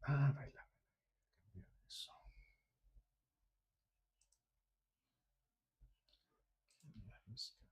Ah, baila. Cambiar eso. Cambiar mezcla.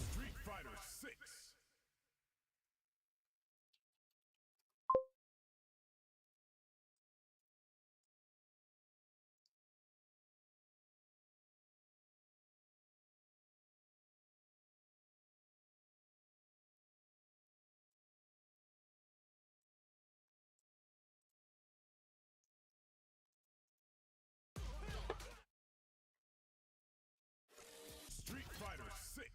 Street Fighter 6. Street Fighter 6.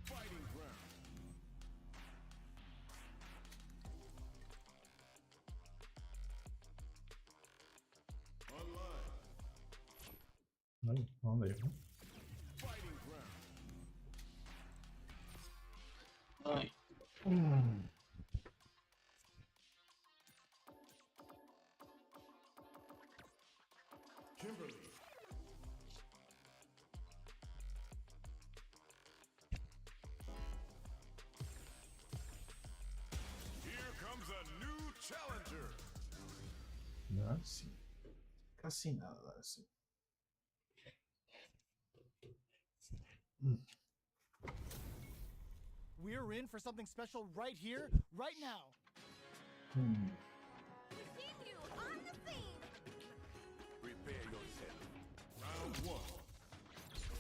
Fighting ground. Online. Vale, ¿dónde llegó? Fighting ground. Ay, Kimberly. Here comes a new challenger. Nada, sí. Casi nada, sí. We're in for something special right here, right now. We've seen you on the scene. Prepare yourself. Round one.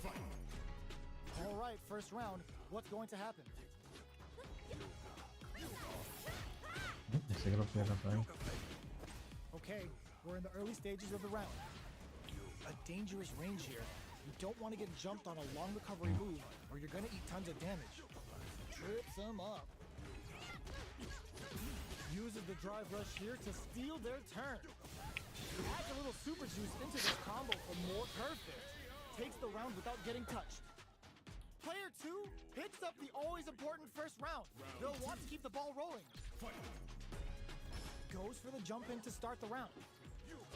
Fight. All right, first round. What's going to happen? Pensé que lo podía atrapar ahí. Okay, we're in the early stages of the round. A dangerous range here. You don't want to get jumped on a long recovery move, or you're going to eat tons of damage. Trips them up. Uses the drive rush here to steal their turn. Adds a little super juice into this combo for more perfect. Takes the round without getting touched. Player 2 picks up the always important first round. They'll want to keep the ball rolling. Goes for the jump in to start the round.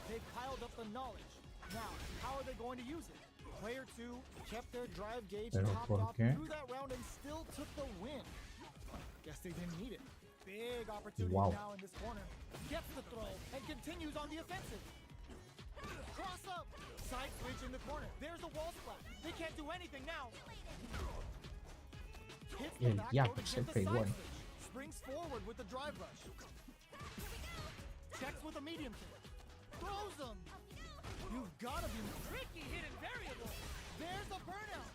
They've piled up the knowledge. Now, how are they going to use it? Player 2 kept their drive gauge Pero topped ¿por off qué? through that round and still took the win. Guess they didn't need it. Big opportunity Wow. now in this corner. Gets the throw and continues on the offensive. Cross up. Side switch in the corner. There's a wall splat. They can't do anything now. Hits the El back diablo row to se get the pegó side ahí. switch. Springs forward with the drive rush. Checks with a medium kick. Throws him. You've got to be tricky hidden variable. There's a burnout.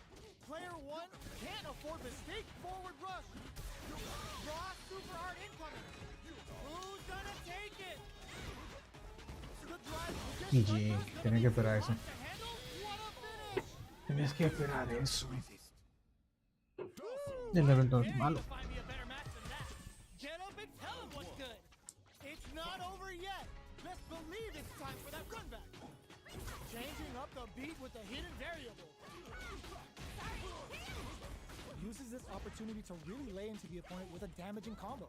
Player 1 can't afford mistake forward rush. super art incoming. Who's gonna take it? The drive will GG, get tenía que esperar eso. to handle. What a finish! Tenías que esperar eso. El evento es malo. Find me a better match than that. Get up and tell him what's good. It's not over yet. Best believe it's time for that run back. Changing up the beat with the hidden variable. Uses this opportunity to really lay into the opponent with a damaging combo.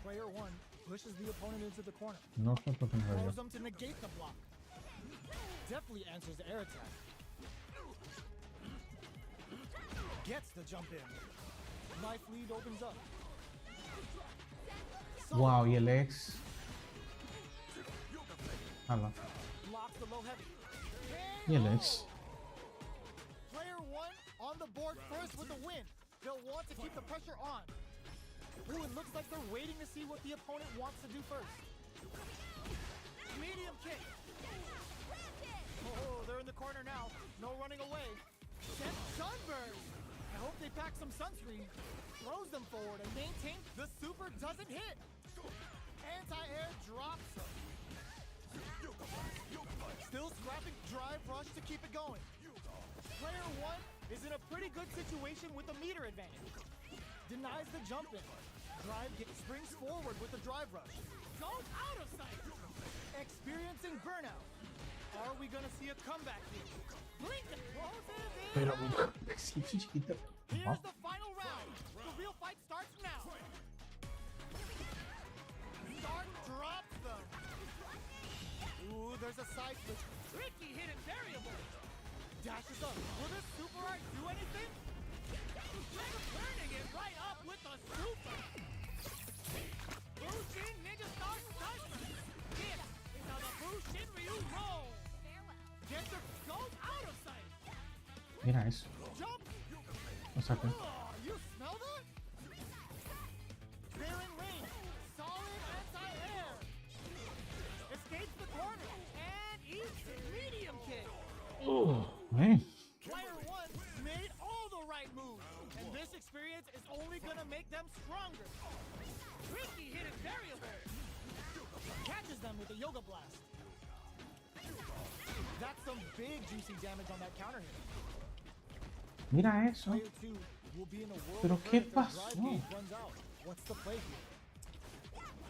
Player 1 pushes the opponent into the corner. No fue porque me Allows rayó. them to negate the block. Definitely answers the air attack. Gets the jump in. Knife lead opens up. Wow, y el ex. Hala. Blocks the low heavy. Y el ex. Player 1 on the board first with the win. They'll want to keep the pressure on. Ooh, it looks like they're waiting to see what the opponent wants to do first. Medium kick. Oh, they're in the corner now. No running away. Sent sunburst. I hope they pack some sunscreen. Throws them forward and maintains the super doesn't hit. Anti-air drops them. Still scrapping drive rush to keep it going. Player 1 is in a pretty good situation with a meter advantage. Denies the jump in. Springs forward with the drive rush. Goes out of sight. Experiencing burnout. Are we gonna see a comeback here? Blink and closes in. Pero sí, chiquita. Here's the final round. The real fight starts now. Start drops them. Ooh, there's a side switch. Tricky hidden variable. Dashes up. Will this super art do anything? Turning it right up with the super. Bushin Ninja Star Sniper. This is how the Bushin Ryu roll. Gets her, goes out of sight. Mira eso. Jump. O sea que. Oh, you smell that? They're in range. Solid anti-air. Escapes the corner and eats it. Medium kick. Man. Player 1 made all the right moves, and this experience is only gonna make them stronger. Tricky hidden variable. Catches them with a yoga blast. That's some big juicy damage on that counter hit. Mira eso. Player 2 will be in a world Pero of qué hurt if their pasó? drive gauge runs out. What's the play here?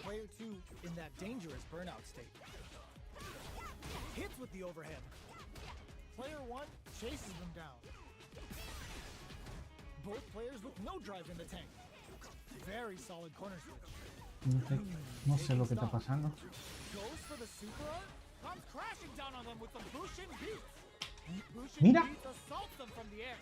Player 2 in that dangerous burnout state. Hits with the overhead. Player 1 chases them down. Both players with no drive in the tank. Very solid corner switch. No sé lo que está pasando. Goes for the super art. Comes crashing down on them with some Bushin beats. Bushin Mira. beats assaults them from the air.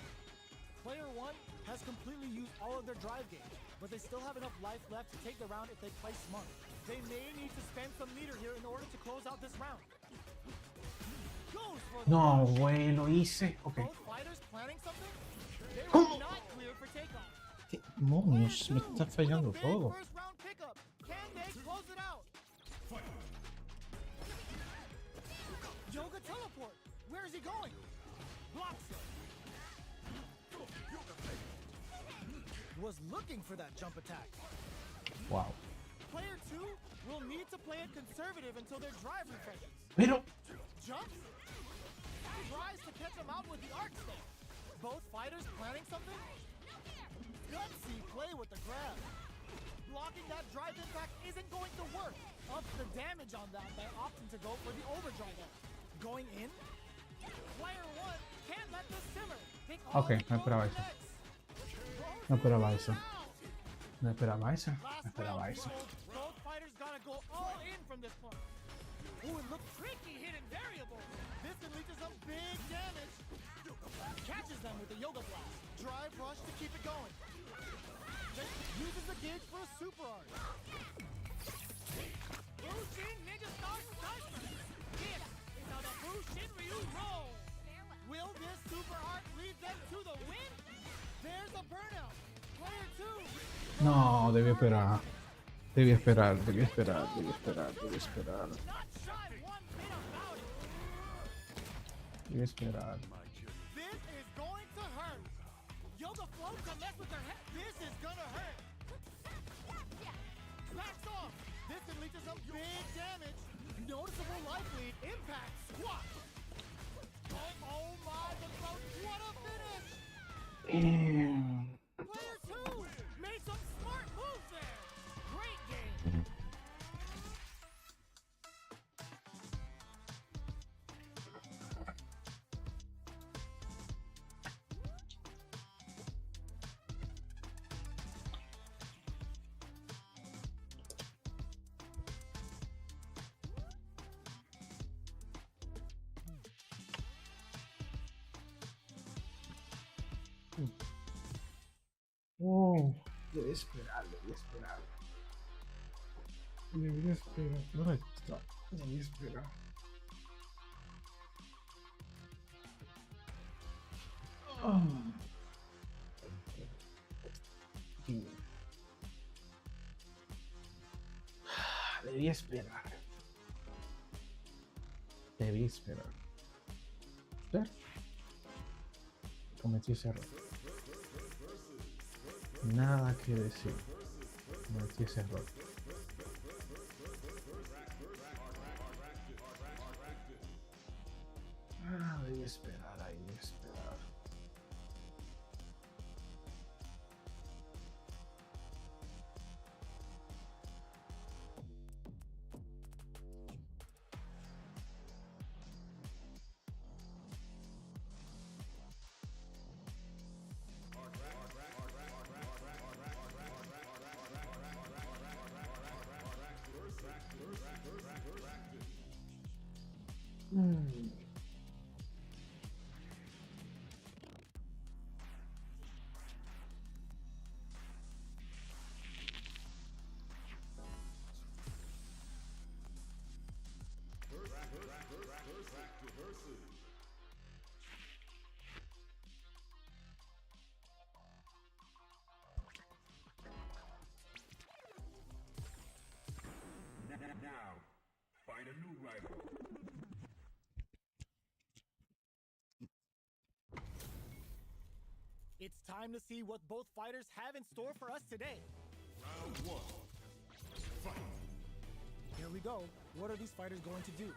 Player 1 has completely used all of their drive gauge, but they still have enough life left to take the round if they play smart. They may need to spend some meter here in order to close out this round. Goes for the No, rush. güey, lo hice. Ok. Both fighters planning something? They were ¿Cómo? not clear for takeoff. ¿Qué demonios? Me está fallando Big todo. first round pickup. Can they close it out? Yoga teleport. Where is he going? Blocks it. Was looking for that jump attack. Wow. Player 2 will need to play it conservative until their drive refreshes. Pero. Jumps. Tries to catch him out with the arc stick. Both fighters planning something? Gutsy play with the grab. Blocking that drive impact isn't going to work. Ups the damage on that by opting to go for the overdrive up. Going in? Player 1 can't let this simmer. Take all Ok, the no esperaba throws eso. next. No esperaba eso. Out. No esperaba eso. No Last esperaba round, eso. both fighters gotta go all in from this point. Ooh, it looks tricky, hidden variable. This can lead to some big damage. Catches them with the yoga blast. Drive rush to keep it going. Then uses the gauge for a super art. Bushin Ninja Star Sniper. This is how the Bushin Ryu roll. Will this super art lead them to the win? There's a burnout. Player 2. No, debí esperar. Debí esperar, debí esperar, debí esperar, debí esperar. Not shy one bit about it. Debí esperar. This is going to hurt. Yoga flow to mess with their head. This is gonna hurt. backs off. This can lead to some big damage. Noticeable life lead. Impact squat. Oh my, the throw. What a finish. Player 2 made some smart moves there. Great game. Oh, debí esperar, debí esperar. Debí esperar. No, está. Debí esperar. Oh. Debí esperar. Debí esperar. Ver. Cometí ese error. Nada que decir. Cometí ese error. Debí esperar, ahí debí esperar. Now, find a new rival. It's time to see what both fighters have in store for us today. Round 1. Fight. Here we go. What are these fighters going to do?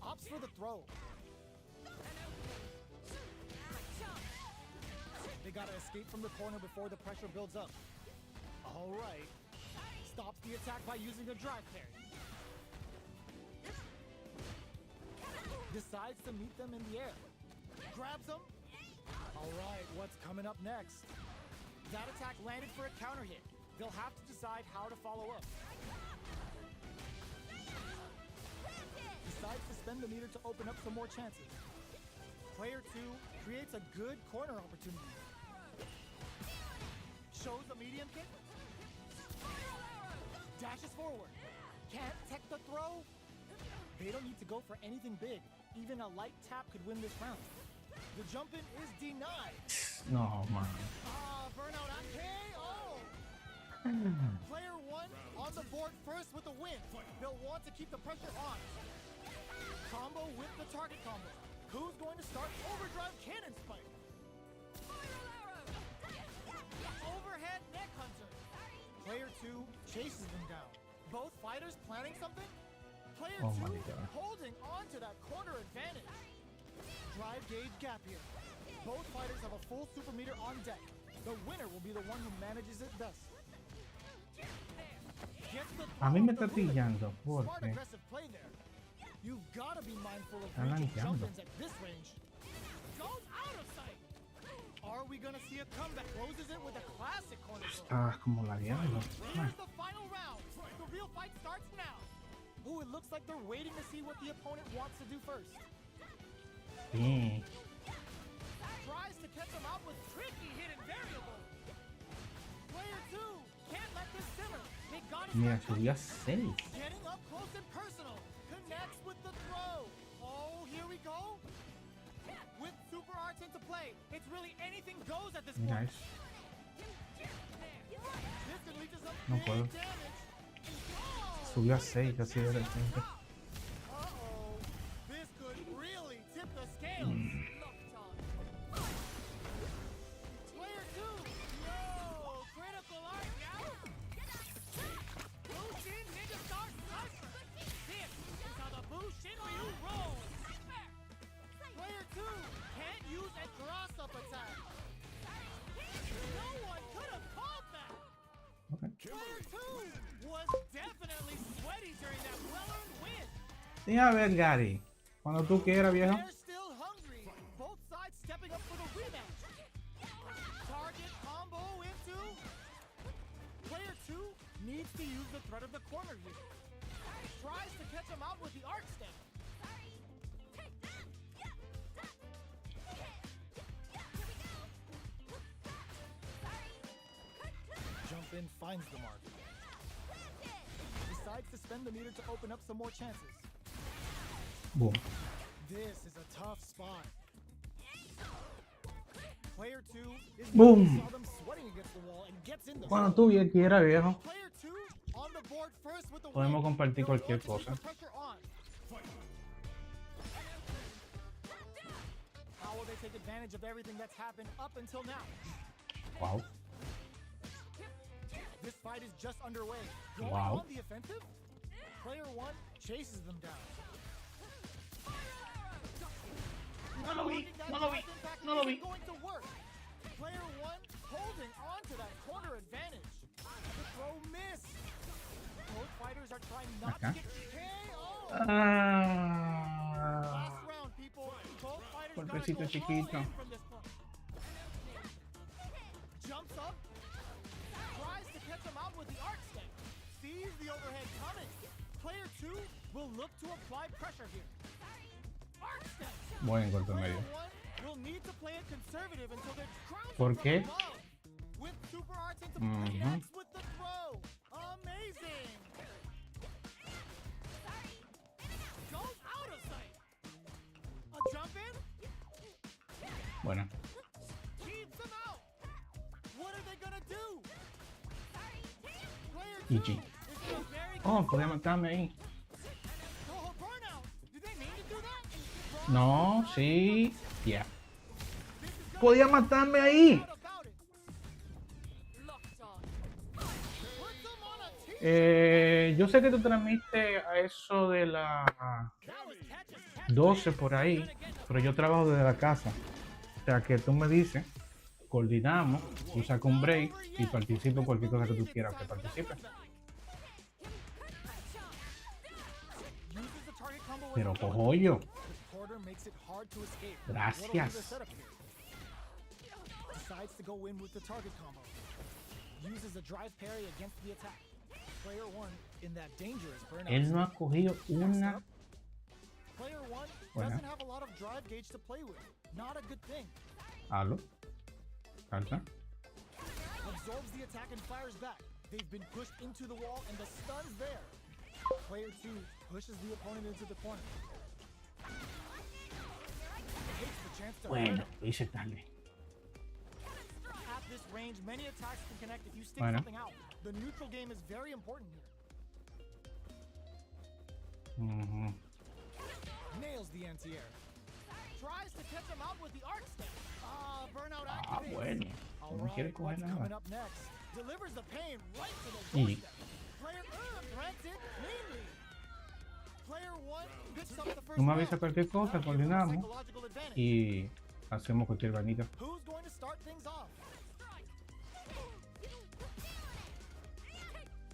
Opts for the throw. They gotta escape from the corner before the pressure builds up. All right. Stops the attack by using a drive parry. Decides to meet them in the air. Grabs them. All right, what's coming up next? That attack landed for a counter hit. They'll have to decide how to follow up. Decides to spend the meter to open up some more chances. Player 2 creates a good corner opportunity. Shows a medium kick. Dashes forward. Can't tech the throw. They don't need to go for anything big. Even a light tap could win this round. The jump in is denied. No, man. Burnout on KO. Player 1 on the board first with the win. They'll want to keep the pressure on. Combo with the target combo. Who's going to start overdrive cannon spike? Overhead neck hunter. Player 2 chases them down. Both fighters planning something? Player 2 holding on to that corner advantage. Drive gauge gap here. Both fighters have a full super meter on deck. The winner will be the one who manages it best. A mí me está pillando Smart porque aggressive play there. You've got to be mindful of Están reaching lanceando. jump-ins at this range. Goes out of sight. Are we gonna see a comeback? Closes it with a classic corner throw. está como la diablo. Here's the final round. The real fight starts now. Ooh, it looks like they're waiting to see what the opponent wants to do first. Bien. Tries to catch them out with tricky hidden variable. Player 2 can't let this simmer. They got his Mira, back. subió a 6. Getting up close and personal. Connects with the throw. Oh, here we go. With super arts into play, it's really anything goes at this Mira point. eso. This can lead to some No big puedo. damage. Subió a 6 casi de repente. Uh-oh. This could really tip the scales. Locked on. Player A ver, Gary. Cuando tú quieras, viejo. They're still hungry. Both sides stepping up for the rematch. Target combo into. Player 2 needs to use the threat of the corner here. Tries to catch him out with the arc stamp. Jump in finds the mark. Decides to spend the meter to open up some more chances. Boom. This is a tough spot. Player 2 is Boom. saw them sweating against the wall and gets in the Cuando tú bien quieras, viejo. Player 2 on the board first with the Podemos win. compartir They'll cualquier want to keep cosa. the pressure on. How will they take advantage of everything that's happened up until now? Wow. This fight is just underway. Going Wow. on the offensive? Player 1 chases them down. No lo vi, Blocking that no lo vi, life impact no lo vi. isn't going to work. Player 1 holding on to that corner advantage. The throw missed. Both fighters are trying not to Acá. get KO. Ah, Last round, people. Both fighters gotta golpecito go all chiquito. in from this point. Jumps up. Tries to catch him out with the arc stamp. Sees the overhead coming. Player 2 will look to apply pressure here. Arc stamp. Buen golpe Player medio. 1 will need to play it conservative until they're trounced ¿Por from qué? above. With super arts into Mhm. reacts with the throw. Amazing. Goes out of sight. A jump in. Buena. Keeps him out. What are they gonna do? Player 2 GG. is in a very Oh, podía matarme ahí. Oh, burnout. Did they mean to do that? No, sí. Ya. This is gonna Podía matarme ahí. out about it. Locked on. Puts them on a Yo sé que tú transmites a eso de las That was catch as catch. 12 por ahí, pero yo trabajo desde la casa. O sea que tú me dices, coordinamos, tú sacas un break y participo en cualquier cosa que tú quieras que participe. Uses the target combo with Pero a corner. cojollo, The quarter makes it hard to escape. Gracias. What'll be the setup here? Decides to go in with the target combo. Uses a drive parry against the attack. Player 1 in that dangerous burnout. él no ha cogido una. Player 1 Buena. doesn't have a lot of drive gauge to play with. Not a good thing. Halo. Salta. Absorbs the attack and fires back. They've been pushed into the wall and the stun's there. Player 2 pushes the opponent into the corner. Takes the chance to hurt Bueno, him. lo hice tarde. At this range, many attacks can connect if you stick Bueno. something out. The neutral game is very important here. Ujú. Nails the anti-air. Tries to catch him out with the arc stamp. Burnout Ah, activates. bueno. No quiere Alright, coger what's coming nada. up next? Delivers the pain right to the Y doorstep. Player grants it cleanly. Player 1 picks up the first tú me round. avisas cualquier cosa, That'll give them a coordinamos psychological advantage. y hacemos cualquier vainita. Who's going to start things off?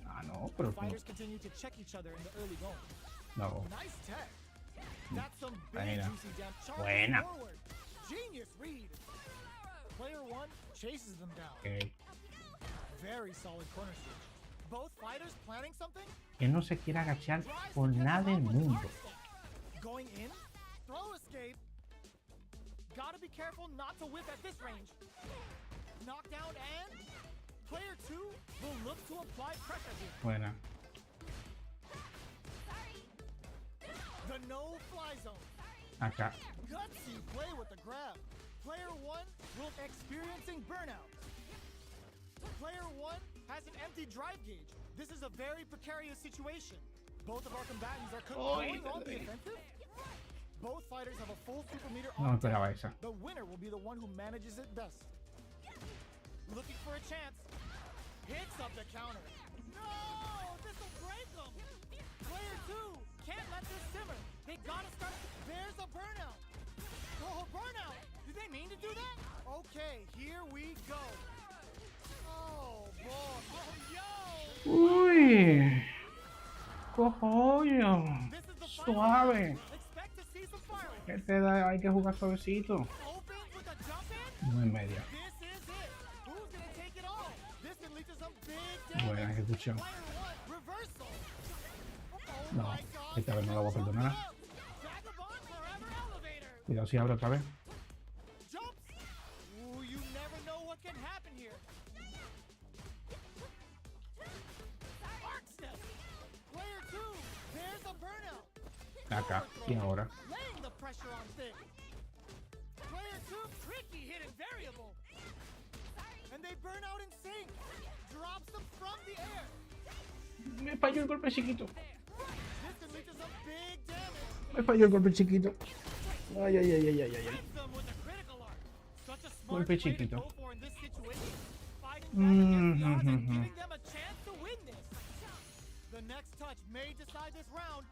Ah, no, pero no. Fighters continue to check each other in the early going. No. Nice tech. That's some big Buena. juicy damage. Charges Buena. forward. Genius read. Player 1 chases them down. Ok. Very solid corner switch. Both fighters planning something? Él no se quiere agachar Tries por to catch nada him del out with the mundo. arc step. Going in, throw escape. Gotta be careful not to whip at this range. Knockdown and player 2 will look to apply pressure here. Buena. The no-fly zone. Acá. Gutsy play with the grab. Player 1 will experiencing burnout. Player 1 has an empty drive gauge. This is a very precarious situation. Both of our combatants are going on the offensive. Both fighters have a full super meter No on esperaba deck. esa. The winner will be the one who manages it best. Looking for a chance. Hits up the counter. No! This will break them! Player 2 can't let this simmer. They gotta start. There's a burnout. Oh, burnout! Did they mean to do that? Okay, here we go. Oh, boy. Oh, yo! Uy. Cojollo. This is the Suave. Expect to see some fireworks. ¿Qué te da? Hay que jugar suavecito. Opens with a jump in. No en media. This is it. Who's gonna take it all? This can lead to some big damage. Buena ejecución. Player one, reversal. Oh No, my God. esta vez no la voy a perdonar. Vagabond forever elevator. Cuidado si abre otra vez. Jumps. Ooh, you never know what can happen here. Arc step. Player two, there's a burnout. Acá. Y ahora. Laying the pressure on things. Player two, tricky hidden variable. And they burn out in sync. Drops them from the air. Me falló el golpe chiquito. This can lead to some big damage. Me falló el golpe chiquito. Ay, ay, ay, ay, ay, ay. Hits them with a critical art. Such a smart Golpe play to chiquito. go for in this situation. Fighting back against the odds and giving them a chance to win this. The next touch may decide this round.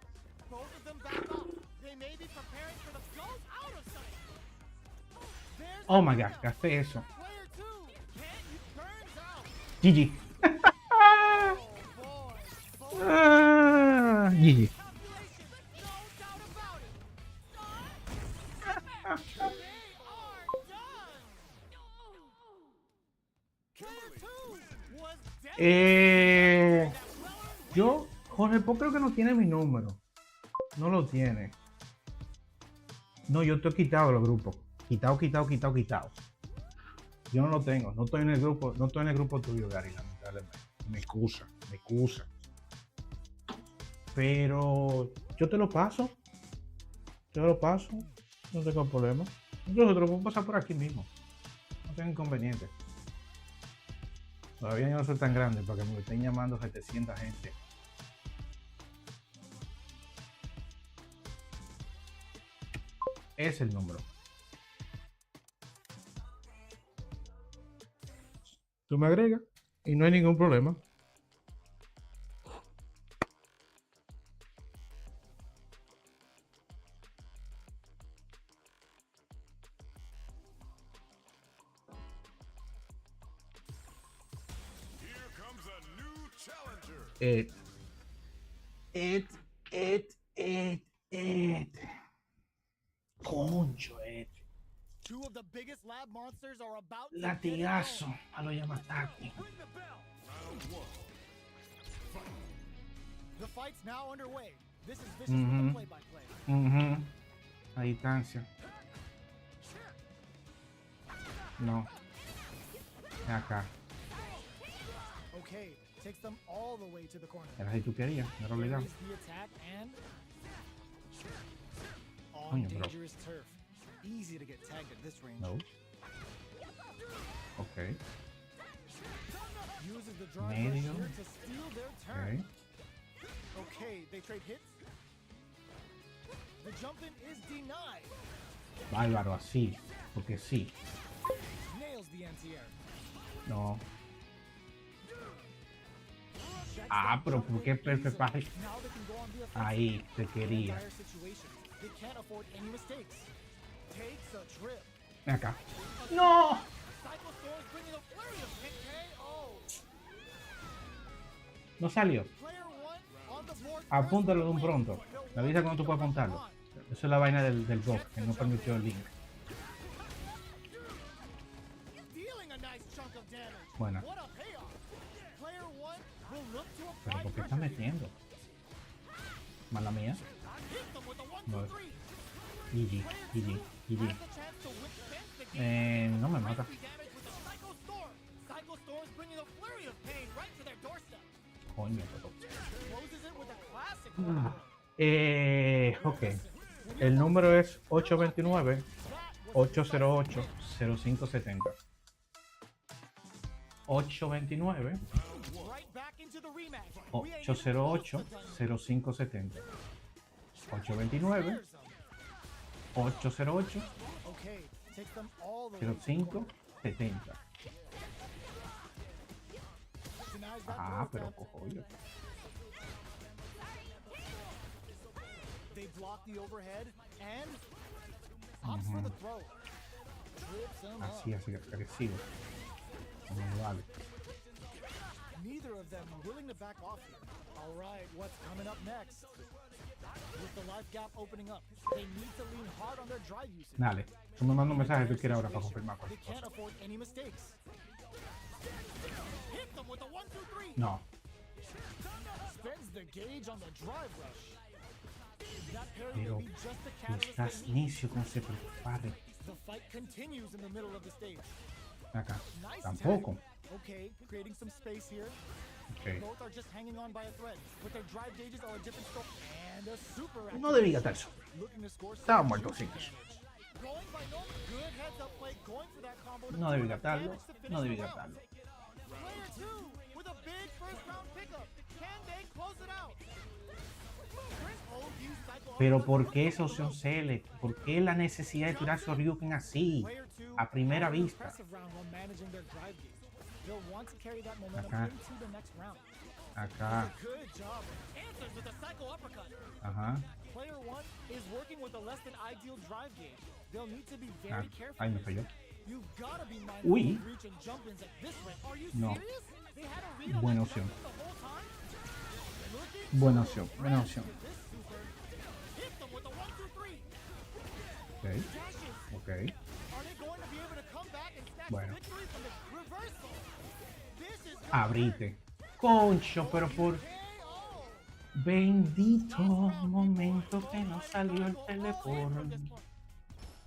Both of them back off. They may be preparing for the goes out of sight. There's Oh my the god, burnout. gasté eso. Player two, burns out. GG. Oh boy. GG. Calculation, no doubt about it. They are done. Player two was dead. Yo, Jorge Po creo que no tiene mi número. No lo tiene. No, yo te he quitado los grupos. Quitado. Yo no lo tengo. No estoy en el grupo tuyo, Gary, lamentablemente. Me excusa. Pero yo te lo paso. No tengo problema. Incluso te lo puedo pasar por aquí mismo. No tengo inconveniente. Todavía yo no soy tan grande para que me estén llamando 700 gente. Es el número. Tú me agregas y no hay ningún problema. Here comes a new challenger. Concho, Two of the biggest lab monsters are about to latigazo get it a lo Yamataki. Ring the bell. Round one. on. The fight's now underway. This is Vicious with the play-by-play. A distancia. No. Es acá. Okay, takes them all the way to the corner. Era si tú querías, no era obligado. There is the attack and on Coño, bro. dangerous turf. Easy to get tagged at this range. No. Ok. Uses the drive rush Medio. here to steal their Ok. turn. Okay, they trade hits. The jump in is denied. Bárbaro, así. Porque sí. Nails the anti-air. No. Checks Ah, that pero jump ¿por qué in easily. Prepárate? Now they can go on the offensive. Ahí te In quería. dire situation, they can't afford any mistakes. Takes a trip. Ven acá. ¡No! Cycle Storm bringing a flurry of hit KO. No salió. Player one on the board. Apúntalo de un pronto. Me avisa cuando tú puedas apuntarlo. Eso es la vaina del bot, que no permitió el link. Dealing a nice chunk of damage. Buena. What a payoff. Player one will look to Pero apply ¿por qué está pressure. metiendo? Mala mía. Hit them with a 1, No. 2, 3. GG, GG, Has GG. the chance to fence the game. No me mata. Crazy damage with the Cycle Storm. Cycle Storm's bringing a flurry of pain right to their doorstep. Coño, pero. Closes it with a classic. Ok. El número es 829-808-0570. 829 Right back into the rematch. Oh, We ain't even close to done. 808-0570. 829 808 Okay, takes them all the way to the corner. 0570. Denies that Ah, throw pero attempt. cojo yo. They block the overhead and opts for the throw. Trips him up. Así, agresivo. No me vale. Neither of them willing to back off here. All right, what's coming up next? With the life gap opening up. They need to lean hard on their drive usage. Dale, tú me mandas un mensaje que tú quieras ahora para confirmar They cualquier can't cosa. afford any mistakes. Hit them with a 1-2-3. No, Spends the gauge on the drive rush. That parry pero will be just the tú catalyst estás they need. necio con ese prepare. The fight continues in the middle of the stage. Acá, Nice tampoco. tag. Okay, creating some space here. Ok. Both are just hanging on by a thread, but their drive gauges are a different scope. And a super No debía estar eso. looking to score Estaba some muerto juicy sin eso. damage. Going by no good heads up play, going for that combo to No do debí enough gastarlo. damage to finish No the debí round. gastarlo. Player 2 with a big first round pickup. Can they close it out? Chris Oldview cycle Pero up ¿por the qué first esa opción round. select? ¿Por qué la necesidad de tirar su Ryuken así? Player 2 A primera had an vista. impressive round while managing their drive gauge. They'll want to carry that momentum Acá. into the next round. Acá. Good job. Answers with a cycle uppercut. Ajá. Player 1 is working with a less than ideal drive gauge. They'll need to be Ah, very careful. ahí me falló. You've got to be mindful Uy. of reach and jump-ins at this rate. Are you No. serious? They had a read on Buena that opción. jump-in the whole time? Looking Buena to opción, buena opción. with this super. Hit them with a 1-2-3. Ok, Dashes. ok. Are they going to be able to come back and snatch Bueno. victory from the reversal? This is Abrite. Concho, pero por KO. bendito momento que no salió el teleport.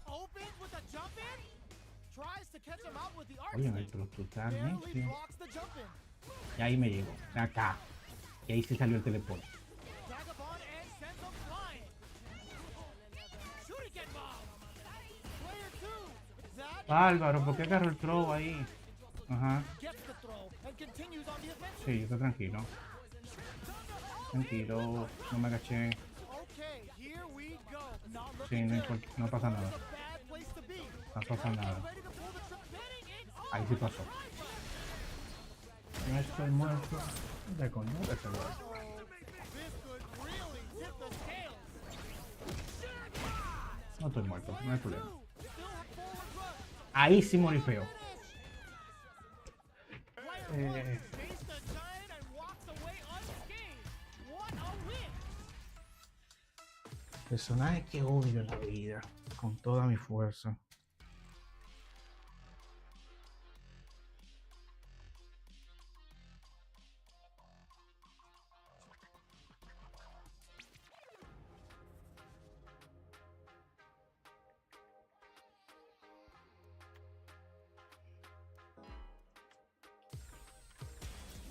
Opens with a jump in. Tries to catch him out with the arc Oye, smash. pero tú estás Barely necio. blocks the jump in. Y ahí me llegó. Acá. Y ahí se salió el teleport. Vagabond and sends him flying. Shuriken bomb. Player 2. That Álvaro, ¿por qué agarró el throw ahí? Ajá. gets the throw and continues on the offensive. Sí, yo estoy tranquilo. Tranquilo, no me agaché. Okay, here we go. Not Sí, looking no, good. importa, no pasa nada. It's a bad place to be. No pasa nada. Ready to pull the trip. Betting it all. Ahí sí pasó. No estoy muerto. De coño, de seguro. This could really tip the scales. No estoy muerto, no hay problema. Still have forward run. Ahí sí morí feo. Player 1 faced the giant and walks away unscathed. What a win! Personaje que odio en la vida. Con toda mi fuerza.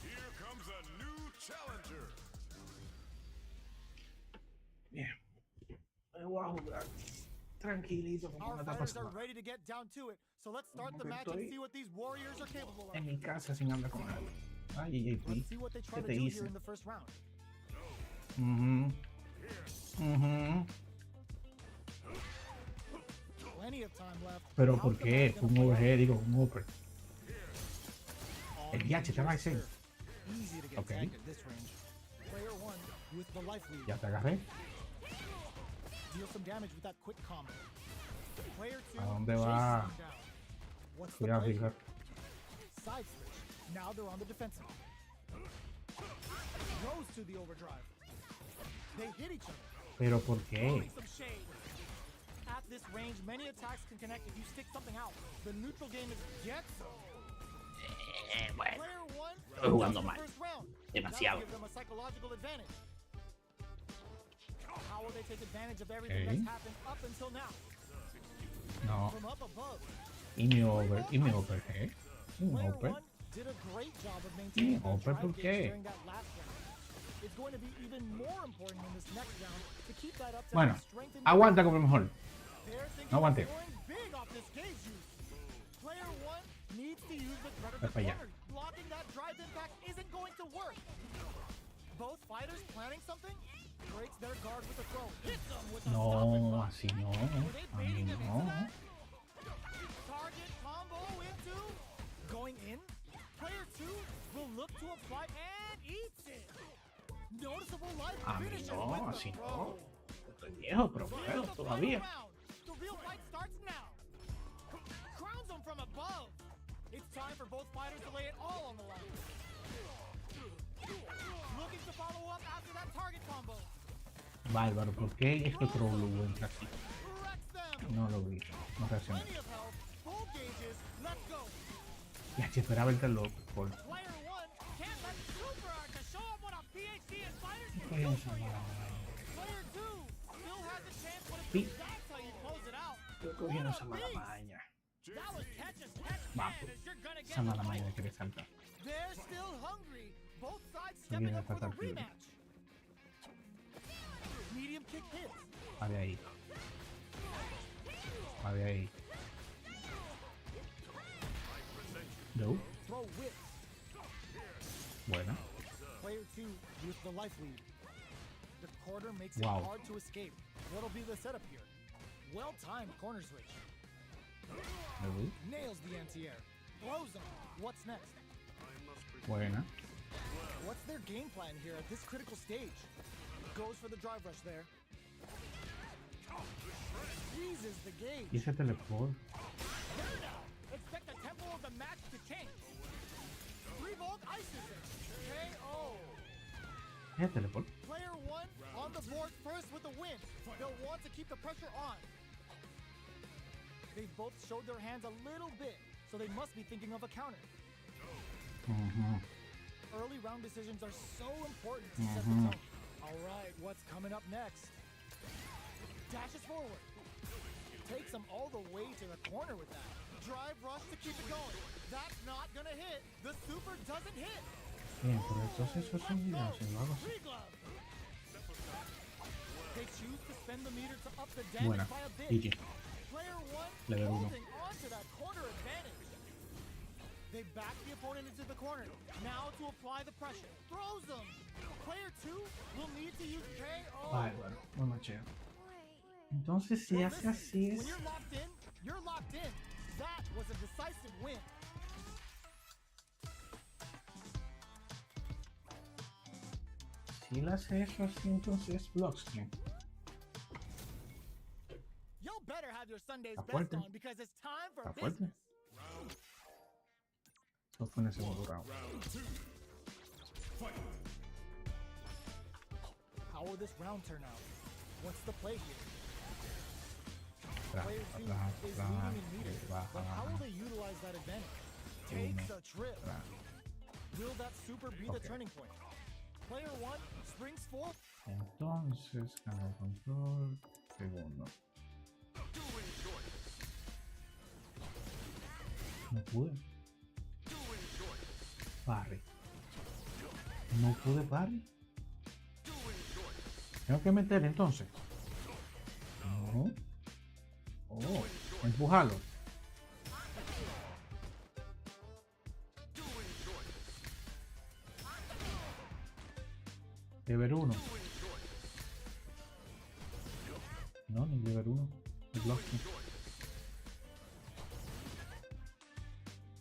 Here comes a new challenger. Bien. Me voy a jugar tranquilito como Our no está fighters are pasando. ready to get down to it. So let's start the Ok, match and estoy see what these warriors are capable of. En mi casa sin hablar con nadie. Ay, Let's JP. see what they try ¿Qué to te do hice? here in the first round. Plenty of time left. Pero How's ¿por the qué? match Fue un gonna play overhead, digo, un upper. out? El DH estaba ese. Easy to get Okay. tagged at this range. Player 1 with the life lead. Ya te agarré. Deal some damage with that quick combo. Player 2 ¿A dónde chases va? him down. What's the Cuidado, play? fijar. Side switch. Now they're on the defensive. Goes to the overdrive. They hit each other. Pero ¿por qué? Throwing some shade. At this range, many attacks can connect if you stick something out. The neutral game is get some. Bueno, Player 1 estoy jugando wins the mal. first round. Demasiado. That'll give them a psychological advantage. How will they take advantage of everything Okay. that's happened up until now? no. From up above, Y mi overhead. Un Player upper. 1 did a great job of maintaining their upper, drive ¿por gauge qué? during that last round. It's going to be even more important in this next round to keep that up to Bueno, help strengthen aguanta como mejor. They're thinking No aguante. of going big off this gauge use. Player 1 needs to use the threat of Ve the pa' allá. corner. Blocking that drive impact isn't going to work. Both fighters planning something? Breaks their guard with a throw. Hits them with a stop and No, run. así no. Were they A mí baiting him into no. that? Target combo into going in. Player 2 will look to apply and eats it. Noticeable life A mí finishes no, with the así throw. no. Estoy viejo, pero Going puedo to the todavía. final round. The real fight starts now. Crowns them from above. It's time for both fighters to lay it all on the line. Looking to follow up after that target combo. Bárbaro, ¿por qué este troll entra así? Wrecks them. No lo vi, no reaccioné. Plenty of health. Full gauges. Let's go. Ya, che, esperaba el reloj por... Player 1 can't let Super Art to show him what a PhD in fighters can Oye, do esa for you. mala vaina. Player 2 still has a chance, but Sí. that's how you close it out. Estoy cogiendo esa mala maña. That was catch as catch Vamos. can, as you're gonna get Esa mala the maña de goal. querer saltar. They're still hungry. Both sides Se stepping viene up for the fatal fluido. rematch. Medium kick hits. Va de ahí. Va de ahí. No. Throw whip. Buena. Player 2 with the life lead. The quarter makes Wow. it hard to escape. What'll be the setup here? Well-timed corner switch. No. Nails the anti-air. Throws him. What's next? Buena. What's their game plan here at this critical stage? Goes for the drive rush there. Freezes the gauge. Y ese teleport. There now. Expect the tempo of the match to change. 3-volt ices it. KO. Ese teleport. Player 1 on the board first with the win. They'll want to keep the pressure on. They've both showed their hands a little bit, so they must be thinking of a counter. Early round decisions are so important to set the tone. All right, what's coming up next? Dashes forward. Takes him all the way to the corner with that. Drive rush to keep it going. That's not gonna hit. The super doesn't hit. Bien, pero entonces eso es un video, si lo hago así. Free glove. They choose to spend the meter to up the damage Buena. by a bit. GG. Player 1 Level uno. holding on to that corner advantage. They back the opponent into the corner. Now to apply the pressure. Throws them. Player 2 will need to use KO. Bárbaro. Muy macheo. Entonces si hace así When es... you're locked in, you're locked in. That was a decisive win. Si él hace eso así, entonces es block screen. Y'all better have your Sunday's Está best fuerte. on because it's time for Está fuerte. business. Eso fue en el segundo round. How will this round turn out? What's the play here? Atrás, Player 2 atrás, is atrás, leading in meters, but how will baja, they utilize that advantage? Takes a trip. atrás. Will that super be the Okay. turning point? Player 1 springs forward. Entonces, cambio de control. Segundo. No pude. Parry. No pude parry. Tengo que meter entonces. No. Oh, empujalo. Level 1. No, ni level 1. El blocking.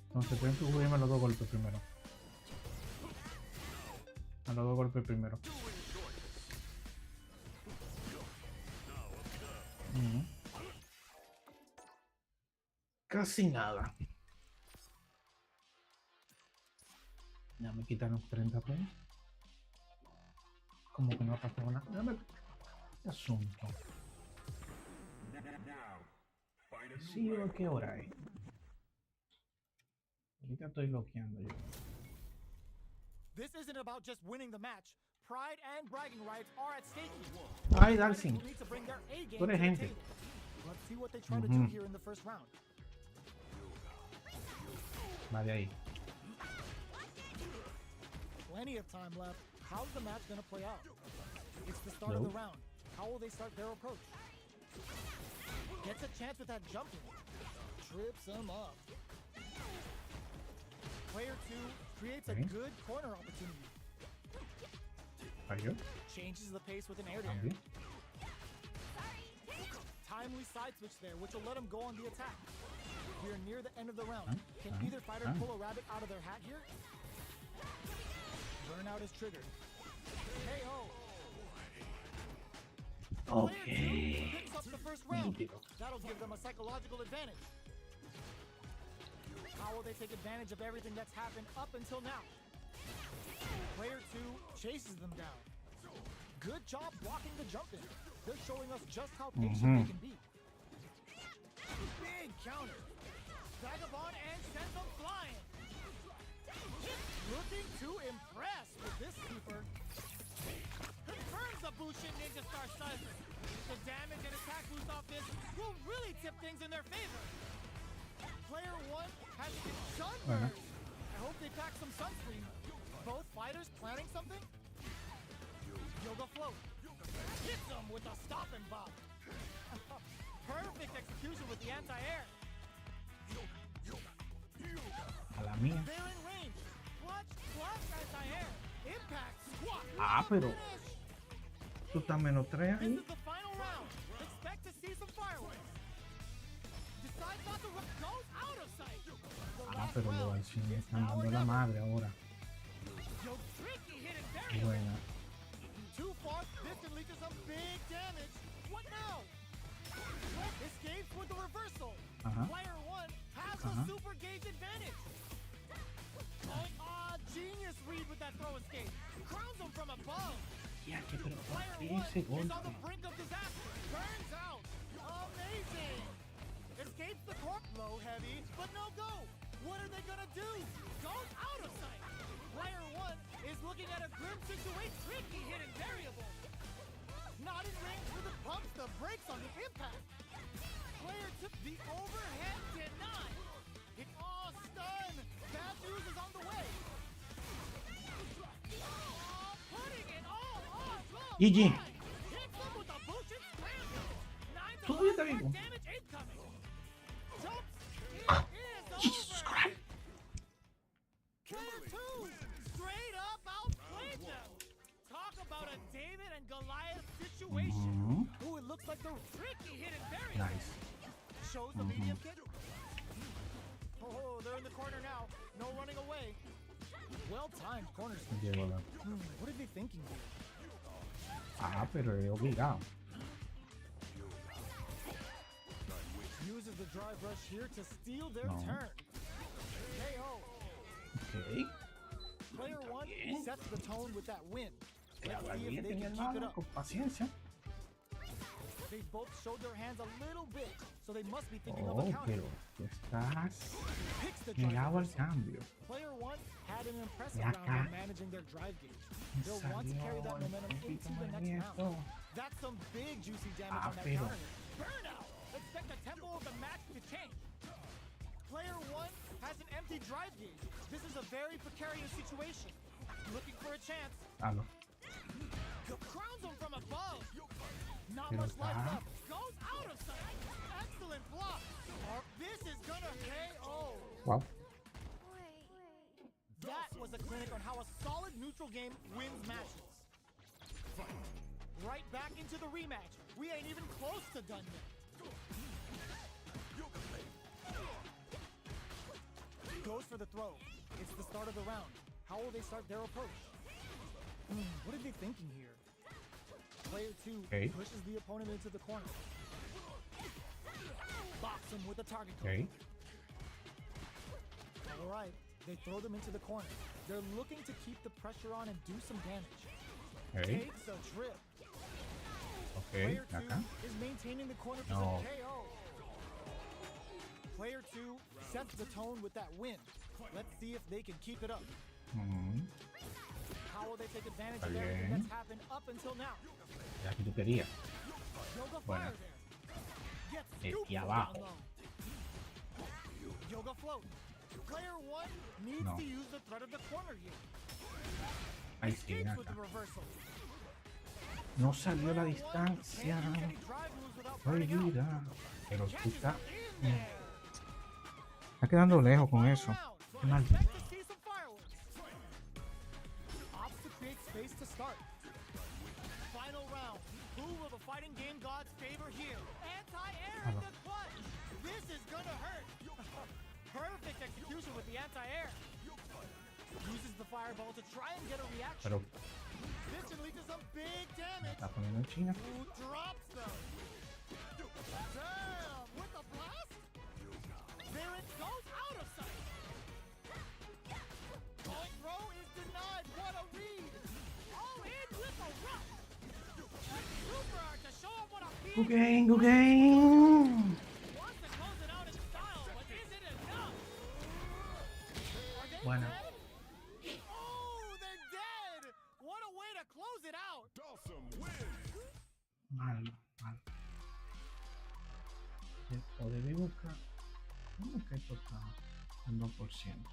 Entonces tengo que jugarme a los dos golpes primero. A los dos golpes primero. Casi nada. Ya me quitaron 30 puntos. Como que no ha pasado nada. Dame este asunto. Now, find a new Sí, round. ¿a qué hora es? Ahorita estoy bloqueando yo. This isn't about just winning the match. Pride and bragging rights are at stake here. Ay, Fighters Dalsin. will need to bring their A game Tú eres to the gente. table. Let's see what they try to do here in the first round. Va de ahí. Plenty of time left. How's the match gonna play out? It's the start of the round. How will they start their approach? Gets a chance with that jumping. Trips him up. Player 2 creates a Okay. good corner opportunity. Falló. Changes the pace with an air to air. También. Timely side switch there, which will let him go on the attack. We are near the end of the round. Can Uh-huh. either fighter pull a rabbit out of their hat here? Burnout is triggered. KO. Player 2 picks up the first round. Nítido. That'll give them a psychological advantage. How will they take advantage of everything that's happened up until now? Player 2 chases them down. Good job blocking the jump in. They're showing us just how patient they can be. Big counter. Vagabond and sends them flying. Looking to impress with this keeper. Confirms the Bushin Ninja Star Slicer. The damage and attack boost off this will really tip things in their favor. Player 1 has been sunburned. I hope they pack some sunscreen. Both fighters planning something? Yoga float. Hits them with a stop and bop. Perfect execution with the anti-air. A la mía. They're in range. Clutch plus anti-air. Impact squat. Ah, pero tú estás menos 3 This ahí. is the final round. Expect to see some fireworks. Decides not to goes out of sight. The Ah, last pero lo round del cine is están now or dando la never. madre ahora. Yo, tricky hit it very Buena. Too far, this can lead to some big damage. What now? Escapes with the reversal. Player 1 has a super gauge advantage. Genius read with that throw escape. Crowns him from above. Ya, que pero ¿por Player qué 1 ese is on the golpe? brink of disaster. Burns out. Amazing. Escapes the corp. Low heavy, but no go. What are they gonna do? Goes out of sight. Player 1 is looking at a grim situation. Tricky hidden variable. Not in range for the pumps, the brakes on the impact. Player took the overhead denied. Stun. Bad news is on the way. Putting it all on the GG. line. Hits them with a Bushin scramble. 9 to Todavía está 1 vivo. damage incoming. Jumps. It is Jesus over. Christ. Player 2 straight up outplayed them. Talk about a David and Goliath situation. Ooh, it looks like the tricky hidden variable. Nice. Shows the medium kick. Oh, they're in the corner now. No running away. Well-timed corners. Llegó la. What are they thinking here? Ah, pero es obligado. Uses the drive rush here to steal their No. turn. KO. Ok. Player 1 sets the tone with that win. Te Let's habla see if bien, they mi can keep it hermano, up. con paciencia. They both showed their hands a little bit, so they must be thinking of a Oh, counter. pero tú estás Picks the drive pegado al reversal. cambio. Player 1 had an impressive Y round acá. in managing their drive gauge. Me They'll want to carry that salió el momentum into poquito the más next round. esto. That's some big juicy damage Ah, on that pero- counter. Burnout! Expect the tempo of the match to change. Player 1 has an empty drive gauge. This is a very precarious situation. Looking for a chance. Aló. Crowns him from above. Not Pero much life está- left. Goes out of sight. Excellent block. This is gonna KO. Wow. That was a clinic on how a solid neutral game wins matches. Right back into the rematch. We ain't even close to done yet. Goes for the throw. It's the start of the round. How will they start their approach? What are they thinking here? Player 2 Okay. pushes the opponent into the corner. Box him with the target. Ok. All right, they throw them into the corner. They're looking to keep the pressure on and do some damage. Ok. Takes a trip. Ok. Player 2 Acá. is maintaining the corner for No. the KO. Player 2 sets the tone with that win. Let's see if they can keep it up. How will they take advantage of everything Bien. that's happened up until now? Ya que tú querías. Yoga Bueno. fire there. Gets Aquí scooped down abajo. low. Yoga float. Player 1 needs No. to use the threat of the corner here. Ahí sí, ven Escapes with acá. the reversal. No salió la Player 1 distancia. can't use any drive moves without burning out. Prohibida. Pero tú Catches estás. him in there. Está quedando lejos con Final eso. round. Qué mal. Expect to see some fireworks. Opts to create space to start. Final round. Who will the fighting game gods favor here? Anti-air in the clutch. This is gonna hurt. Perfect execution with the anti-air. Uses the fireball to try and get a reaction. Pero This can lead to some big damage. está poniendo en China. Who drops them? Damn! With the blast? There it goes out of sight. Point throw is denied. What a read! All in with a rush. Good game. Wants to close it out in style, but is it enough? Are they Bueno. dead? Oh, they're dead! What a way to close it out! Dawson wins. Mal. O debí buscar. ¿Cómo que esto está un 2%?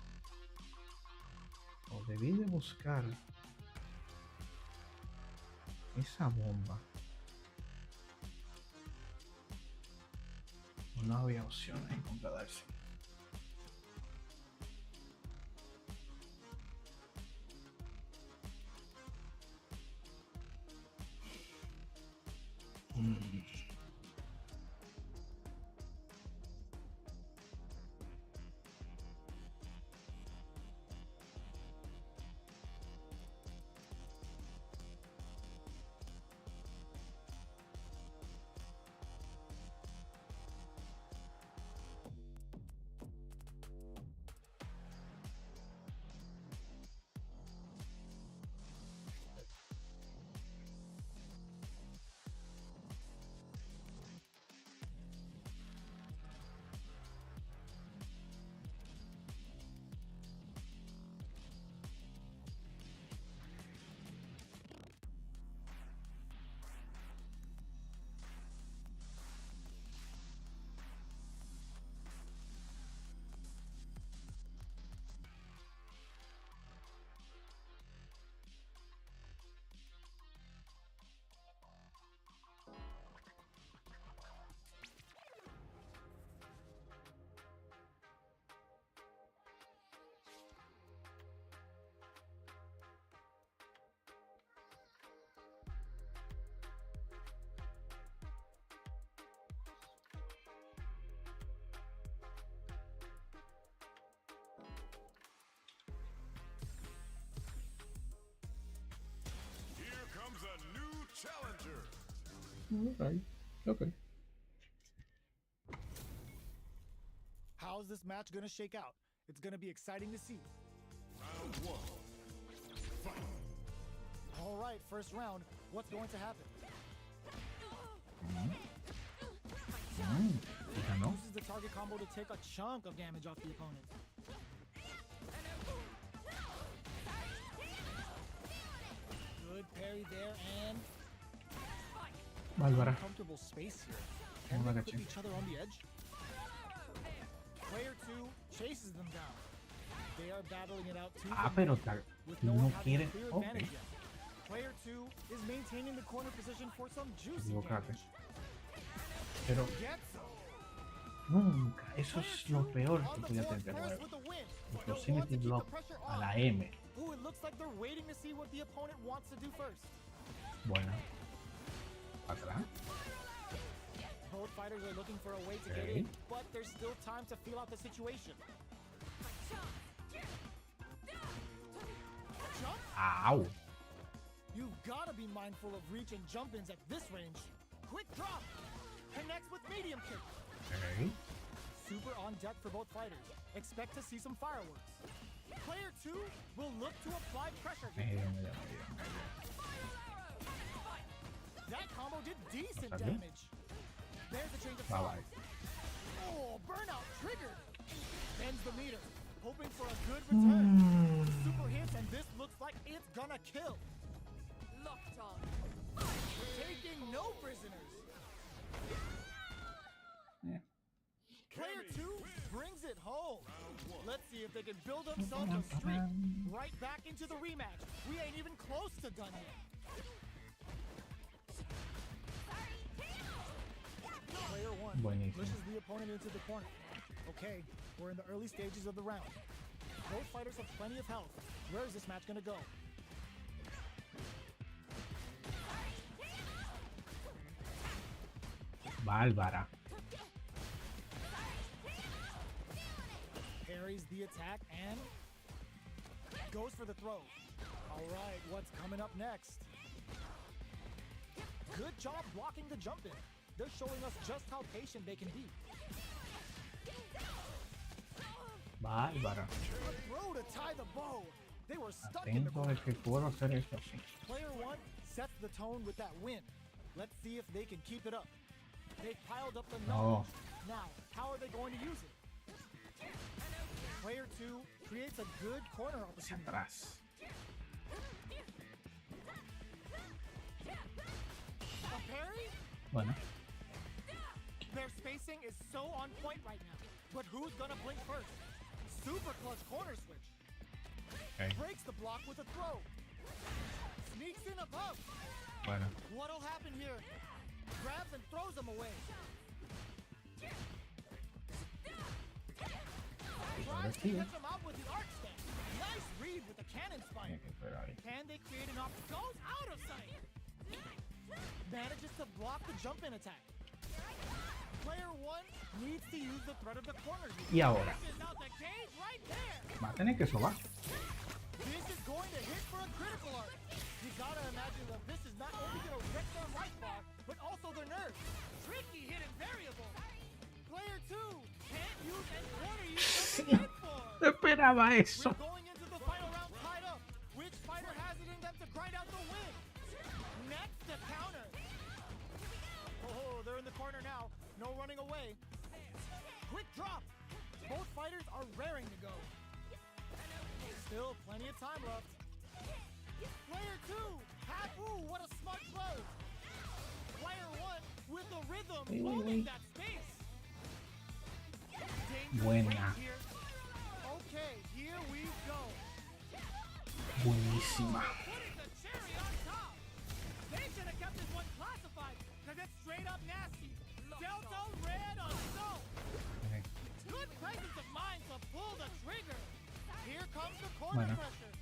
O debí de buscar esa bomba. No había opciones en compradarse. Here comes a new challenger. Okay. How's this match gonna shake out? It's gonna be exciting to see. Round one. Fight. All right, first round. What's going to happen? ¿No? Uses the target combo to take a chunk of damage off the opponent. Good parry there and Bárbara. comfortable space here. No Can la they caché. put each other on the edge? Player 2 chases them down. They are battling it out too. Pero tal. With no No one having a quiere. clear Ok. advantage yet. Player 2 is maintaining the corner position for some juicy Equivocate. damage. Pero Gets him. nunca. Eso es lo peor que On the podía fourth tener pass juego. with the win. El Don't want proximity to keep the block pressure a on. la M. Ooh, it looks like they're waiting to see what the opponent wants to do first. Buena. Atrás. Both fighters are looking for a way to get Okay. in, but there's still time to feel out the situation. Jump? Au. You've got to be mindful of reach and jump-ins at this range. Quick drop. Connects with medium kick. Ok. Super on deck for both fighters. Expect to see some fireworks. Player 2 will look to apply pressure here. Medio. That combo did decent Okay. damage. There's a change of Bye sides. Oh, burnout triggered. Bends the meter, hoping for a good return. Super hits, and this looks like it's gonna kill. Locked on. Taking no prisoners. Yeah. Player 2 brings it home. Let's see if they can build themselves a streak. Right back into the rematch. We ain't even close to done yet. Player 1 Buenísimo. pushes the opponent into the corner. Okay, we're in the early stages of the round. Both fighters have plenty of health. Where is this match gonna go? Bárbara. Parries the attack and goes for the throw. All right, what's coming up next? Good job blocking the jump in. They're showing us just how patient they can be. Bárbara. A throw to tie the bow. They were stuck in the Atento corner. de que puedo hacer esto así. Player 1 sets the tone with that win. Let's see if they can keep it up. They've piled up the No. knowledge. Now, how are they going to use it? Player 2 creates a good corner Hacia opportunity. atrás. A parry? Bueno, Their spacing is so on point right now. But who's gonna blink first? Super clutch corner switch. ok. Breaks the block with a throw. Sneaks in above. Bueno, What'll happen here? Grabs and throws them away. Tries to sí. catch him out with the arc stamp. Nice read with the cannon spine. tiene que esperar ahí. Can they create an option? Goes out of sight. Manages to block the jump in attack. Player 1 needs to use the threat of the corner. Y ahora, Dishes out the cage right there. va a tener que sobar. This is going to hit for a critical art. You gotta imagine that this is not only gonna wreck their right bar, but also their nerves. Tricky hidden variable. Player 2 can't use and what are you coming in for? Esperaba eso. We're going into the final round tied up. Which fighter has it in them to grind out the win? Next, the counter. Oh, they're in the corner now. No running away. Quick drop. Both fighters are raring to go. Still plenty of time left. Player 2. Ooh, what a smart close. Player 1 with the rhythm holding that space. Dangerous Buena. range here. Okay, here we go. Buenísima. Putting the cherry on top. They should have kept this one classified because it's straight up nasty. Delta red on stone. Ok. Good presence of mind to pull the trigger. Here comes the corner Bueno. pressure.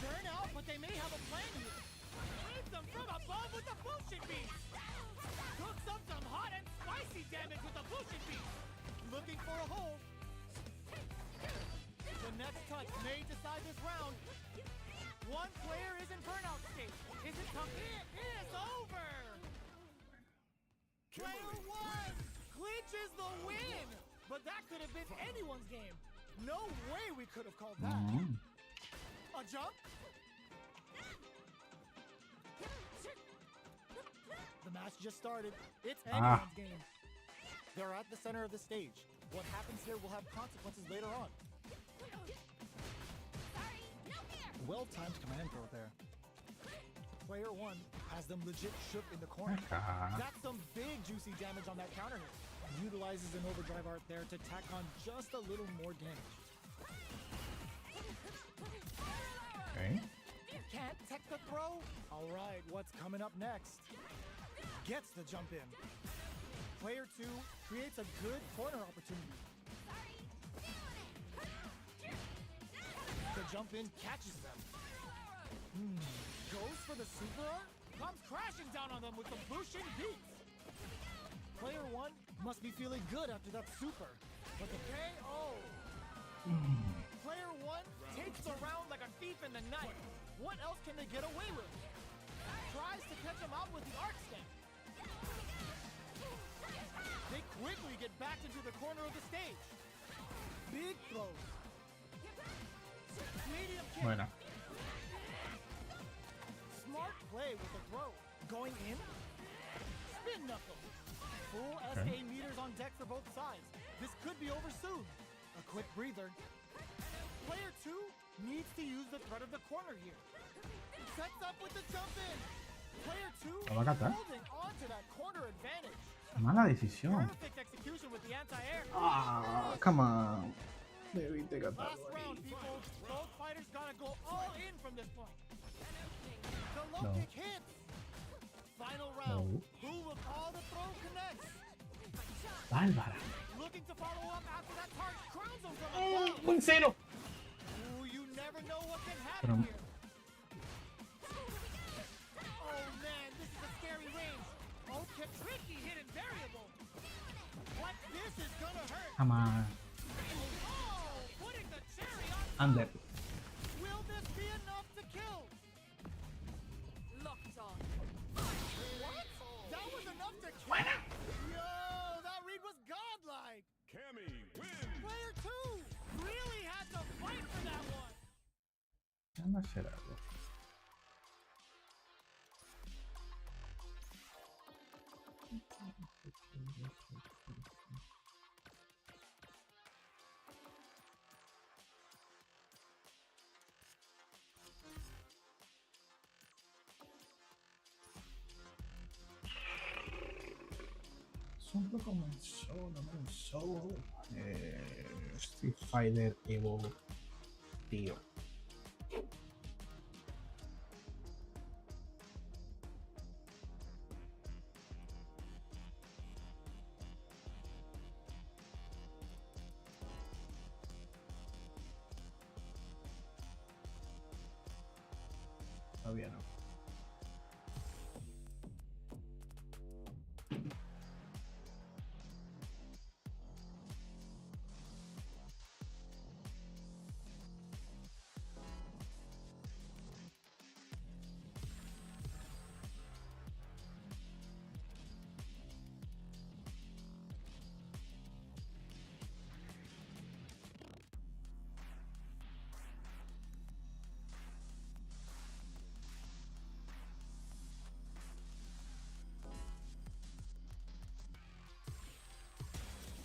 Burn out, but they may have a plan here. Hits them from above with the bullshit beat. Cooks up some hot and spicy damage with the bullshit beat. Looking for a hold. The next touch may decide this round. One player is in burnout state. Is it coming? It is over. Player 1 clinches the win. But that could have been anyone's game. No way we could have called that. Mm. A jump? The match just started. It's anyone's game. They're at the center of the stage. What happens here will have consequences later on. Well-timed command throw there. Player 1 has them legit shook in the corner. Acá. That's some big juicy damage on that counter hit. Utilizes an overdrive art there to tack on just a little more damage. Ok. Can't tech the throw? Alright, what's coming up next? Gets the jump in. Player 2 creates a good corner opportunity. The jump in catches them. Goes for the super art? Comes crashing down on them with the Bushin beats. Player 1 must be feeling good after that super. But the KO. Player 1 takes the round like a thief in the night. What else can they get away with? Tries to catch him out with the arc stamp. They quickly get back into the corner of the stage. Big throws. Medium kick. Bueno. Smart play with the throw. Going in. Spin knuckle. Full Okay. SA meters on deck for both sides. This could be over soon. A quick breather. Player 2 needs to use the threat of the corner here. Sets up with the jump in. Player 2 ¿Lo va a catar? holding on to that corner advantage. Mala decisión. Perfect execution with the anti-air. Ah, come on. Debiste catarlo Last round, ahí. people. Both fighters gotta go all in from this point. The low No. kick hits. Final round. No. Who will call the throw connects? Bárbara. Looking to follow up after that charge crowns him from above. Un cero. Ooh, you never know what can happen Pero- here. Oh man, this is a scary range. Okay, tricky hidden variable. What this is gonna hurt. Come on. Oh, putting the cherry on top. Under. Will this be enough to kill? Locked on. What? That was enough to kill? Yo, that read was godlike. Cammy wins. Player 2 really had to fight for that one. Déjame hacer algo. asunto comenzó. Street Fighter Evo, tío. Todavía no.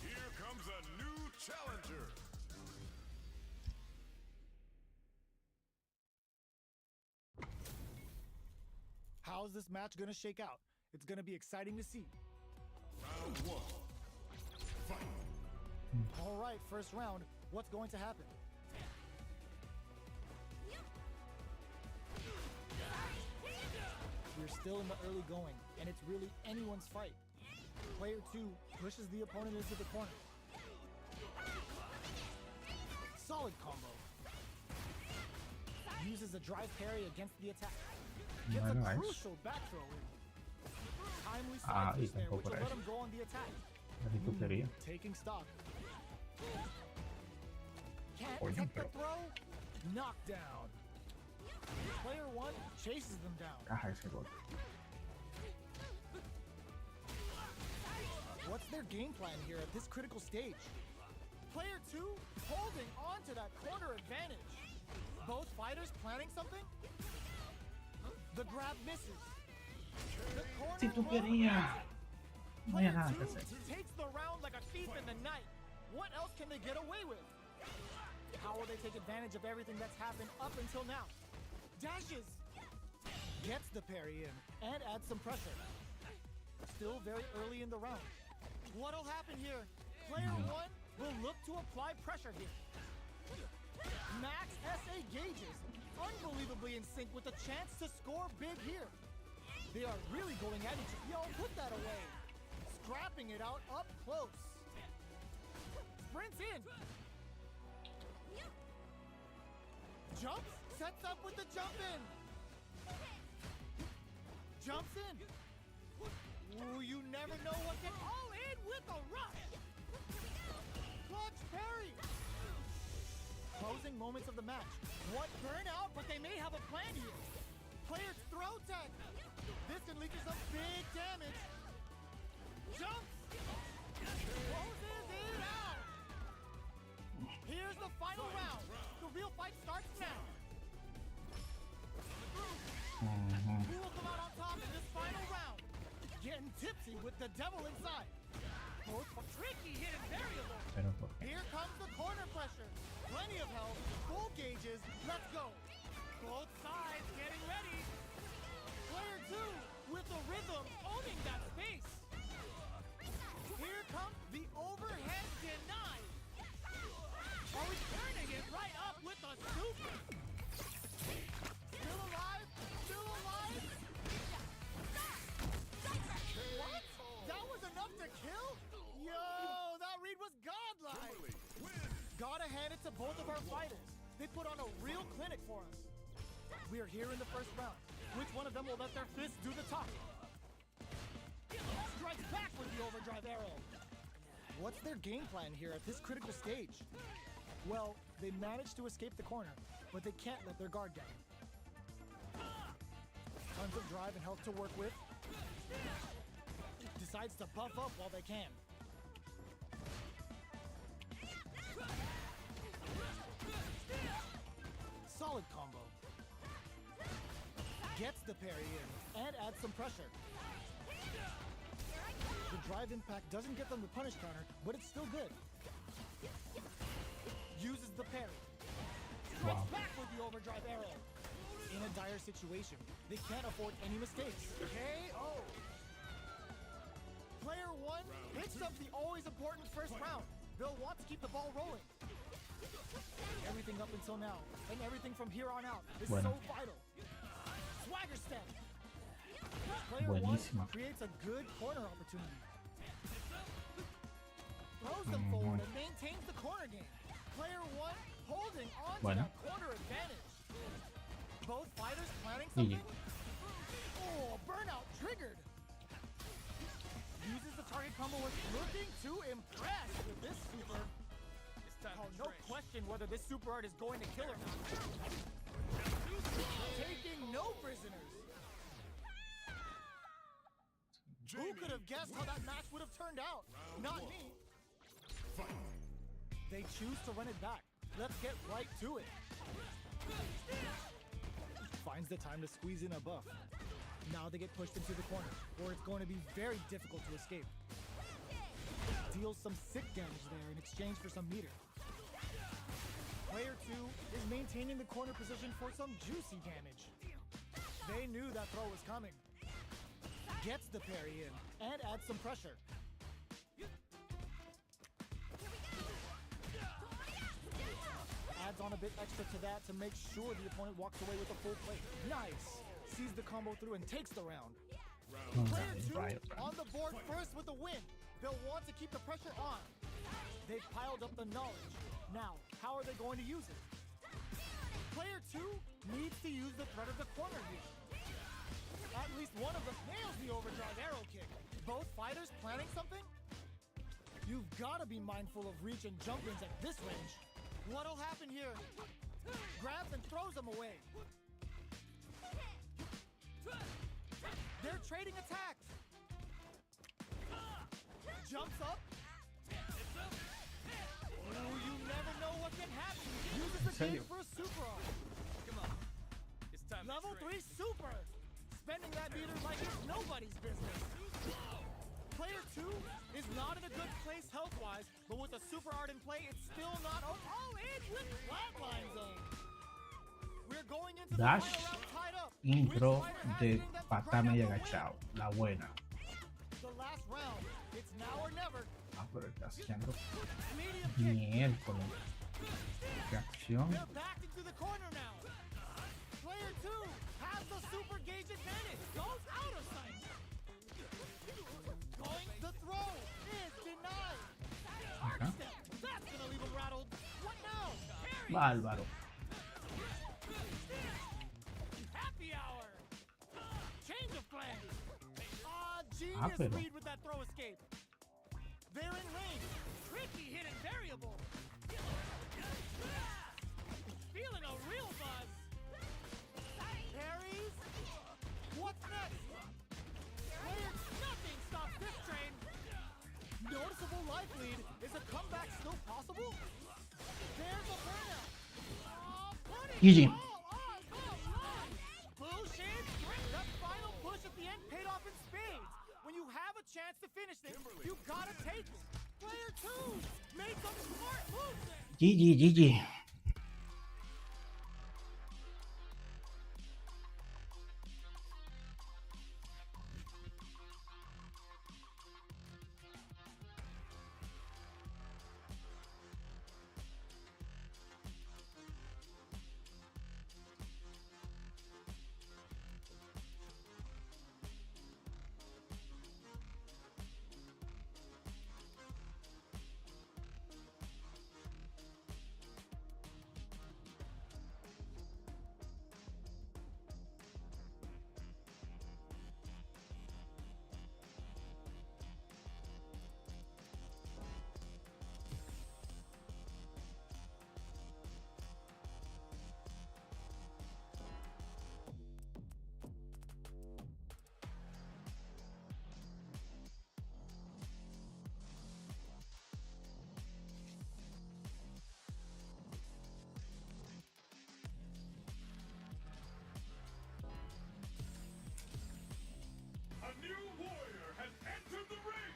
Here comes a new challenger. How's this match gonna shake out? It's gonna be exciting to see. Round one. Fight. All right, first round. What's going to happen? We're still in the early going, and it's really anyone's fight. Player 2 pushes the opponent into the corner. Solid combo. Uses a drive parry against the attack. Gets a Nice. crucial back throw in. Timely Ah, side y push there, which tampoco will era let eso. him go on the attack. Así tú querías. Taking stock. Can't Oye, take the pero- throw. Knockdown. Player 1 chases them down. Caja ese golpe. What's their game plan here at this critical stage? Player 2 holding on to that corner advantage. Both fighters planning something? The grab misses. The corner Si tú throw querías. No había Player nada que 2 hacer. takes the round like a thief in the night. What else can they get away with? How will they take advantage of everything that's happened up until now? Dashes. Gets the parry in and adds some pressure. Still very early in the round. What'll happen here? Player 1 will look to apply pressure here. Max SA gauges, unbelievably in sync with a chance to score big here. They are really going at each other. Yo, put that away. Scrapping it out up close. Sprints in. Jumps, sets up with the jump in. Jumps in. Ooh, you never know what can all in with a rush. Clutch parry. Closing moments of the match. What burnout, but they may have a plan here. Players throw tag. This can lead to some big damage. Jumps. Closes it out. Here's the final round. The real fight starts now. Who will come out on top in this final round? Getting tipsy with the devil inside. Both for tricky hidden variable. Pero ¿por qué? Here comes the corner pressure. Plenty of health, full gauges. Let's go. Both sides getting ready. Player 2 with the rhythm owning that space. Here comes the overhead deny. Are we turning it right up with a super? Still alive? Still alive? What? That was enough to kill? Yo, that read was godlike. Gotta hand it to both of our fighters. They put on a real clinic for us. We are here in the first round. Which one of them will let their fists do the talking? Strikes back with the overdrive arrow. What's their game plan here at this critical stage? Well, they managed to escape the corner, but they can't let their guard down. Tons of drive and health to work with. Decides to buff up while they can. Solid combo. Gets the parry in and adds some pressure. The drive impact doesn't get them the punish counter, but it's still good. Uses the parry. Strikes back with the overdrive arrow. In a dire situation, they can't afford any mistakes. KO. Player 1 hits mixed up the always important first round. They'll want to keep the ball rolling. Everything up until now, and everything from here on out is so vital. Swagger step. Player Buenísima. 1 creates a good corner opportunity. Throws them forward and maintains the corner game. Player 1 holding on to that corner advantage. Both fighters planning something. Oh, burnout triggered. Uses the target combo with looking to impress with this super. Oh, no question whether this super art is going to kill or not. Taking no prisoners. Who could have guessed how that match would have turned out? Not me. They choose to run it back. Let's get right to it. Finds the time to squeeze in a buff. Now they get pushed into the corner, where it's going to be very difficult to escape. Deals some sick damage there in exchange for some meter. Player 2 is maintaining the corner position for some juicy damage. They knew that throw was coming. Gets the parry in and adds some pressure. Adds on a bit extra to that to make sure the opponent walks away with a full plate. Nice! Sees the combo through and takes the round. Player 2 on the board first with the win. They'll want to keep the pressure on. They've piled up the knowledge. Now, how are they going to use it? Player 2 needs to use the threat of the corner here. At least one of them nails the overdrive arrow kick. Both fighters planning something? You've got to be mindful of reach and jump-ins at this range. What'll happen here? Grabs and throws them away. They're trading attacks. Jumps up. Oh, you never know what can happen. Uses the game for a super art. Come on. It's time Level to 3 super. Spending that meter like it's nobody's business. Player 2 is not in a good place health-wise, but with a super art in play, it's still not all in with flatline zone. We're going into the Dash final round tied up. intro de Patame y Agachado, la buena. The last round, it's now or never. Ah, pero está haciendo Medium kick. miércoles. Qué acción. They're backed into the corner now. Player 2 has the super gauge advantage. Goes out of sight. Going the throw is denied. Ajá. That's gonna leave him rattled. What now? Bárbaro. Happy hour. Change of plan. Ah, Genius pero. read with that throw escape. They're in range. Tricky hidden variable. Feeling a real buzz. Parries. What's next? Player, nothing stops this train. Noticeable life lead. Is a comeback still possible? There's a burnout. Putting GG. it all on the line. Bullshit. That final push at the end paid off in spades. When you have a chance to finish this, you gotta take it. Player 2 made some smart moves there. GG. A new warrior has entered the ring!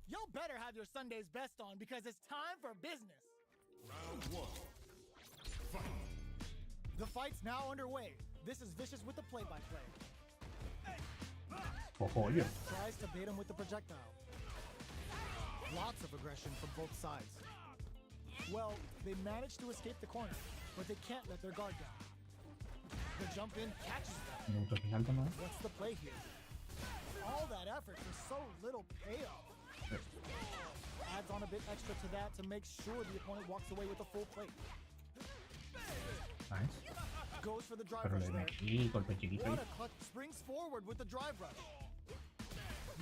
Y'all better have your Sunday's best on because it's time for business. Round 1. Fight! The fight's now underway. This is vicious with the play-by-play. Cojollo. Tries to bait him with the projectile. Lots of aggression from both sides. Well, they manage to escape the corner, but they can't let their guard down. The jump in catches them. Me gusta que salta más. What's the play here? All that effort for so little payoff. Adds on a bit extra to that to make sure the opponent walks away with a full plate. Nice. Goes for the drive Pero rush le there. metí golpe chiquito. What a clutch. Springs forward with the drive rush.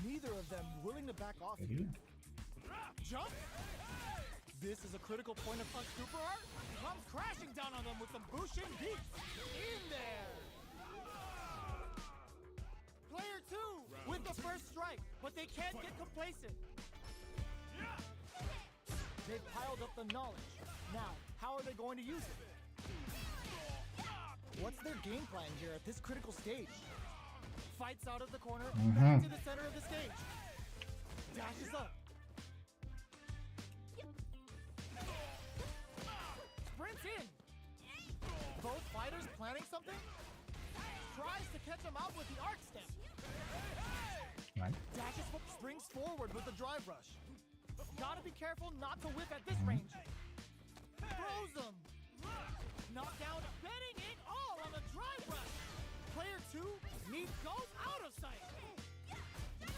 Neither of them willing to back off. Quería. Jump! This is a critical point of super art. Comes crashing down on them with some Bushin beats. In there! Player 2 with the first strike, but they can't get complacent. They've piled up the knowledge. Now, how are they going to use it? What's their game plan here at this critical stage? Fights out of the corner, back to the center of the stage. Dashes up. Sprints in. Both fighters planning something. Tries to catch him out with the arc step. Nice. Dashes, springs forward with the drive rush. Gotta be careful not to whip at this range. Throws him. Knockdown, betting it all on the drive rush. Player 2 goes out of sight.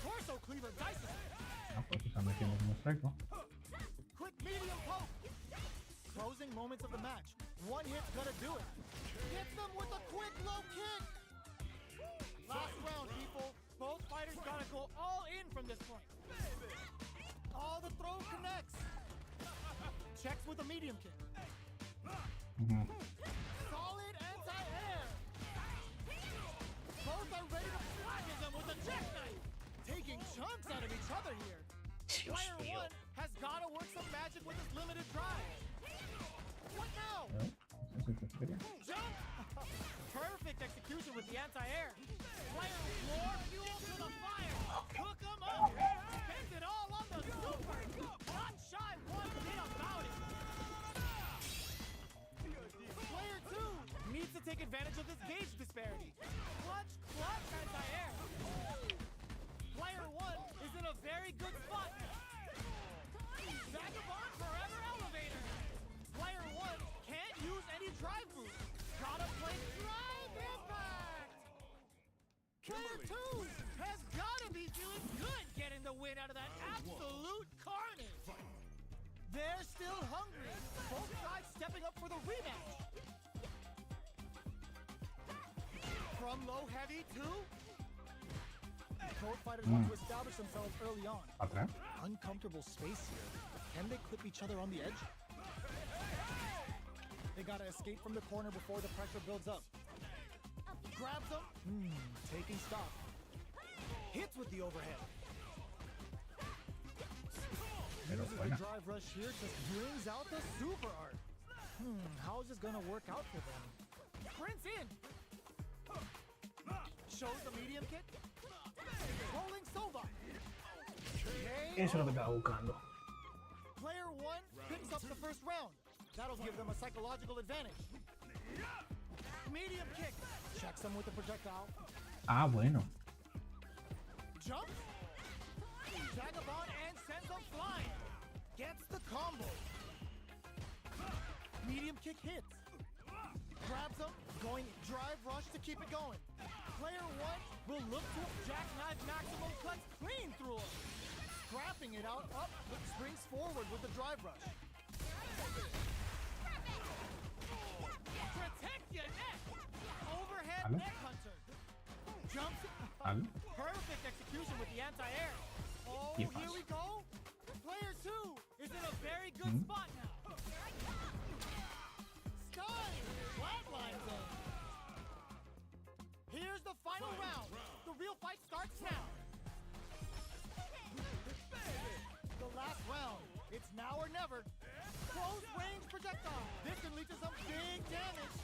Torso cleaver dices it. Ah, pues está metiendo como strike, ¿no? Quick medium poke. Closing moments of the match. One hit's gonna do it. Hits them with a quick low kick. Last round, people. Both fighters gotta go all in from this point. All the throw connects. Checks with a medium kick. Solid anti-air. Both are ready to flatten them with a jackknife. Taking chunks out of each other here. Player 1 has gotta work some magic with his limited drive. What now? Jump! Perfect execution with the anti-air. Player more fuel to the fire. Cook him up. Spends it all on the super. Not shy one bit about it. Player 2 needs to take advantage of this gauge disparity. Clutch anti-air. Player 1 is in a very good spot. Vagabond forever elevator. Player 1 can't use any drive boost. Gotta play drive impact. Player 2 has gotta be feeling good getting the win out of that absolute carnage. They're still hungry. Both sides stepping up for the rematch. From low heavy to... Both fighters want to establish themselves early on. Atrás. Uncomfortable space here. Can they clip each other on the edge? They gotta escape from the corner before the pressure builds up. Grabs them. Taking stock. Hits with the overhead. Uses the drive rush here, just brings out the super art. How is this gonna work out for them? Sprints in. Shows the medium kick. Rolling Sova. Eso es lo que estaba buscando. Player 1 picks up the first round. That'll give them a psychological advantage. Medium kick. Checks them with the projectile. Ah, bueno. Jump. Vagabond and sends them flying. Gets the combo. Medium kick hits. Grabs them. Going drive rush to keep it going. Player 1 will look to jackknife maximum cuts clean through him. Scrapping it out up, but springs forward with the drive rush. Protect your neck! Overhead Hello? neck hunter. Jumps. Hello? Perfect execution with the anti-air. Oh, Yes. here we go. Player 2 is in a very good spot now. Stun! Flatlines him. Here's the final round. The real fight starts now. The last round. It's now or never. Close range projectile. This can lead to some big damage.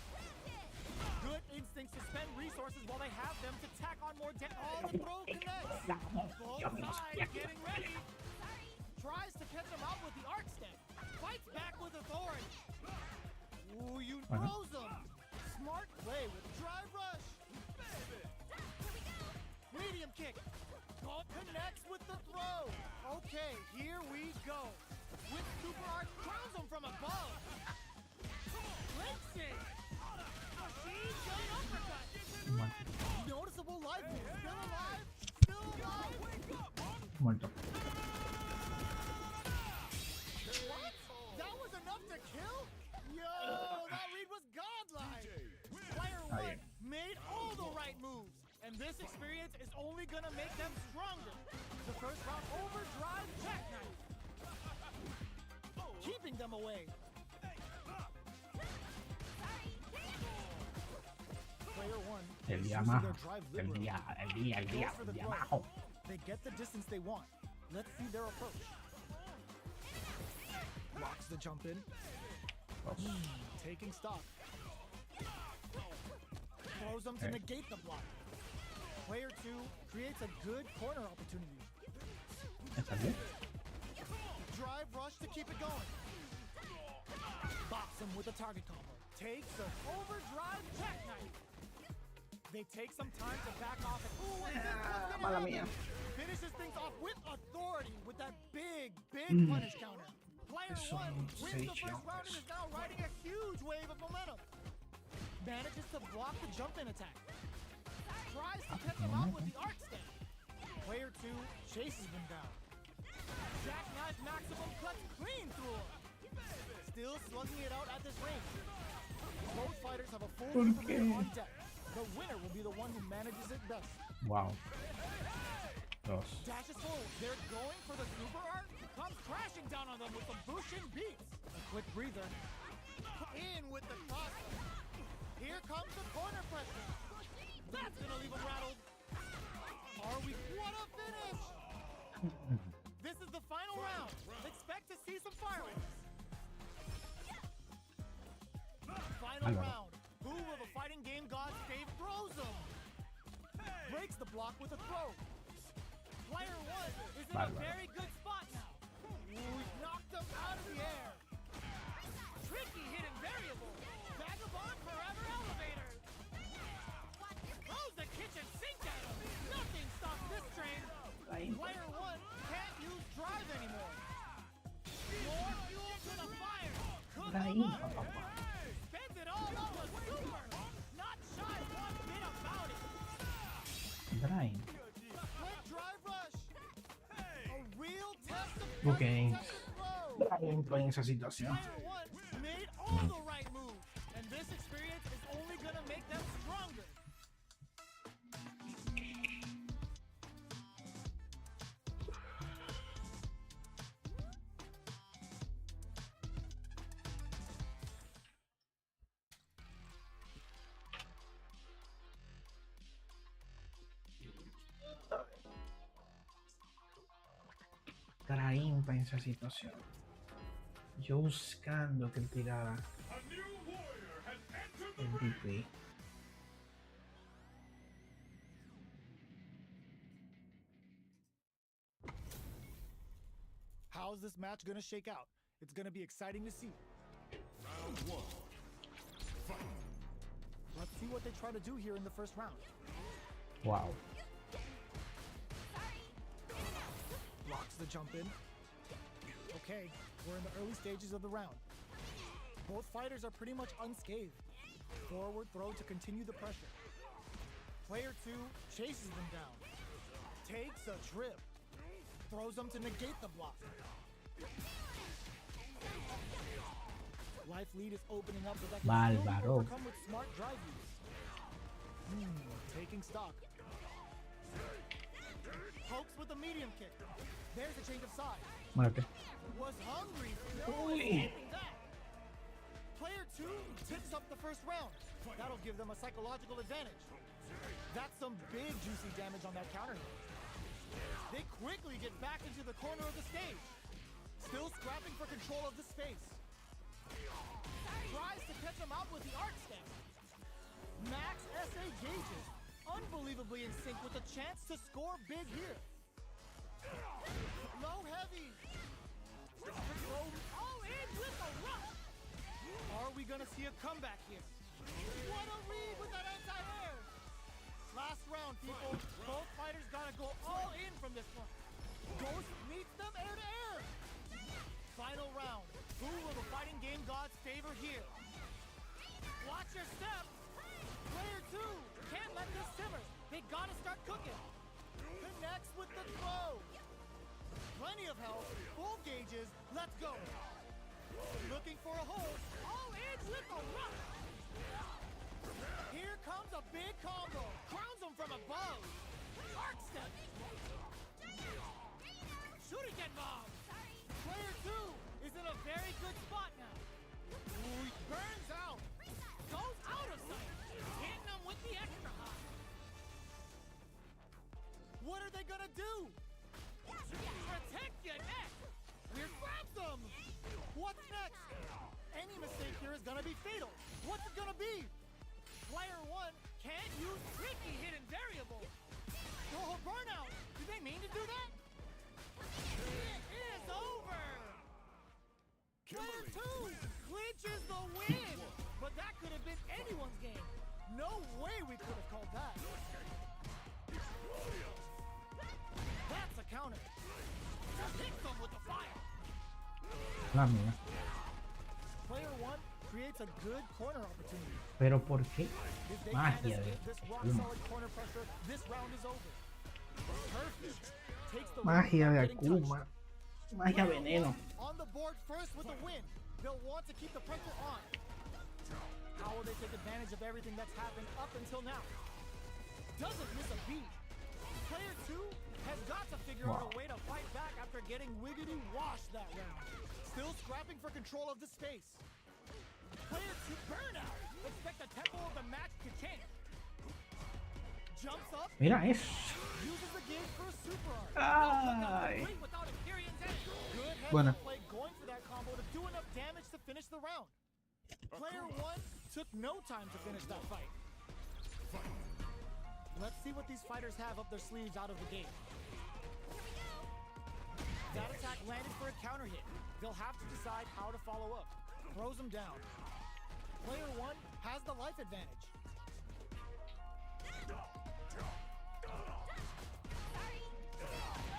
Good instincts to spend resources while they have them to tack on more damage. All the throw connects. Both sides getting ready. Tries to catch him out with the arc step. Fights back with authority. Ooh, you froze him. Smart play with drive rush. medium kick. Connects with the throw. Okay, here we go. With super art, throws him from above. Links it. Machine gun uppercut. Noticeable life moves. Still alive. Still alive. Muerto. What? That was enough to kill? Yo, that read was godlike. Player one made all the right moves. And this experience is only gonna make them stronger. The first round overdrive jackknife. Keeping them away. Player one El is día using más. their drive El liberally. día Goes for the throw. abajo. They get the distance they want. Let's see their approach. Blocks the jump in. Taking stock. Throws them to negate the block. Player two creates a good corner opportunity. ¿Está bien? Drive rush to keep it going. Bops him with a target combo. Takes an overdrive jackknife. They take some time to back off and Mala mía. finishes things off with authority with that big punish counter. Player one wins the first round and is now riding a huge wave of momentum. Manages to block the jump in attack. Tries to catch him out with the arc step. Player two chases him down. Jackknife maximum cuts clean through him. Still slugging it out at this range. Both fighters have a full superman on deck. The winner will be the one who manages it best. Wow. Dos. Dashes forward. They're going for the super art. Comes crashing down on them with some Bushin beats. A quick breather. In with the toss. Here comes the corner pressure. That's gonna leave him rattled. Are we? What a finish! This is the final round. Expect to see some fireworks. Final round. Who will the fighting game god save throws him? Breaks the block with a throw. Player one is in a very good spot now. Ooh, knocked him out of the air. Tricky hidden variable. Vagabond forever elevator. Throws the kitchen sink at him. Nothing stops this train. Player one can't use drive anymore. More fuel to the fire. Cook him up. Spends it all on the super. Not shy one bit about it. Brian. Split drive rush. A real test of Ok. throw. Brian fue en esa situación. Player one made all the right moves, and this experience is only gonna make them stronger. Traímpa en esa situación. Yo buscando que él tirara A new warrior has entered the el DP. How's this match gonna shake out? It's gonna be exciting to see. round one. Fight. Let's see what they try to do here in the first round. Wow. Blocks the jump in. Okay, we're in the early stages of the round. Both fighters are pretty much unscathed. Forward throw to continue the pressure. Player two chases them down. Takes a trip. Throws them to negate the block. Life lead is opening up, but that can still be Bárbaro. overcome with smart drive use. Taking stock. Pokes with a medium kick. There's a change of side. Muerte. Was hungry. Uy. That. Player two picks up the first round. That'll give them a psychological advantage. That's some big juicy damage on that counter hit. They quickly get back into the corner of the stage. Still scrapping for control of the space. Tries to catch him out with the arc step. Max SA gauges. Unbelievably in sync with a chance to score big here. Low heavy. All in with a rush. Are we gonna see a comeback here? What a read with that anti-air. Last round, people. Both fighters got your step. Player 2 can't let this simmer. They gotta start cooking. Connects with the throw. Plenty of health, full gauges, let's go. Looking for a hole, all in with a rush. Here comes a big combo, crowns him from above. Arc step. Shuriken bomb. Player 2 is in a very good spot now. Ooh, he burns out. Goes out of sight. Hitting him with the extra high. What are they gonna do? Protect your neck! We're grabs them! What's next? Any mistake here is gonna be fatal. What's it gonna be? Player 1 can't use tricky hidden variable. Oh, burnout! Did they mean to do that? It is over! Player 2 clinches the win! But that could have been anyone's game. No way we could have called that. That's a counter. Hits them with the fire. La mía. Player 1 creates a good corner opportunity. Pero ¿por qué? If they Magia can't de escape this rock Akuma. solid corner pressure, this round is over. Perfect. Takes the Magia win de without getting Akuma. touched. Magia Player veneno. 1 on the board first with a win. They'll want to keep the pressure on. How will they take advantage of everything that's happened up until now? Doesn't miss a beat. Player 2 has got to figure out a way to fight back after getting wiggity washed that round. Still scrapping for control of the space. Player 2 burnout. Expect the tempo of the match to change. Jumps up, Mira eso. uses the game for a super art. Ay. Great without Imperium's edge. Good heads Bueno. up play going for that combo to do enough damage to finish the round. Player 1 took no time to finish that fight. Let's see what these fighters have up their sleeves out of the gate. That attack landed for a counter hit. They'll have to decide how to follow up. Throws him down. Player 1 has the life advantage.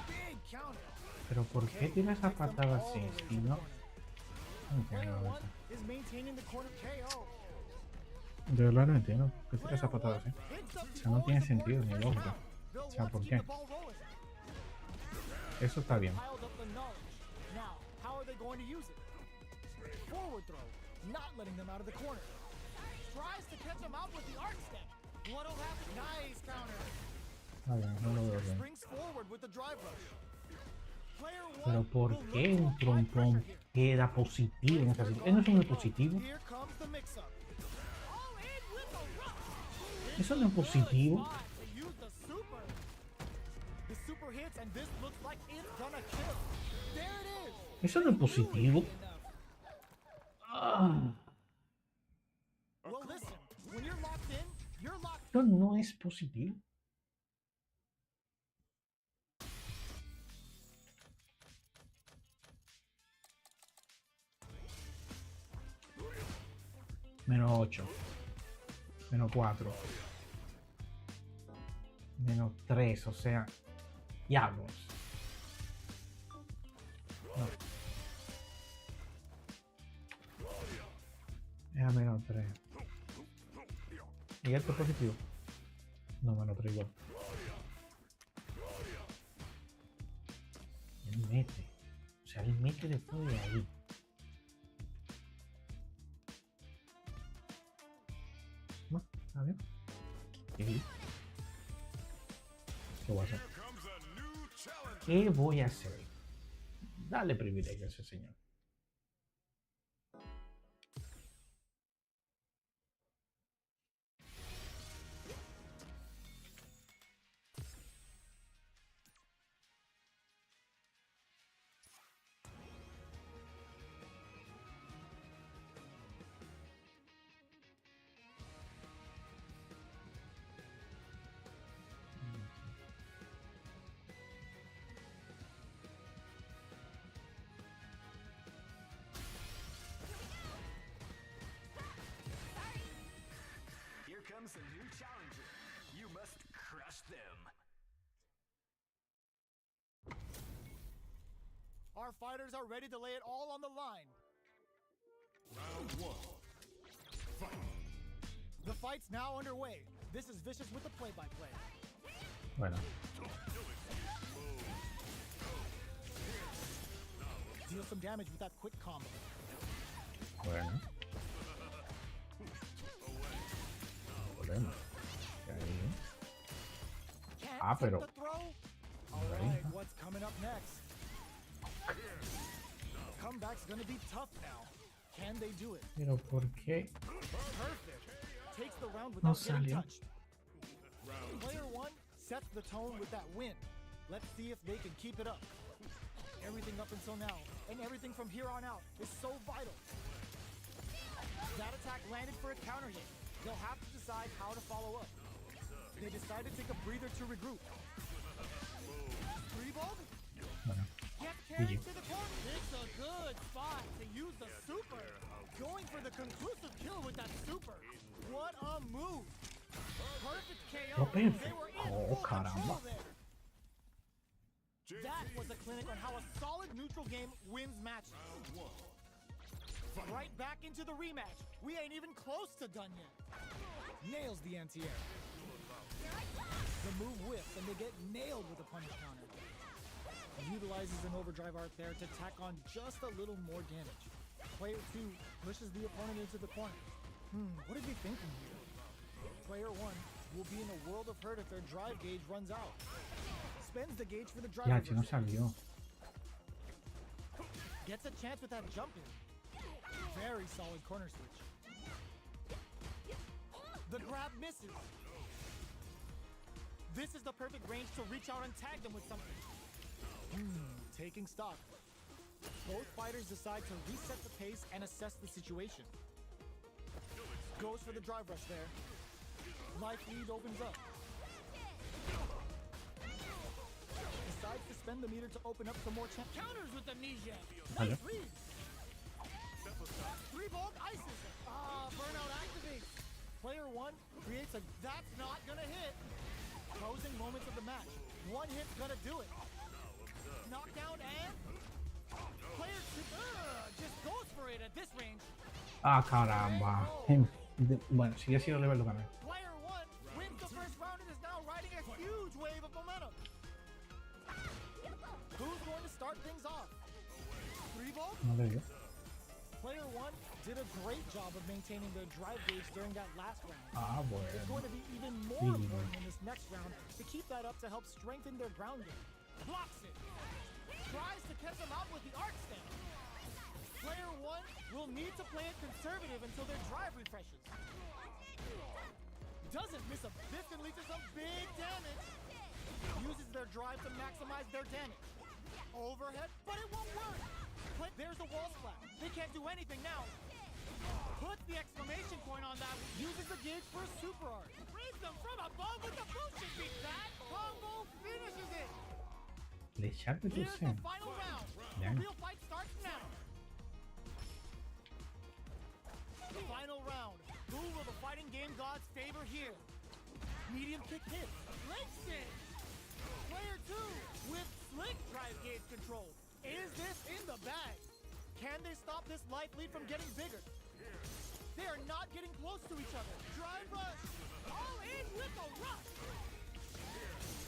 Big counter. Pero ¿por qué tira esa patada así? Si no. No Player entiendo 1 eso. is maintaining the corner KO. De verdad no entiendo. ¿Por qué tira esa patada así? O sea, no tiene sentido ni lógica. O sea, ¿por qué? Eso está bien. Piled up the knowledge. Now, how are they going to use it? Forward throw, not letting them out of the corner. Tries to catch them out with the arc step. What'll happen? Nice counter. Está bien, no lo veo bien. Springs forward with the drive rush. Player 1 Pero ¿por will qué look to un apply trompón pressure here. queda positivo en esa situación? ¿Eso no es positivo? Here comes the mix-up. All in with the rush. Eso no es positivo. Spot to use the super. The super hits and this looks like it's gonna kill. There it is. Eso no es positivo. Ah, Well, listen, when you're locked in, you're locked. esto no es positivo. Menos 8. Menos 4. Menos 3, o sea. Diablos. No. Es a menos 3. ¿Y esto es positivo? No, menos 3 igual. Él mete. O sea, él mete después de ahí. No, está bien. ¿Qué? ¿Qué voy a hacer? ¿Qué voy a hacer? Dale privilegio a ese señor. Here comes a new challenger. You must crush them. Our fighters are ready to lay it all on the line. Round 1. Fight. The fight's now underway. This is Vicious with the play-by-play. Bueno, Deal some damage with that quick combo. bueno. Volvemos. Y ahí. Can't Ah, take pero- the throw. Ahí. Alright, what's coming up next? Comeback's gonna be tough now. Can they do it? Pero ¿por qué? Perfect. Takes the round No without getting salió. touched. Player one sets the tone with that win. Let's see if they can keep it up. Everything up until now, and everything from here on out, is so vital. That attack landed for a counter hit. They'll have to decide how to follow up. They decide to take a breather to regroup. Three-bog? Bueno, Gets carried GG. to the corner. It's a good spot to use the super. Going for the conclusive kill with that super. What a move. Perfect KO. Oh, perfect. They were in Oh, full caramba. control there. That was a clinic on how a solid neutral game wins matches. Right back into the rematch. We ain't even close to done yet. Nails the anti-air. The move whiffs and they get nailed with a punish counter. Utilizes an overdrive art there to tack on just a little more damage. Player 2 pushes the opponent into the corner. What is he thinking here? Player 1 will be in a world of hurt if their drive gauge runs out. Spends the gauge for the drive ya, che, no reversal. salió. Gets a chance with that jump in. Very solid corner switch. The grab misses. This is the perfect range to reach out and tag them with something. Taking stock. Both fighters decide to reset the pace and assess the situation. Goes for the drive rush there. Life lead opens up. Decides to spend the meter to open up some more counters with amnesia. Vale. Nice read. Three-ball ices. Burnout activates. Player 1 creates a that's not gonna hit. Closing moments of the match. One hit's gonna do it. Knockdown and player 2 just goes for it at this range. Ah, caramba. Bueno, si ha sido level, lo gané. Player 1 wins the first round and is now riding a huge wave of momentum. Who's going to start things off? Three-ball? No le dio. Player 1 did a great job of maintaining their drive gauge during that last round. Ah, It's bueno. going to be even more Sí. important in this next round to keep that up to help strengthen their ground game. Blocks it. Tries to catch them out with the arc stamp. Player 1 will need to play it conservative until their drive refreshes. Doesn't miss a biff and leads to some big damage. Uses their drive to maximize their damage. Overhead, but it won't work. There's a wall splat. They can't do anything now. Puts the exclamation point on that. Uses the gauge for a super art. Brings them from above with the bullshit beat. That combo finishes it. Le echaste tu Here's the sen. final round. Yeah. The real fight starts now. The final round. Who will the fighting game gods favor here? Medium kick hit. Leg sink. Player 2 with slick drive gauge control. Is this in the bag? Can they stop this life lead from getting bigger? They are not getting close to each other. Drive rush. All in with a rush.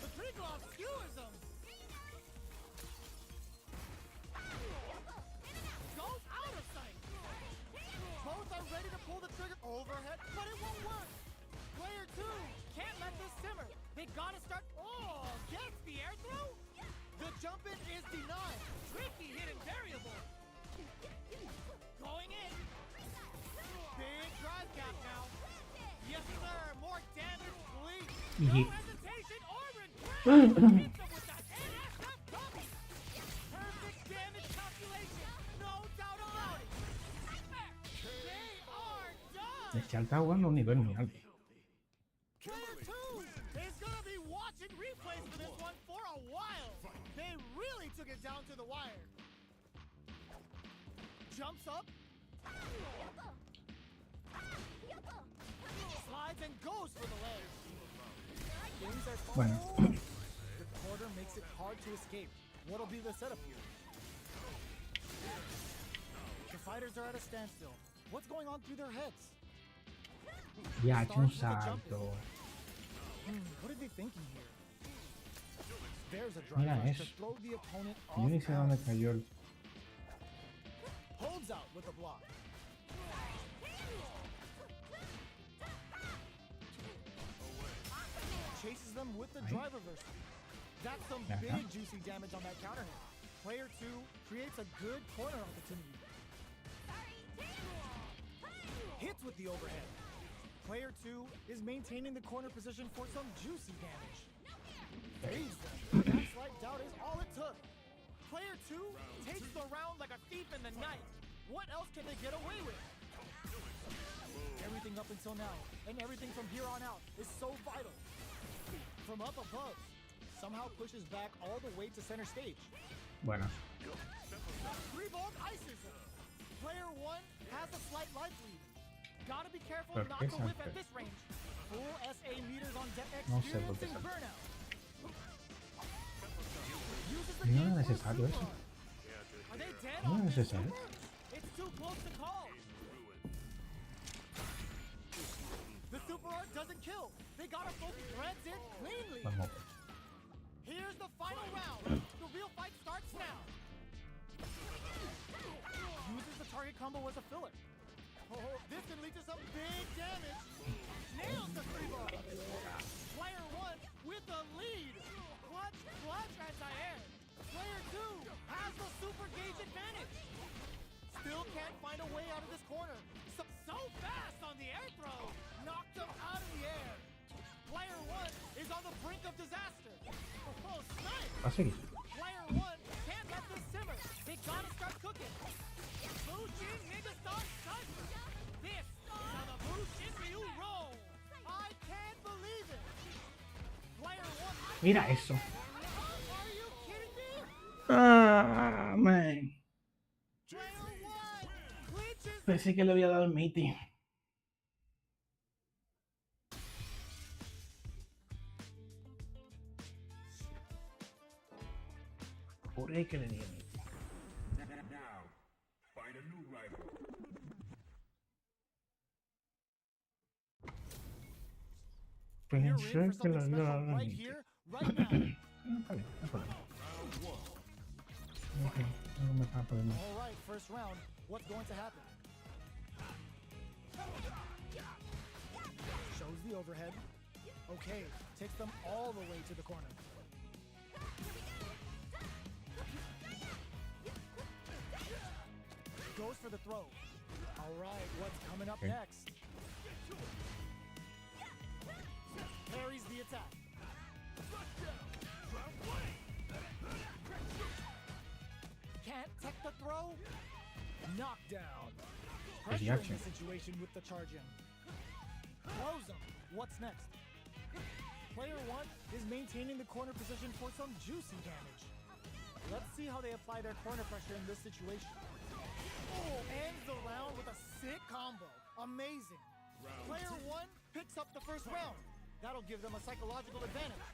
The Triglav skewers them. Goes out of sight. Both are ready to pull the trigger. Overhead, but it won't work. Player 2 can't let this simmer. They gotta start. Oh, gets the air throw. The jump in is denied. Tricky hidden variable. Going in. Big drive gap now. Yes, sir. More damage, please. No Yeah. hesitation or regret. Hits them with that NSF dummy. Perfect damage calculation. No doubt about it. They are done. El chat está jugando a un nivel muy alto. Player 2 is gonna be watching replays for this one for a while. They really took it down to the wire. Jumps up. Slides and goes for the leg. Things are Bueno. The quarter makes it hard to escape. What'll be the setup here? The fighters are at a standstill. What's going on through their heads? Ya, hecho un salto. What are they thinking here? There's a Mira drive rush to eso. throw the opponent Yo ni off sé dónde balance. cayó el... Holds out with a block. Chases them with the drive reversal. That's some big juicy damage on that counter hit. Player 2 creates a good corner opportunity. Hits with the overhead. Player 2 is maintaining the corner position for some juicy damage. Phase them. That slight doubt is all it took. Player 2 takes the round like a thief in the night. What else can they get away with? Everything up until now, and everything from here on out, is so vital. From up above, somehow pushes back all the way to center stage. Bueno, 3-ball ices him. Player 1 has a slight life lead. Gotta be careful ¿Por not qué to whip salté? at this range. Full SA meters on deck, No sé por qué experiencing salté. burnout. Uses the no game era for a necesario super eso. art. Are they dead No on era this necesario. super? It's too close to call. The super art doesn't kill. They gotta focus threads in cleanly. Vamos. Here's the final round. The real fight starts now. Uses the target combo as a filler. Oh, this can lead to some big damage. Nails the 3-ball. Player 1 with the lead. Clutch anti-air. Player 2 has the super gauge advantage. Still can't find a way out of this corner. So fast on the air throw. Knocked him out of the air. Player 1 is on the brink of disaster. Oh, snipe. Va a seguir. Player 1 can't let this simmer. They gotta start cooking. Bushin Megastar Strike. This is how the Bushin Ryu roll. I can't believe it. Player 1. Mira eso. Are you kidding me? Ah, man. Player 1 clinches. Pensé que le había dado el meeting. Por ahí que le di el meeting. Now, find a new rival. You're in Pensé for que something le había special dado el right meeting. here, right now. Está bien, no hay problema. Ok, no me estaba poniendo. All right, first round. What's going to happen? Shows the overhead. Okay, takes them all the way to the corner. Goes for the throw. All right, what's coming up Okay. next? Parries the attack. Can't tech the throw. Knockdown. Pressure in Reaction. the situation with the charge in. Throws him. What's next? Player 1 is maintaining the corner position for some juicy damage. Let's see how they apply their corner pressure in this situation. Oh, ends the round with a sick combo. Amazing. Player 1 picks up the first round. That'll give them a psychological advantage.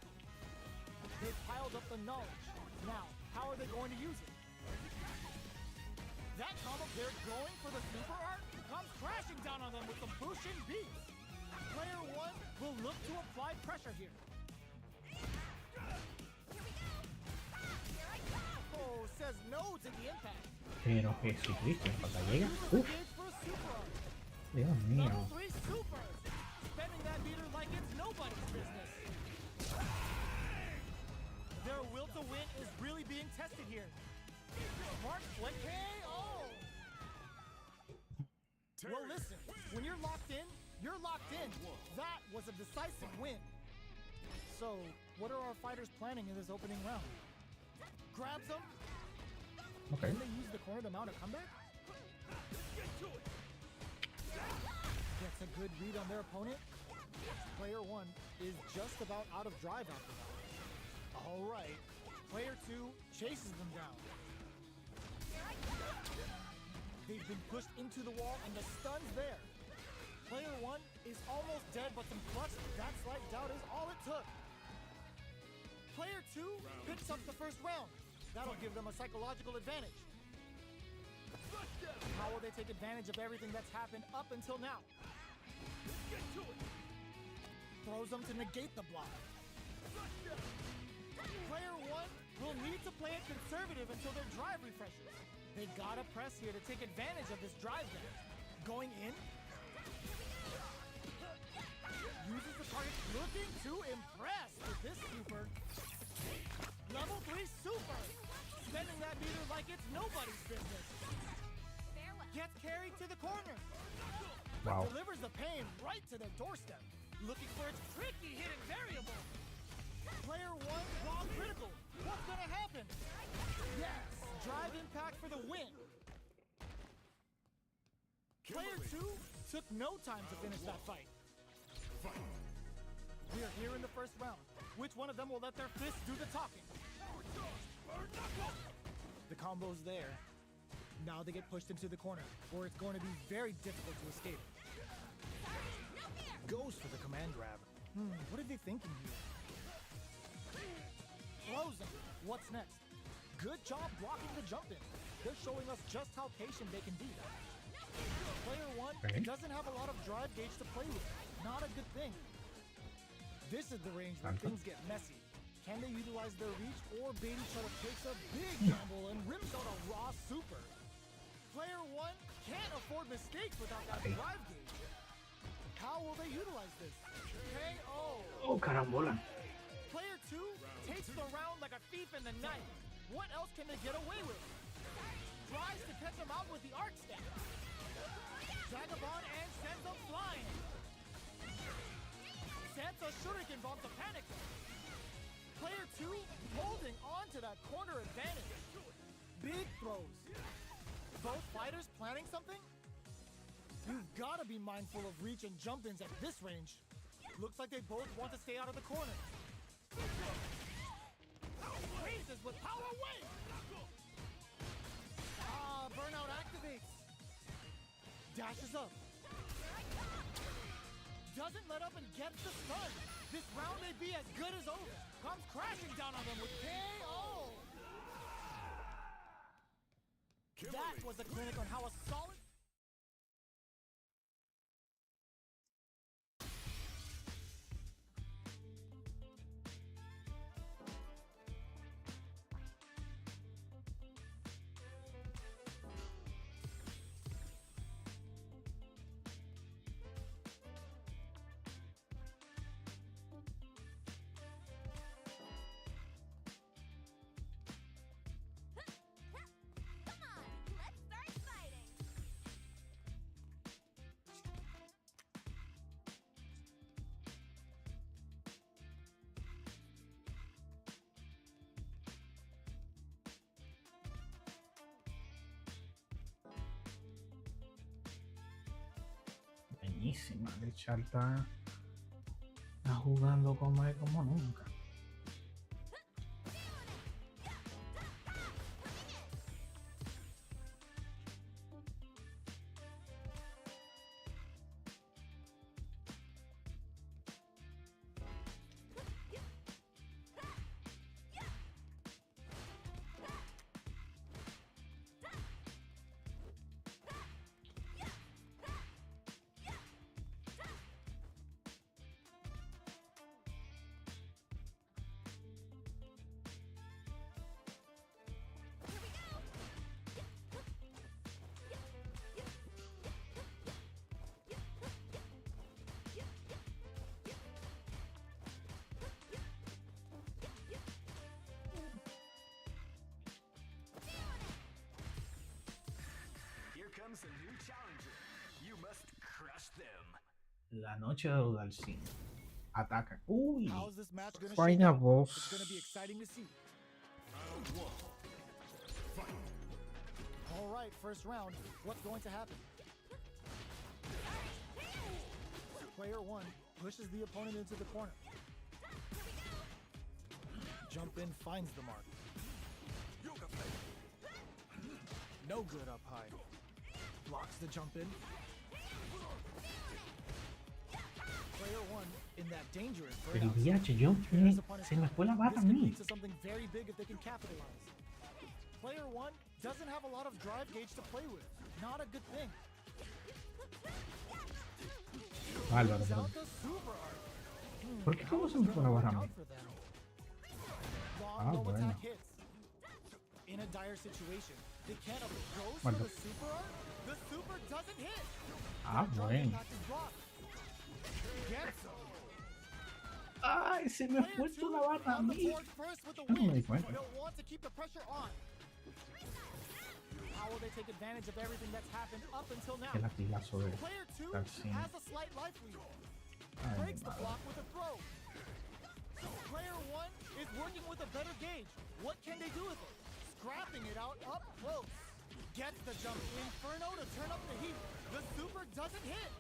They've piled up the knowledge. Now, how are they going to use it? That combo, they're going for the super art, comes crashing down on them with some Bushin beats. Player 1 will look to apply pressure here. Oh, says no to the impact. Pero Jesucristo, cuando llega. Uses the Uf, gauge for a super art. Dios mío. Level 3 supers. Spending that meter like it's nobody's business. Their will to win is really being tested here. Smart flick KO. Well, listen, when you're locked in, you're locked in. That was a decisive win. So, what are our fighters planning in this opening round? Grabs them. Okay. Can they use the corner to mount a comeback? Gets a good read on their opponent. Player 1 is just about out of drive after that. All right. Player 2 chases them down. They've been pushed into the wall and the stun's there. Player 1 is almost dead, but some clutch, that slight doubt is all it took. Player 2 picks up the first round. That'll give them a psychological advantage. How will they take advantage of everything that's happened up until now? Throws them to negate the block. Player 1 will need to play it conservative until their drive refreshes. They gotta press here to take advantage of this drive damage. Going in. Uses the target, looking to impress with this super. Level 3 super. Spending that meter like it's nobody's business. Gets carried to the corner. Wow. Delivers the pain right to their doorstep. Looking for its tricky hidden variable. Player 1 raw critical. What's gonna happen? Yes. Drive impact for the win. Player 2 took no time to finish that fight. We are here in the first round. Which one of them will let their fists do the talking? The combo's there. Now they get pushed into the corner, where it's going to be very difficult to escape. Goes for the command grab. What are they thinking here? Frozen. What's next? Good job blocking the jump in. They're showing us just how patient they can be. Player 1 doesn't have a lot of drive gauge to play with. Not a good thing. This is the range where things get messy. Can they utilize their reach, or Baby Shuttle takes a big gamble and rims out a raw super? Player 1 can't afford mistakes without that drive gauge. How will they utilize this? KO! Oh, carambola. Player 2 takes the round like a thief in the night. What else can they get away with? Tries to catch him out with the arc staff. Vagabond and sends them flying. Sends a shuriken bomb to panic them. Player 2 holding on to that corner advantage. Big throws. Both fighters planning something? You've got to be mindful of reach and jump-ins at this range. Looks like they both want to stay out of the corner. Freezes with power wave! Burnout activates. Dashes up. Doesn't let up and gets the stun. This round may be as good as over. Comes crashing down on them with KO! That was a clinic on how a solid... Buenísima, de hecho está jugando como nunca. Comes a new challenger. You must crush them. La noche de los Dalcín. Ataca. Uy. How's this match gonna shake Vaina out? voz. It's gonna be exciting to see. All right, first round. What's going to happen? Player 1 pushes the opponent into the corner. Jump in finds the mark. No good up high. Blocks the jump in. Player 1 in that dangerous Pero burnout. viaje, yo se me fue la This bata a could mí. lead to something very big if they can capitalize. Player 1 doesn't have a lot of drive gauge to play with. Not a good thing. Bárbaro, brings bro. out the super art. ¿Por qué cómo se me fue la barra a mí? Ah, Long low bueno. attack hits. In a dire situation, they can't up goes Bueno. for the super art. The super doesn't hit. Ah, Drop bueno. impact is blocked. Gets him. Ay, se me fue Player toda la two barra a on the mí. board first with the Yo no me win. di cuenta. They'll want to keep the pressure on. How will they take advantage of everything that's happened up until now? El latigazo de Player two García. has a slight life lead. Ay, mi Breaks the madre. block with a throw. Player one is working with a better gauge. What can they do with it? Scrapping it out up close. Gets the jump. Inferno to turn up the heat. The super doesn't hit.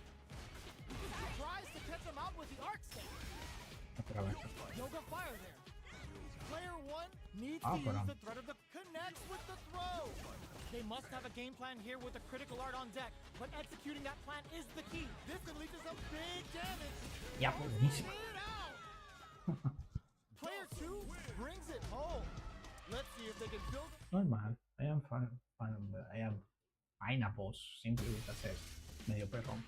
Tries to catch him out with the arc stamp. Otra vez. Yoga fire there. Player one needs Ah, to pero- use the threat of the connects with the throw. They must have a game plan here with the critical art on deck, but executing that plan is the key. This can lead to some big damage. Ya, pues, buenísimo. It out. Player two brings it home. Let's see if they can build. Normal. I am pineapples. Siempre gusta ser medio perrón.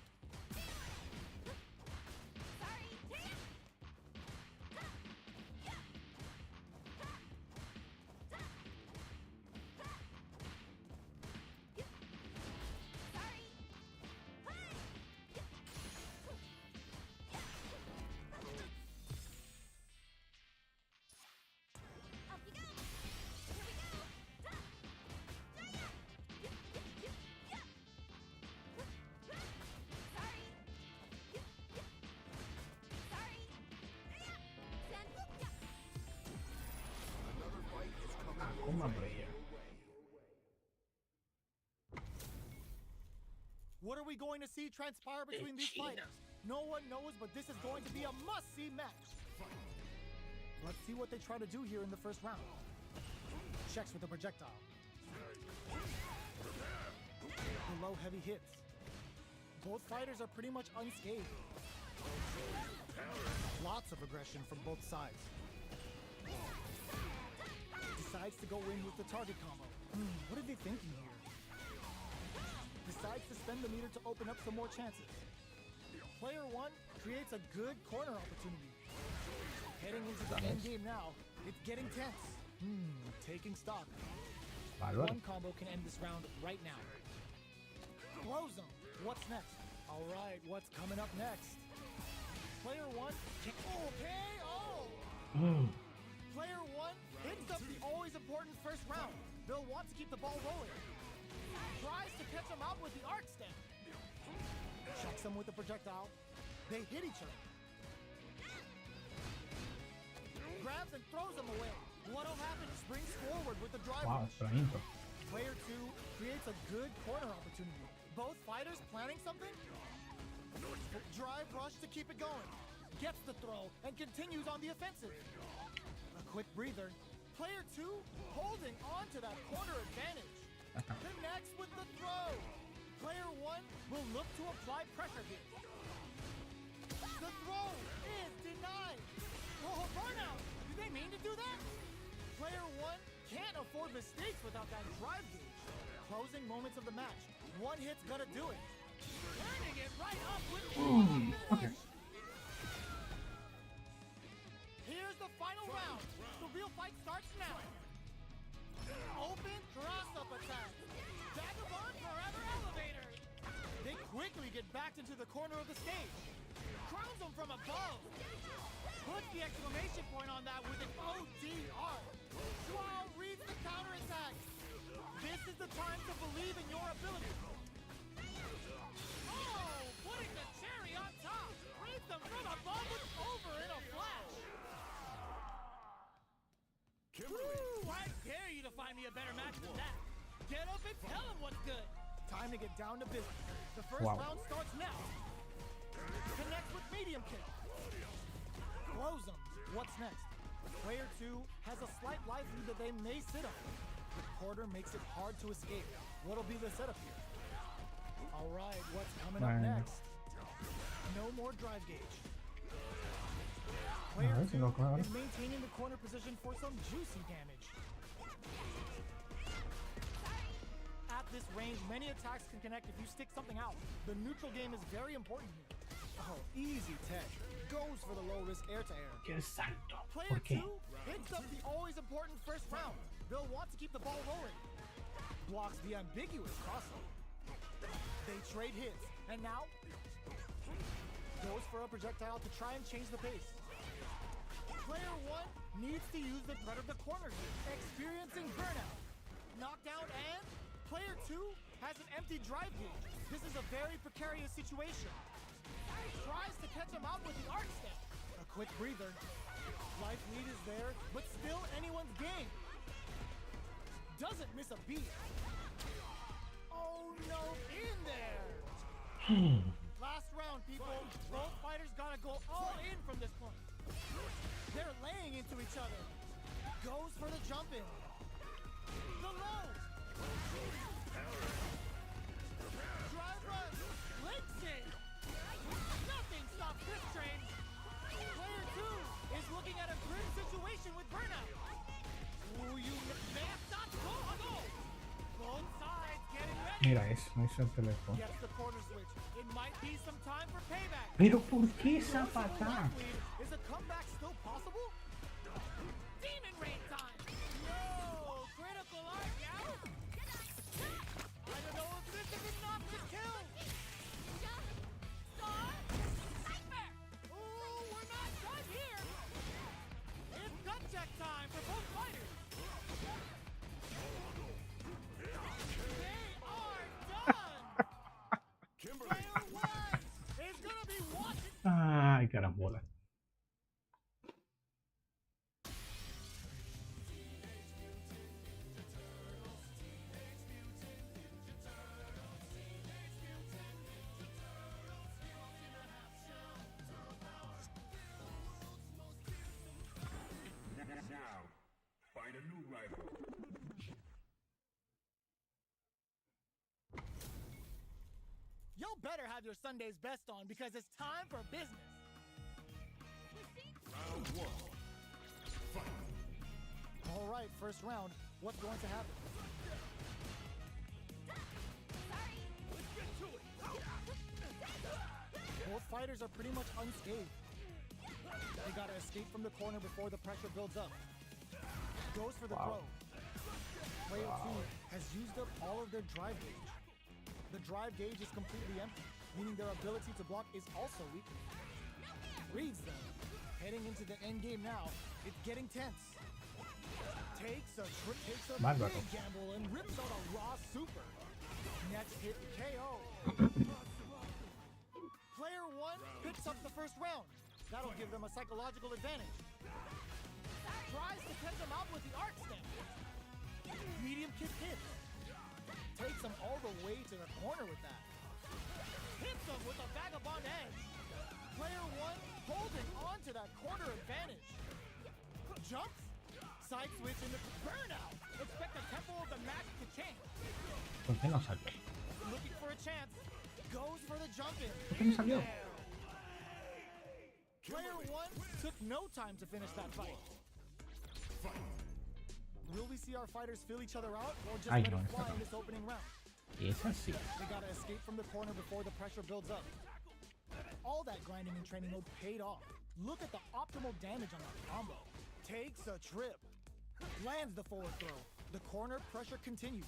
Come on, player. What are we going to see transpire between these fighters? No one knows, but this is going to be a must-see match. Let's see what they try to do here in the first round. Checks with the projectile. The low heavy hits. Both fighters are pretty much unscathed. Lots of aggression from both sides. Decides to go in with the target combo. What are they thinking here? Decides to spend the meter to open up some more chances. Player one creates a good corner opportunity. Heading into the end game now. It's getting tense. Taking stock. Bárbaro. One combo can end this round right now. Blows them. What's next? All right, what's coming up next? Player one can KO. Player one hits up the always important first round. They'll want to keep the ball rolling. Tries to catch him out with the arc stamp. Checks him with the projectile. They hit each other. Grabs and throws him away. What'll happen? Springs forward with the drive Wow, rush. extrañito. Player two creates a good corner opportunity. Both fighters planning something? Drive rush to keep it going. Gets the throw and continues on the offensive. A quick breather. Player two holding on to that corner advantage. Connects with the throw. Player one will look to apply pressure here. The throw is denied. Oh, burnout. Did they mean to do that? Player one can't afford mistakes without that drive gauge. Closing moments of the match. One hit's gonna do it. Turning it right up with finish. Okay. Here's the final round. The real fight starts now. Open cross-up attack. Vagabond forever elevator. They quickly get backed into the corner of the stage. Crowns them from above. Put the exclamation point on that with an ODR. Wow, reads the counterattack. This is the time to believe in your ability. Oh, putting the cherry on top. Reads them from above and over in a flash. Woo, I dare you to find me a better match than that. Get up and tell him what's good. Time to get down to business. The first round starts now. Connects with medium kick. Blows him. What's next? Player two has a slight life lead that they may sit on. The quarter makes it hard to escape. What'll be the setup here? All right, what's coming up next? No more drive gauge. Player two is maintaining the corner position for some juicy damage. At this range, many attacks can connect if you stick something out. The neutral game is very important here. Oh, easy tech. Goes for the low risk air to air. ¡Qué salto! Player ¿Por qué? 2 hits up the always important first round. They'll want to keep the ball rolling. Blocks the ambiguous crossover. They trade hits, and now goes for a projectile to try and change the pace. Player 1 needs to use the threat of the corner here, experiencing burnout. Knockdown, and player 2 has an empty drive gauge. This is a very precarious situation. Tries to catch him out with the arc step. A quick breather. Life lead is there, but still anyone's game. Doesn't miss a beat. Oh no, in there! Last round, people. Both fighters gotta go all in from this point. They're laying into each other. Goes for the jump in. The low. Drive rush. Links it. Nothing stops this train. Player 2 is looking at a grim situation with burnout. Ooh, you man, stop, go. Both sides getting ready. Mira eso, hizo el teléfono. Gets the corner switch. It might be some time for payback. Pero ¿por qué esa patada? Is a comeback still possible? Demon rain time. No, critical art, yeah. I don't know if this is enough to kill. Nightmare. Ooh, we're not done here. It's gut check time for both fighters. They are done. Player 1 is gonna be watching. Ay, carambola. Now, find a new rival. Y'all better have your Sunday's best on because it's time for business. Round 1. Fight. All right, first round. What's going to happen? Both fighters are pretty much unscathed. They gotta escape from the corner before the pressure builds up. Goes for the throw. Player 2 has used up all of their drive gauge. The drive gauge is completely empty, meaning their ability to block is also weak. Reads them. Heading into the end game now. It's getting tense. Takes a Bárbaro. big gamble and rips out a raw super. Next hit KO. Player 1 picks up the first round. That'll give them a psychological advantage. Tries to catch him out with the arc step. Medium kick hits. Takes him all the way to the corner with that. Hits him with a vagabond edge. Player 1 holding on to that corner advantage. Jumps. Side switch into burnout. Expect the tempo of the match to change. ¿Por qué no salió? Looking for a chance. Goes for the jump in. ¿Por qué no salió? Player 1 took no time to finish that fight. Will we see our fighters fill each other out or just Ay, let no, it esa fly no. in this opening round? Es así. They gotta escape from the corner before the pressure builds up. All that grinding and training mode paid off. Look at the optimal damage on that combo. Takes a trip. Lands the forward throw. The corner pressure continues.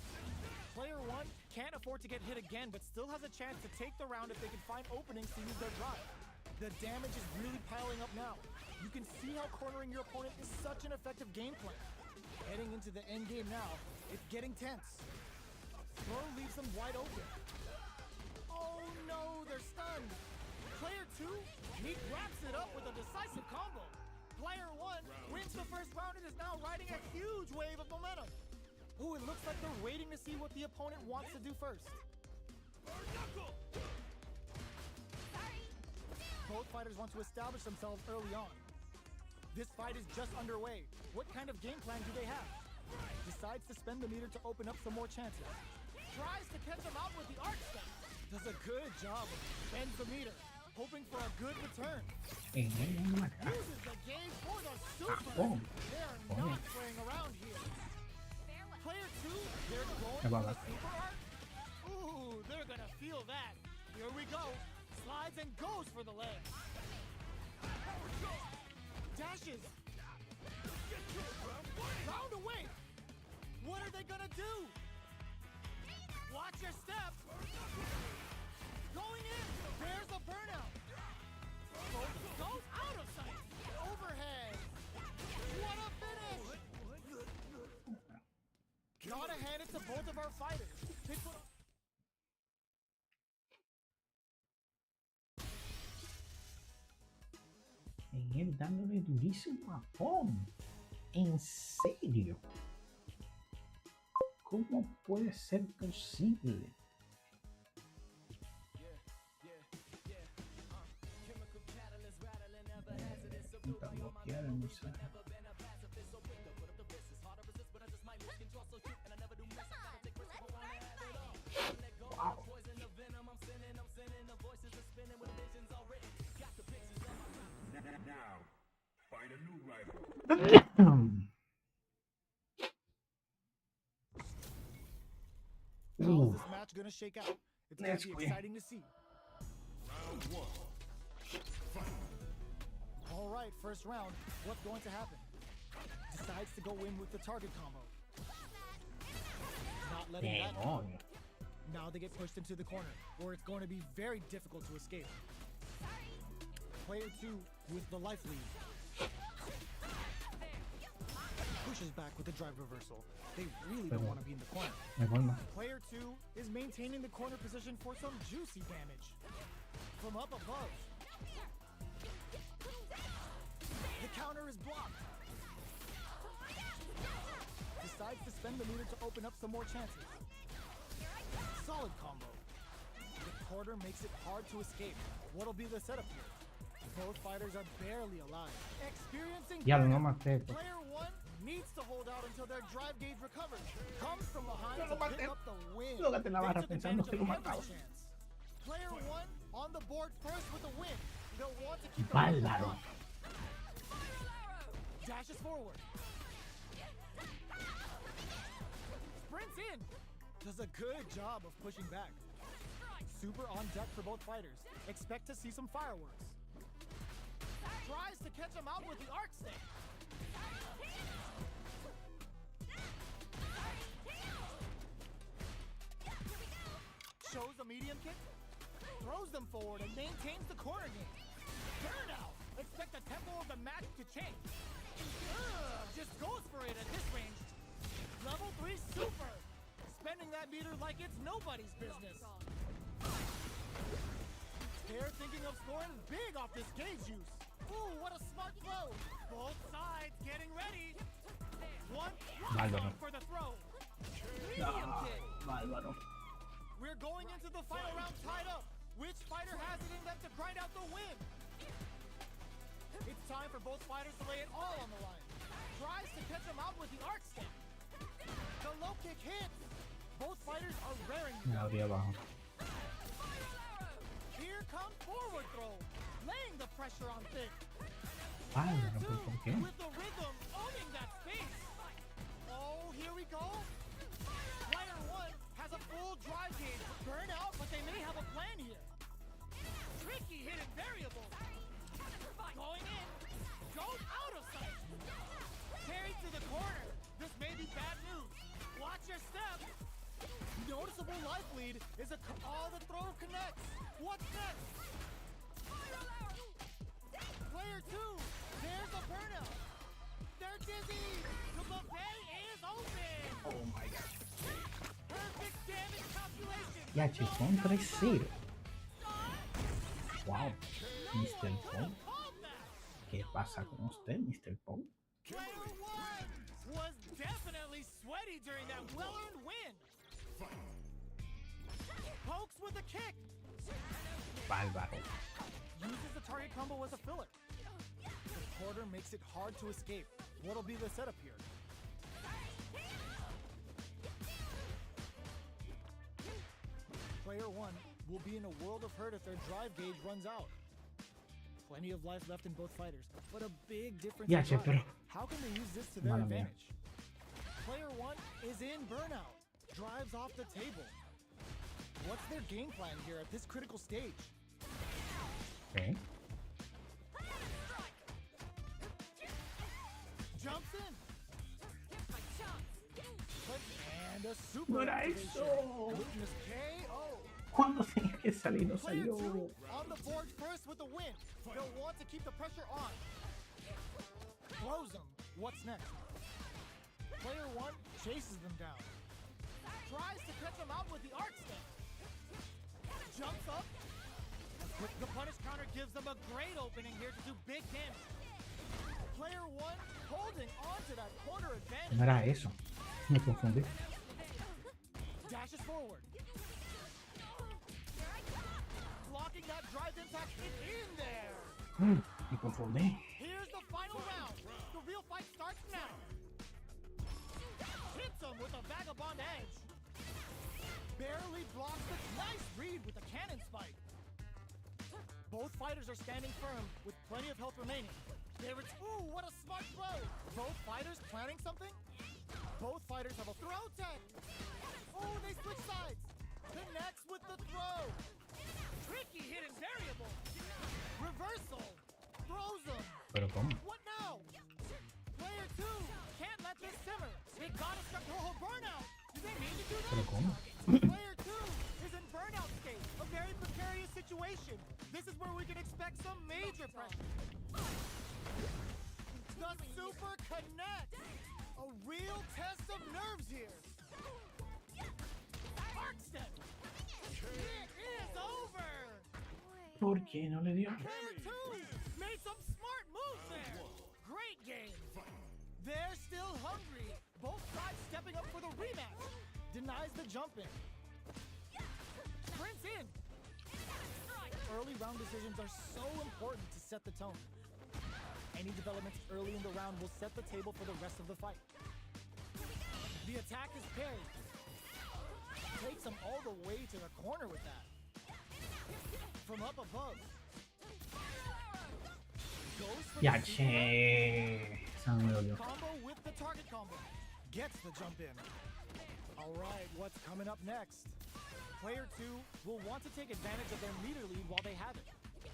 Player 1 can't afford to get hit again, but still has a chance to take the round if they can find openings to use their drive. The damage is really piling up now. You can see how cornering your opponent is such an effective game plan. Heading into the end game now, it's getting tense. Throw leaves them wide open. Oh no, they're stunned. Player 2, he wraps it up with a decisive combo. Player 1 wins the first round and is now riding a huge wave of momentum. Ooh, it looks like they're waiting to see what the opponent wants to do first. Both fighters want to establish themselves early on. This fight is just underway. What kind of game plan do they have? Decides to spend the meter to open up some more chances. Tries to catch him out with the arc step. Does a good job. Bends the meter, hoping for a good return. Uses the gauge for the super. They're not playing around here. Player 2, they're going for the super arc. Ooh, they're gonna feel that. Here we go. Slides Slides and goes for the leg. Dashes. Round away. What are they gonna do? Watch your step. Going in. There's a burnout. Goes out of sight. Overhead. What a finish. Gotta hand it to both of our fighters. They put En él dándole durísimo a Pom. ¿En serio? ¿Cómo puede ser posible? Intenta bloquear el mensaje. Wow. Now, find a new rival. How is this match gonna shake out? It's gonna Let's be go. exciting to see. Round one. Fight. All right, first round. What's going to happen? Decides to go in with the target combo. Not letting that go. Demonio. Now they get pushed into the corner, where it's going to be very difficult to escape. Player 2 with the life lead. Pushes back with the drive reversal. They really don't want to be in the corner. Me colma. Player 2 is maintaining the corner position for some juicy damage. From up above. The counter is blocked. Decides to spend the meter to open up some more chances. Solid combo. The quarter makes it hard to escape. What'll be the setup here? Both fighters are barely alive. Experiencing Ya lo no burnout. maté. Pues. Player 1 needs to hold out until their drive gauge recovers. Comes from behind to pick up the win. Lógate la barra They took pensando advantage que lo of every mataba. chance. Player 1 on the board first with a win. They'll want to keep the Bárbaro. dashes forward. Sprints in. Does a good job of pushing back. Super on deck for both fighters. Expect to see some fireworks. Tries to catch him out with the arc stick. Shows a medium kick. Throws them forward and maintains the corner game. Burnout. Expect the tempo of the match to change. Just goes for it at this range. Level 3 super. Spending that meter like it's nobody's business. They're thinking of scoring big off this gauge use. Ooh, what a smart throw. Both sides getting ready. One Bárbaro. for the throw. Medium kick. Bárbaro. We're going into the final round tied up. Which fighter has it in them to grind out the win? It's time for both fighters to lay it all on the line. Tries to catch him out with the arc stick. The low kick hits. Both fighters are raring to Me go. abrí abajo. Here comes forward throw. Laying the pressure on Thick. Bárbaro. ¿Pero por qué? With the rhythm, owning that space. Oh, here we go. Player 1 has a full drive gauge. Burn out, but they may have a plan here. Tricky hidden variable. Going in. Goes out of sight. Carried to the corner. This may be bad news. Watch your step. Noticeable life lead is the throw connects. What's next? Player 2. There's a burnout. They're dizzy. The buffet is open. Oh my god. Perfect damage calculation. Ya, che, son 3-0. Wow. Mr. Paul. ¿Qué pasa con usted, Mr. Paul? Player 1 was definitely sweaty during that well-earned win. Pokes with a kick. Bárbaro. Uses the target combo as a filler. The quarter makes it hard to escape. What'll be the setup here? Player 1 will be in a world of hurt if their drive gauge runs out. Plenty of life left in both fighters, but a big difference Ya, in che, drive. pero... How can they use this to their Mala mía. advantage? Player 1 is in burnout. Drives off the table. What's their game plan here at this critical stage? Ok. Jumps in. My chance. And a super No era activation. eso. Witness KO. ¿Cuándo tenía que salir? No Player salió. 2 on the board first with the win. They'll want to keep the pressure on. Throws them. What's next? Player 1 chases them down. Tries to catch them out with the arc step. Jumps up. The punish counter gives them a great opening here to do big damage. Player 1 holding on to that corner advantage. No era eso. Me confundí. Dashes forward. Blocking that drive impact in there. Me confundí. Here's the final round. The real fight starts now. Hits him with a vagabond edge. Barely blocks the nice read with the cannon spike. Both fighters are standing firm with plenty of health remaining. Ooh, what a smart throw. Both fighters planning something? Both fighters have a throw tech. Oh, they switch sides. Connects with the throw. Tricky hidden variable. Reversal. Throws him. Pero ¿cómo? What now? Player 2 can't let this simmer. They gotta start Rojo burnout. Do they mean to do Pero that? ¿cómo? Player 2 is in burnout state. A very precarious situation. This is where we can expect some major pressure. The super connect. A real test of nerves here. Arc step. It is over. ¿Por qué no le dio? Player 2 made some smart moves there. Great game. They're still hungry. Both sides stepping up for the rematch. Denies the jump in. Sprints in. Early round decisions are so important to set the tone. Any developments early in the round will set the table for the rest of the fight. The attack is parried. Takes him all the way to the corner with that. From up above. Goes for Ya, the che. Esa no me dolió. combo with the target combo. Gets the jump in. All right, what's coming up next? Player 2 will want to take advantage of their meter lead while they have it.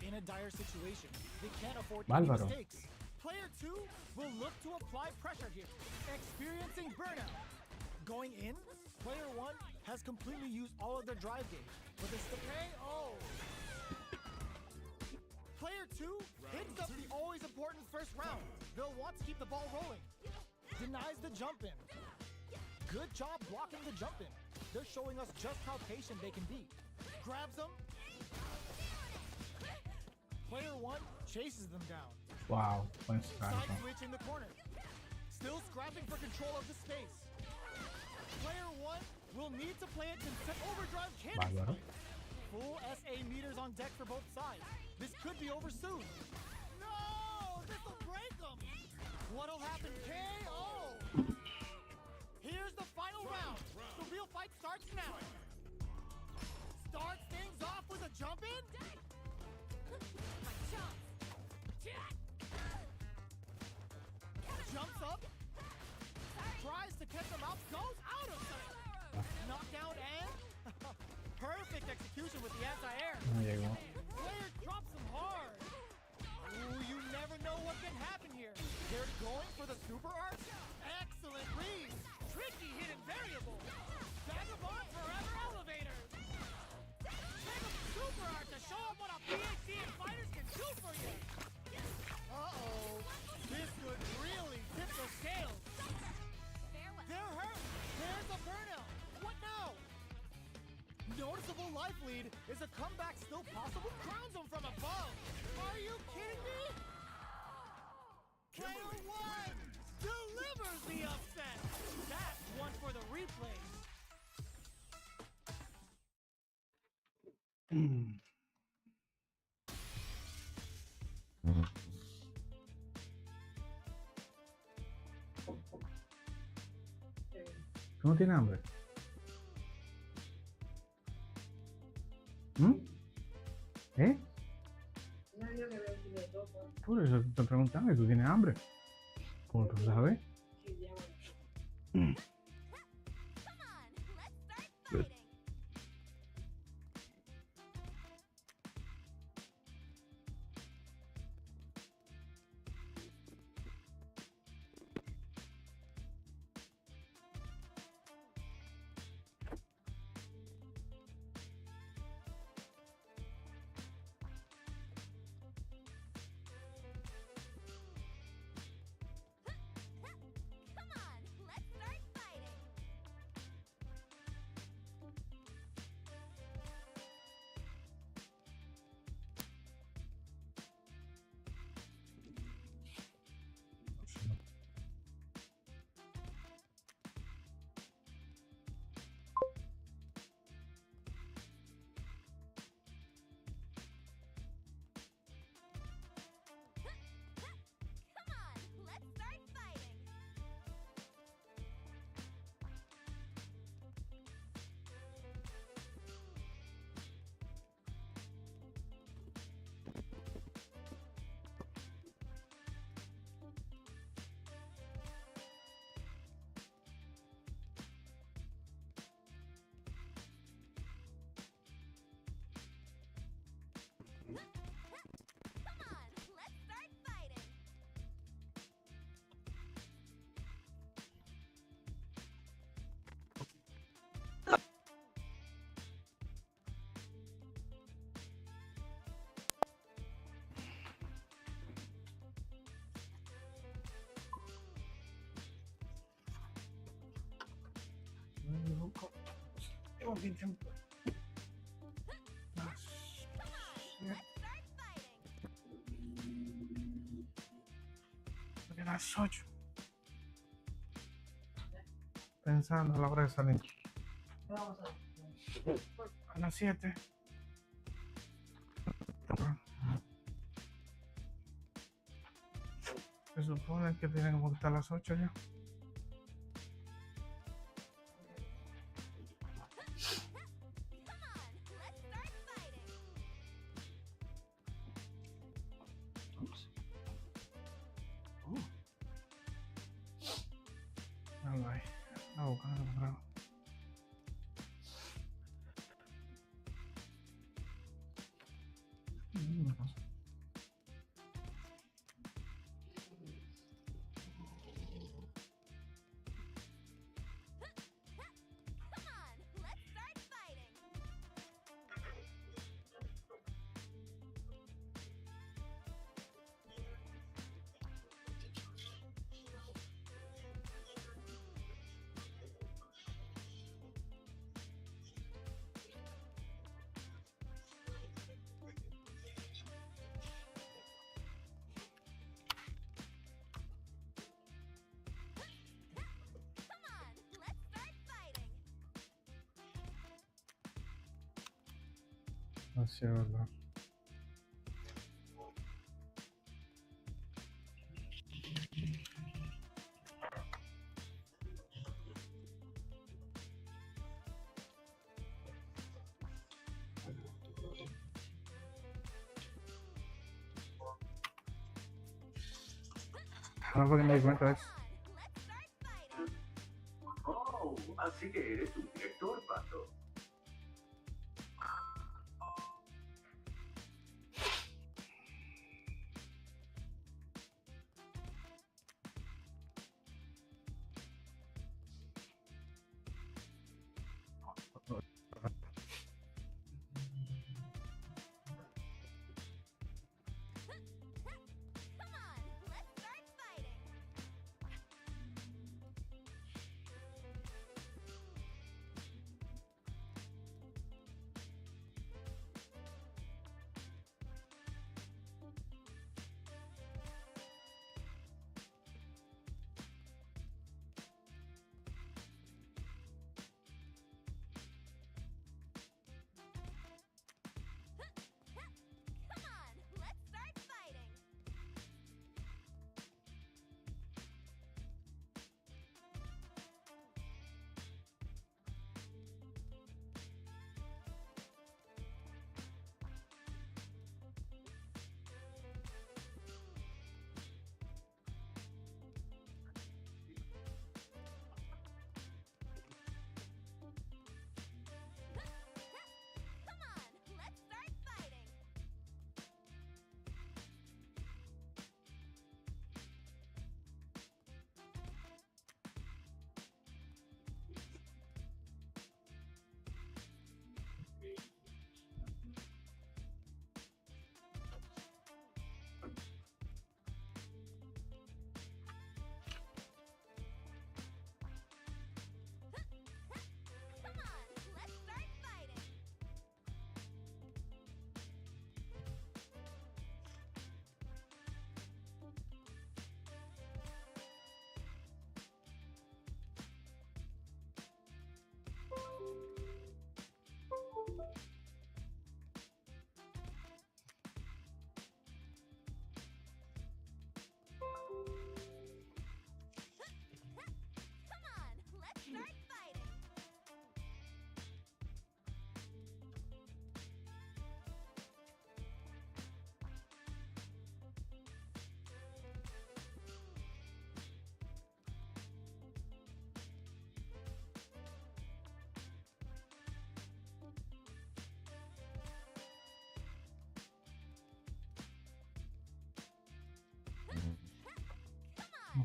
In a dire situation, they can't afford any Bárbaro. mistakes. Player 2 will look to apply pressure here, experiencing burnout. Going in, player 1 has completely used all of their drive gauge, but it's the KO. Player 2 hits up the always important first round. They'll want to keep the ball rolling. Denies the jump in. Good job blocking the jump in. They're showing us just how patient they can be. Grabs them. Player 1 chases them down. Wow. Buen Side salto. switch in the corner. Still scrapping for control of the space. Player 1 will need to play it to overdrive cannon. Bárbaro. Full SA meters on deck for both sides. This could be over soon. No! This will break them! What'll happen? KO! Here's the final round. The real fight starts now. Starts things off with a jump in. My chance. Jumps up. Tries to catch him out. Goes out of sight. Knockdown and perfect execution with the anti-air. No llegó. Player drops him hard. Ooh, you never know what can happen here. They're going for the super arch. Excellent read. Tricky hidden variable. Vagabond forever elevator. Take a super arch to show them what a PhD in fighters can do for you. Uh-oh. This could really tip the scales. They're hurt. There's a burnout. What now? Noticeable life lead. Is a comeback still possible? Crowns him from above. Are you kidding me? Player 1 delivers the upset. That's one for the replay. ¿Tú no tienes hambre? ¿Eh? Por eso te estoy preguntando, ¿tú tienes hambre? ¿Cómo tú sabes? Come on, let's start Good. fighting. fucking tempo. A las 8. Pensando a la hora de salir. A las 7. Se supone que tienen que estar a las 8 ya. Ay, la boca no lo grabo. Me pasa. Hacia verdad. Ahora fue que me di cuenta de eso. Oh, así que eres un director, Pato.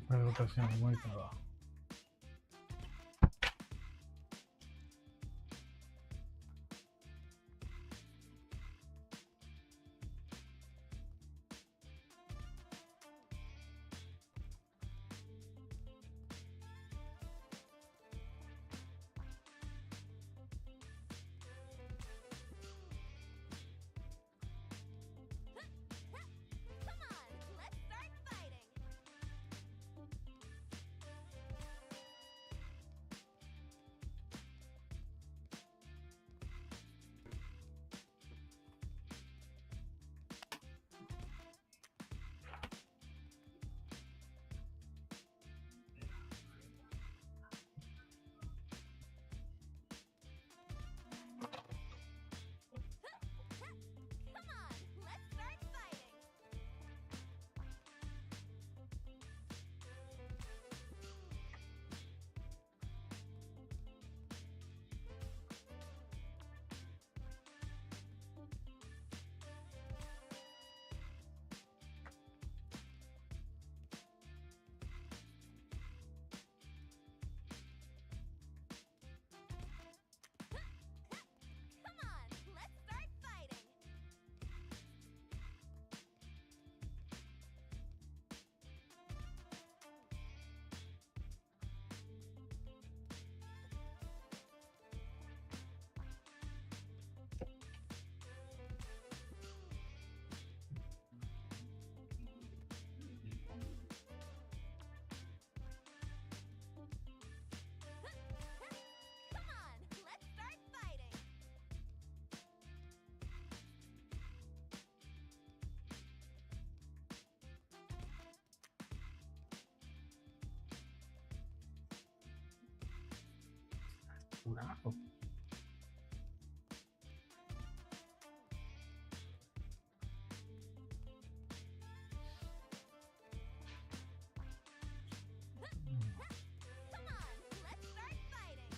Para rotación, muy trabajo. Apurado. Come on, let's start fighting.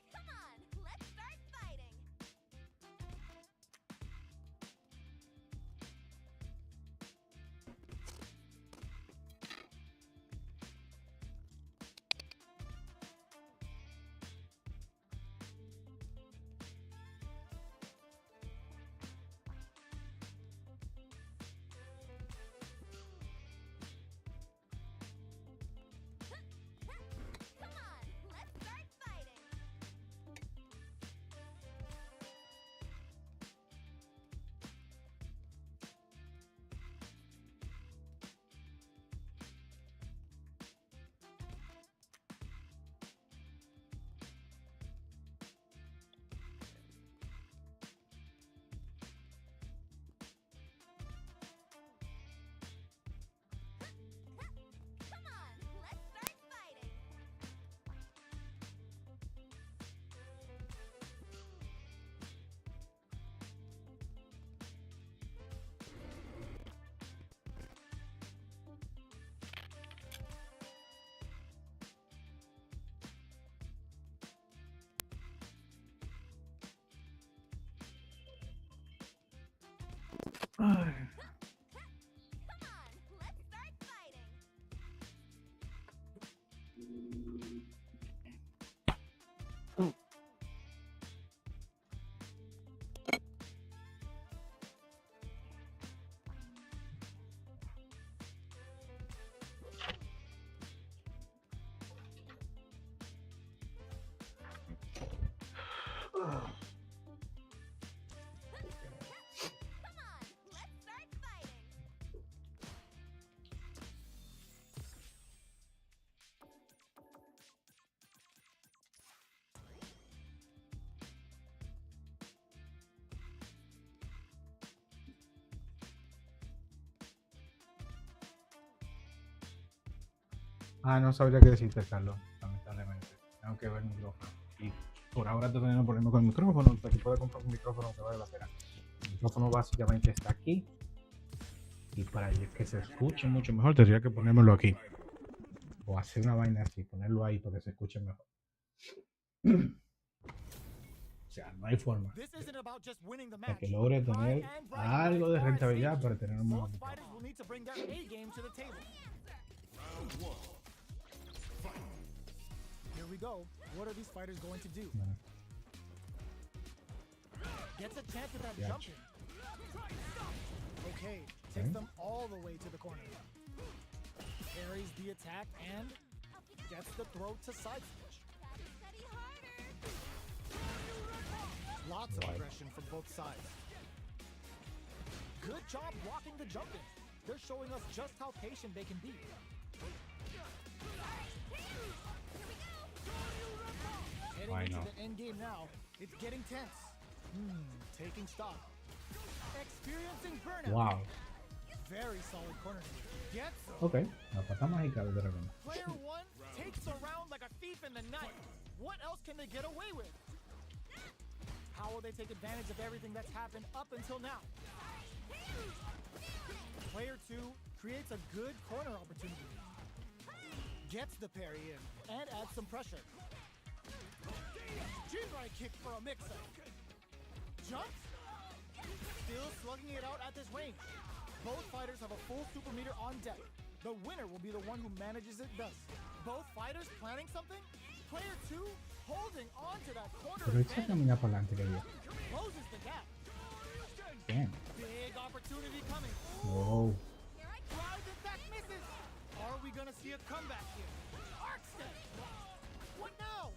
Come on, let's start fighting. Come on, let's start fighting. Come on, let's start fighting. Come on, let's start fighting. Ay. Come on, let's start fighting. Come on, let's start fighting. Ah, no sabría qué decirte, Carlos, lamentablemente. Tengo que ver el micrófono. Y por ahora estoy teniendo problemas con el micrófono. Si puedes comprar un micrófono que vale la pena. El micrófono básicamente está aquí. Y para que se escuche mucho mejor, tendría que ponérmelo aquí. O hacer una vaina así, ponerlo ahí para que se escuche mejor. O sea, no hay forma This isn't about just winning the de match. que logre Pride tener and bragging algo de rights are rentabilidad safe. para tener un Both mejor fighters micrófono. will need to bring their A game to the table. Here we go. What are these fighters going to do? Bueno, Gets a chance at that Yeah. jump in. Okay, takes Okay. them all the way to the corner. Parries the attack and gets the throw to side switch. Study harder. Lots of Right. aggression from both sides. Good job blocking the jump in. They're showing us just how patient they can be. Heading I into know. the end game now, it's getting tense. Taking stock. Experiencing burnout. wow. Very solid corner. Gets him. Ok, la pata mágica de dragón. Player one takes the round like a thief in the night. What else can they get away with? How will they take advantage of everything that's happened up until now? Player two creates a good corner opportunity. Gets the parry in and adds some pressure. G-right kick for a mix-up. Jumps. Still slugging it out at this range. Both fighters have a full super meter on deck. The winner will be the one who manages it best. Both fighters planning something? Player 2 holding on to that corner Pero él se advantage. camina para adelante, que yo. Closes the gap. Damn. Big opportunity coming. Oh. Drives it back, misses. Are we gonna see a comeback here? Arc step. What now?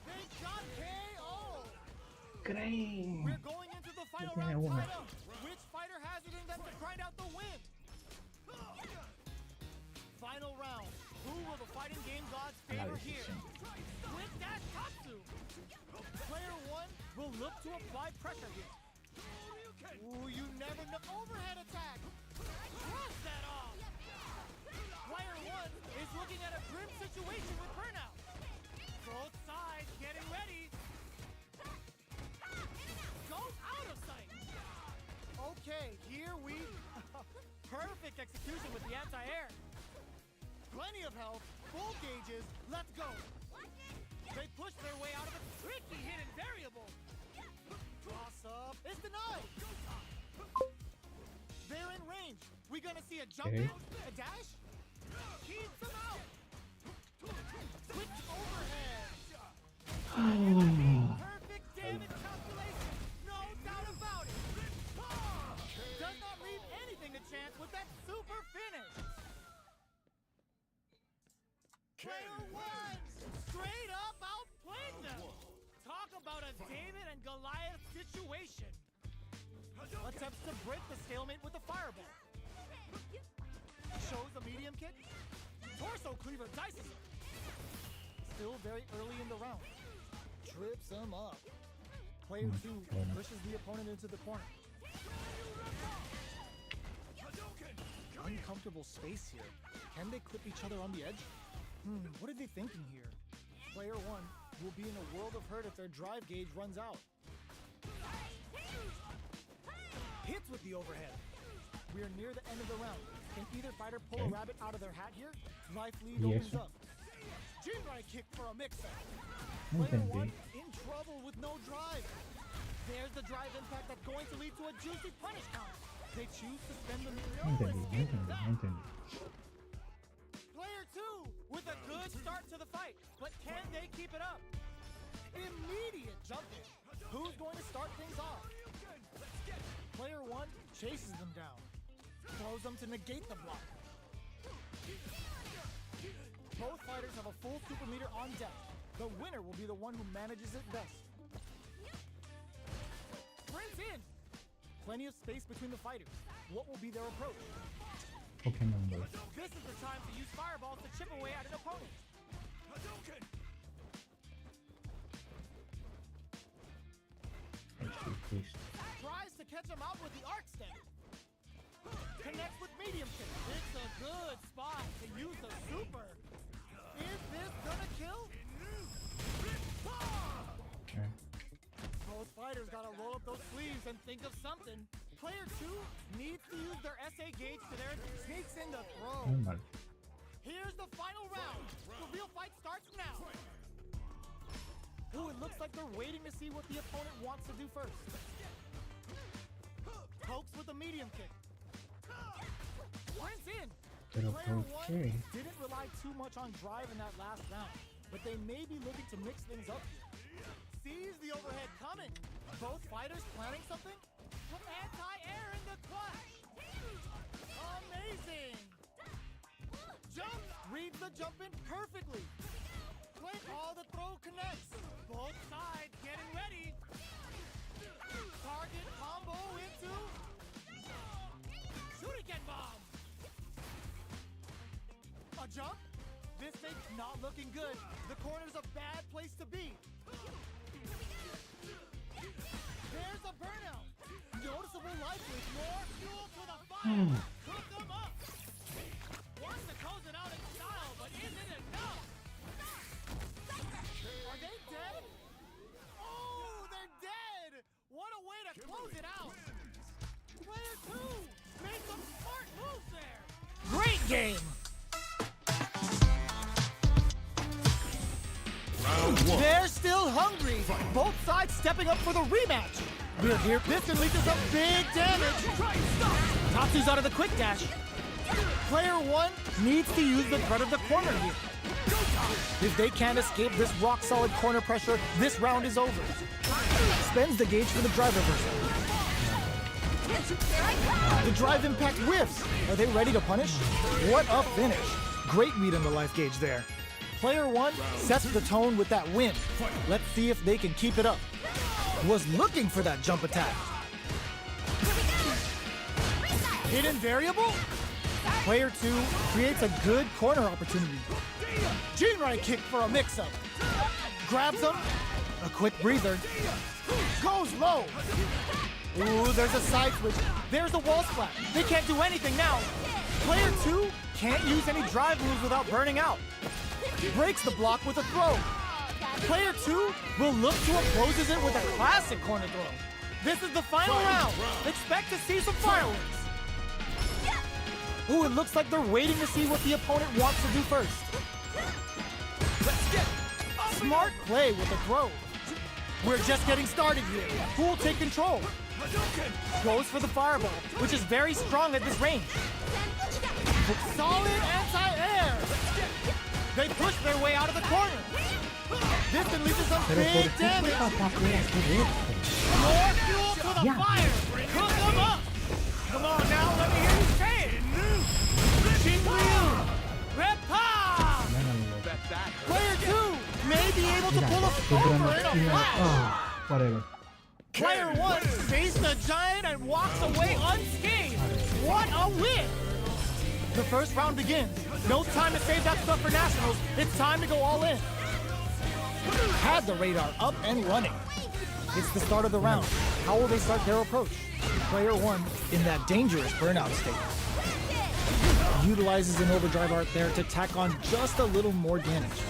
They got KO. Crane. We're going into the final tiene round una. tied up. Which fighter has it in them to grind out the win? Final round. Who will the fighting game gods favor here? Quick dash Tatsu. Player 1 will look to apply pressure here. Ooh, you never know. Overhead attack. Cross that off. Player 1 is looking at a grim situation with burnout. Both sides getting ready. Goes out of sight. Okay, here we... Perfect execution with the anti-air. Plenty of health, full gauges, let's go. They push their way out of a tricky hidden variable. Toss up, it's denied. They're in range. We gonna see a jump Okay. out, a dash? Keeps them out. Quick overhead. Perfect damage calculation. No doubt about it. Does not leave anything to chance with that super finish. Player 1 straight up outplayed them. Talk about a David and Goliath situation. Attempts to break the stalemate with the fireball. Shows a medium kick. Torso cleaver dices him. Still very early in the round. Trips him up. Player 2 pushes the opponent into the corner. Uncomfortable space here. Can they clip each other on the edge? What are they thinking here? Player 1 will be in a world of hurt if their drive gauge runs out. Hits with the overhead. We are near the end of the round. Can either fighter pull a rabbit out of their hat here? Life lead Yes. opens up. Jinrai kick for a mix-up. Player 1 in trouble with no drive. There's the drive impact that's going to lead to a juicy punish count. They choose to spend the No entendí. Player 2 with a good start to the fight, but can they keep it up? Immediate jump in. Who's going to start things off? Player 1 chases them down, throws them to negate the block. Both fighters have a full super meter on deck. The winner will be the one who manages it best. Sprints in. Plenty of space between the fighters. What will be their approach? Okay, number. This is the time to use fireballs to chip away at an opponent. Tries to catch him out with the arc step. Connects with medium kick. It's a good spot to use the super. Is this gonna kill? Okay. Both fighters gotta roll up those sleeves and think of something. Player 2 needs to use their SA gauge to their sneaks in the throw. Normal. Here's the final round. The real fight starts now. Ooh, it looks like they're waiting to see what the opponent wants to do first. Pokes with a medium kick. Sprints in. Pero Player ¿por 1 qué? didn't rely too much on drive in that last round, but they may be looking to mix things up here. Sees the overhead coming. Both fighters planning something? With anti-air in the clutch. Amazing. Jump. Reads the jump in perfectly. Play all the throw connects. Both sides getting ready. Target combo into Shuriken bomb. A jump? This thing's not looking good. The corner's a bad place to be. There's a burnout. Noticeable life with more fuel to the fire. Cook them up. Wants to close it out in style, but is it enough? Are they dead? Oh, they're dead. What a way to close it out. Player 2 made some smart moves there. Great game. Round one. They're still hungry. Both sides stepping up for the rematch. We're here. This can lead to some big damage. Tatsu's out of the quick dash. Player 1 needs to use the threat of the corner here. If they can't escape this rock-solid corner pressure, this round is over. Spends the gauge for the drive reversal. The drive impact whiffs. Are they ready to punish? What a finish. Great read on the life gauge there. Player 1 sets the tone with that win. Let's see if they can keep it up. Was looking for that jump attack. Hidden variable? Player 2 creates a good corner opportunity. Jinrai kick for a mix-up. Grabs him. A quick breather. Goes low. Ooh, there's a side switch. There's a wall splat. They can't do anything now. Player 2 can't use any drive moves without burning out. Breaks the block with a throw. Player 2 will look to opposes it with a classic corner throw. This is the final round. Expect to see some fireworks. Ooh, it looks like they're waiting to see what the opponent wants to do first. Smart play with the throw. We're just getting started here. Who will take control? Goes for the fireball, which is very strong at this range. Solid anti-air. They push their way out of the corner. This can lead to some big damage. More fuel to the fire. Cook them up. Come on now, let me hear you say it. Repa! Player 2 may be able to pull a over in a flash. Whatever. Player 1 faced the giant and walks away unscathed. What a win! The first round begins. No time to save that stuff for nationals. It's time to go all in. Had the radar up and running. It's the start of the round. How will they start their approach? Player 1 in that dangerous burnout state. Utilizes an overdrive art there to tack on just a little more damage.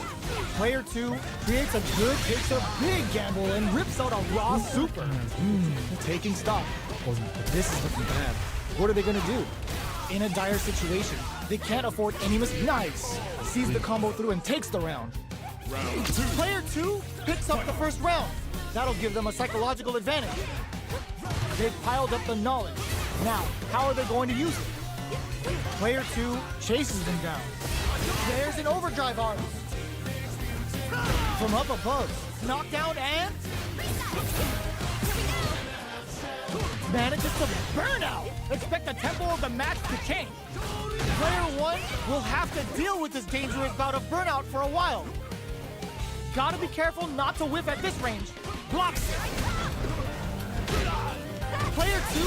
Player 2 creates a good, takes a big gamble and rips out a raw super. Taking stock. This is looking bad. What are they gonna do? In a dire situation, they can't afford any Nice! Sees the combo through and takes the round. Player 2 picks up the first round. That'll give them a psychological advantage. They've piled up the knowledge. Now, how are they going to use it? Player 2 chases them down. There's an overdrive art. From up above, knockdown and manages to burn out. Expect the tempo of the match to change. Player 1 will have to deal with this dangerous bout of burnout for a while. Gotta be careful not to whiff at this range. Blocks it. Player 2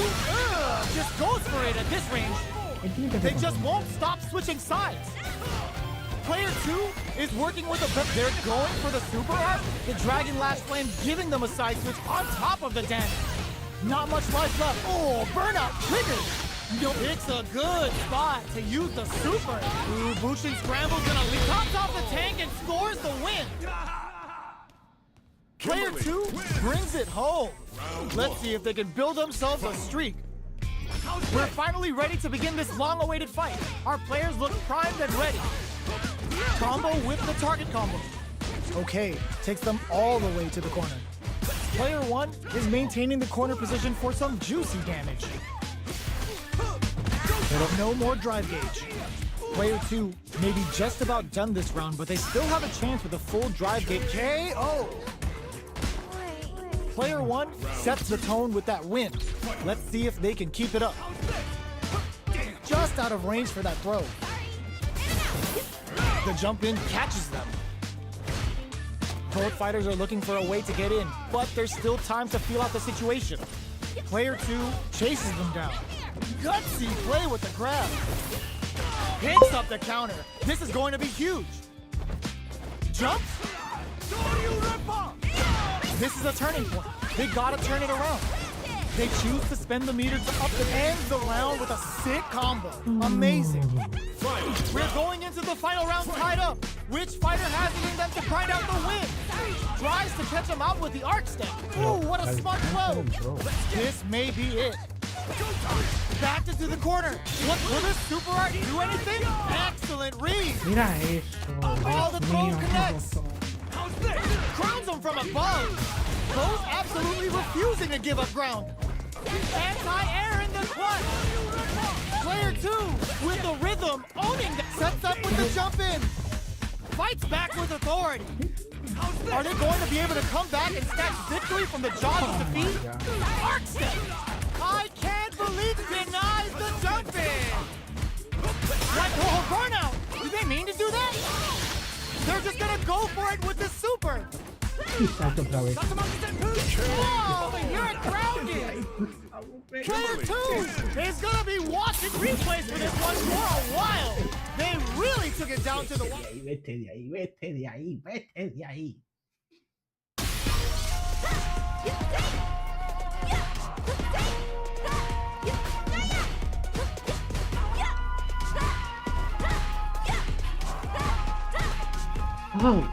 just goes for it at this range. They just won't stop switching sides. Player 2 is working with a bit. They're going for the super art. The Dragon Lash Flame giving them a side switch on top of the damage. Not much life left. Oh, burnout triggered. No, it's a good spot to use the super. Ooh, Bushin scrambles gonna leap, pops off the tank and scores the win. Player 2 brings it home. Let's see if they can build themselves a streak. We're finally ready to begin this long-awaited fight. Our players look primed and ready. Combo with the target combo. Okay, takes them all the way to the corner. Player 1 is maintaining the corner position for some juicy damage. No more drive gauge. Player 2 may be just about done this round, but they still have a chance with a full drive gauge KO. Player 1 sets the tone with that win. Let's see if they can keep it up. Just out of range for that throw. The jump in catches them. Both fighters are looking for a way to get in, but there's still time to feel out the situation. Player 2 chases them down. Gutsy play with the grab. Picks up the counter. This is going to be huge. Jumps. This is a turning point. They gotta turn it around. They choose to spend the meter to up and end the round with a sick combo. Amazing. We're going into the final round tied up. Which fighter has it in them to grind out the win? Tries to catch him out with the arc step. Ooh, what a smart throw. This may be it. Backed into the corner. Will this super art do anything? Excellent read. Mira esto. All the Dios throws mío, connects. ¿qué pasó? Crowns him from above. Goes after absolutely refusing to give up ground. Anti-air in the clutch. Player 2 with the rhythm, owning that. Sets up with the jump in. Fights back with authority. Are they going to be able to come back and snatch victory from the jaws of defeat? Arc step. I can't believe denies the jump in. Like, oh, burnout. Did they mean to do that? They're just gonna go for it with the super. Salto otra vez. Oh, but you're grounded. Player 2 is gonna be watching replays for this one for a while. They really took it down to the wire. Vete de ahí, vete de ahí, vete de ahí. Oh.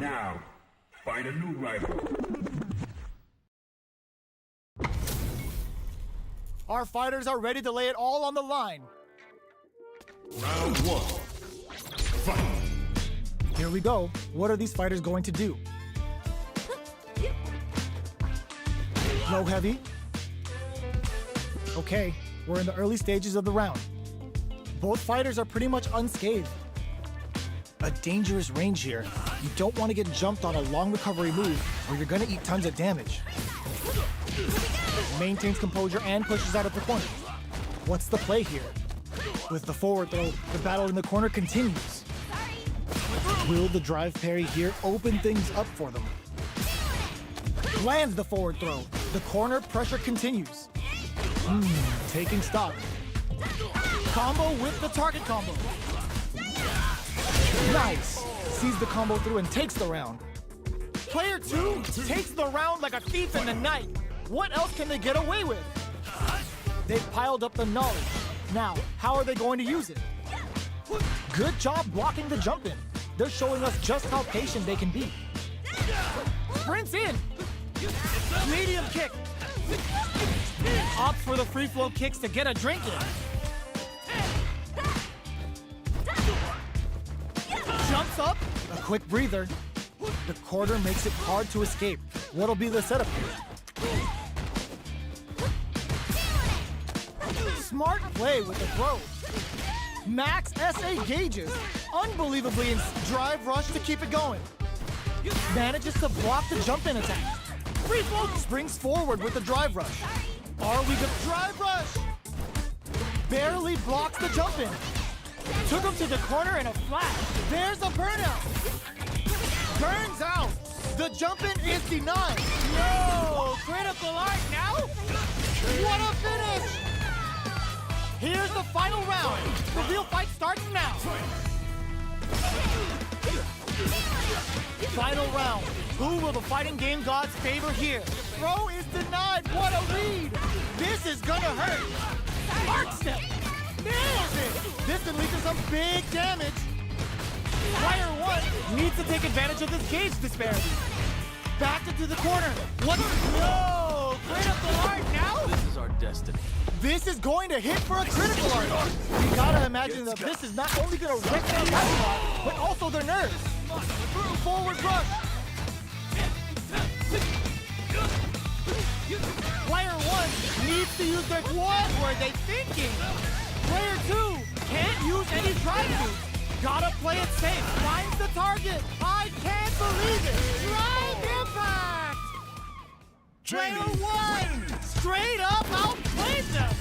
Now, find a new rival. Our fighters are ready to lay it all on the line. Round 1. Fight. Here we go. What are these fighters going to do? Low heavy. Okay, we're in the early stages of the round. Both fighters are pretty much unscathed. A dangerous range here. You don't want to get jumped on a long recovery move or you're going to eat tons of damage. Maintains composure and pushes out of the corner. What's the play here? With the forward throw, the battle in the corner continues. Will the drive parry here open things up for them? Lands the forward throw. The corner pressure continues. Taking stock. Combo with the target combo. Nice. Sees the combo through and takes the round. Player 2 takes the round like a thief in the night. What else can they get away with? They've piled up the knowledge. Now, how are they going to use it? Good job blocking the jump in. They're showing us just how patient they can be. Sprints in. Medium kick. Opts for the free flow kicks to get a drink in. Jumps up. A quick breather. The corner makes it hard to escape. What'll be the setup here? Smart play with the throw. Max SA gauges. Unbelievably in drive rush to keep it going. Manages to block the jump in attack. Free flow springs forward with the drive rush. Are we gonna drive rush? Barely blocks the jump in. Took him to the corner in a flash. There's a burnout. Burns out. The jump in is denied. No! Critical art now? What a finish! Here's the final round. The real fight starts now. Final round. Who will the fighting game gods favor here? Throw is denied. What a read! This is gonna hurt. Arc step. Nails it. This can lead to some big damage. Player 1 needs to take advantage of this gauge disparity. Back into the corner. What? No! Critical art now? This is our destiny. This is going to hit for a critical art. You gotta imagine that this is not only gonna wreck their battle art, but also their nerves. Forward rush. Player 1 needs to use their what were they thinking? Player 2 can't use any drive moves. Gotta play it safe. Finds the target. I can't believe it. Drive impact. Player 1 straight up outplayed them.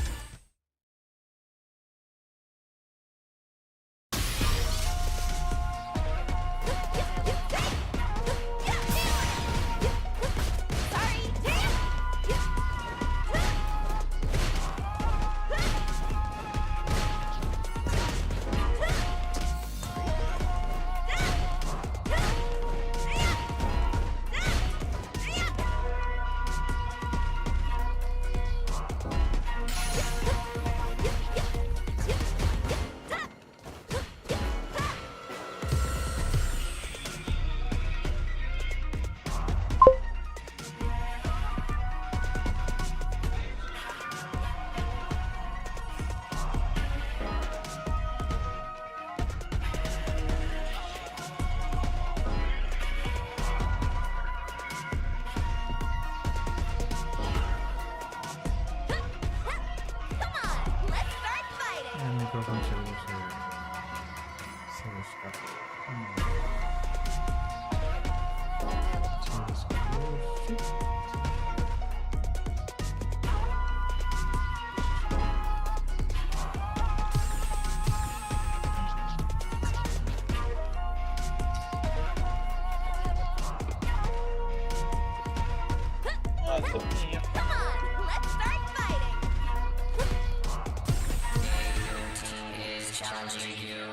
Come on, let's start fighting.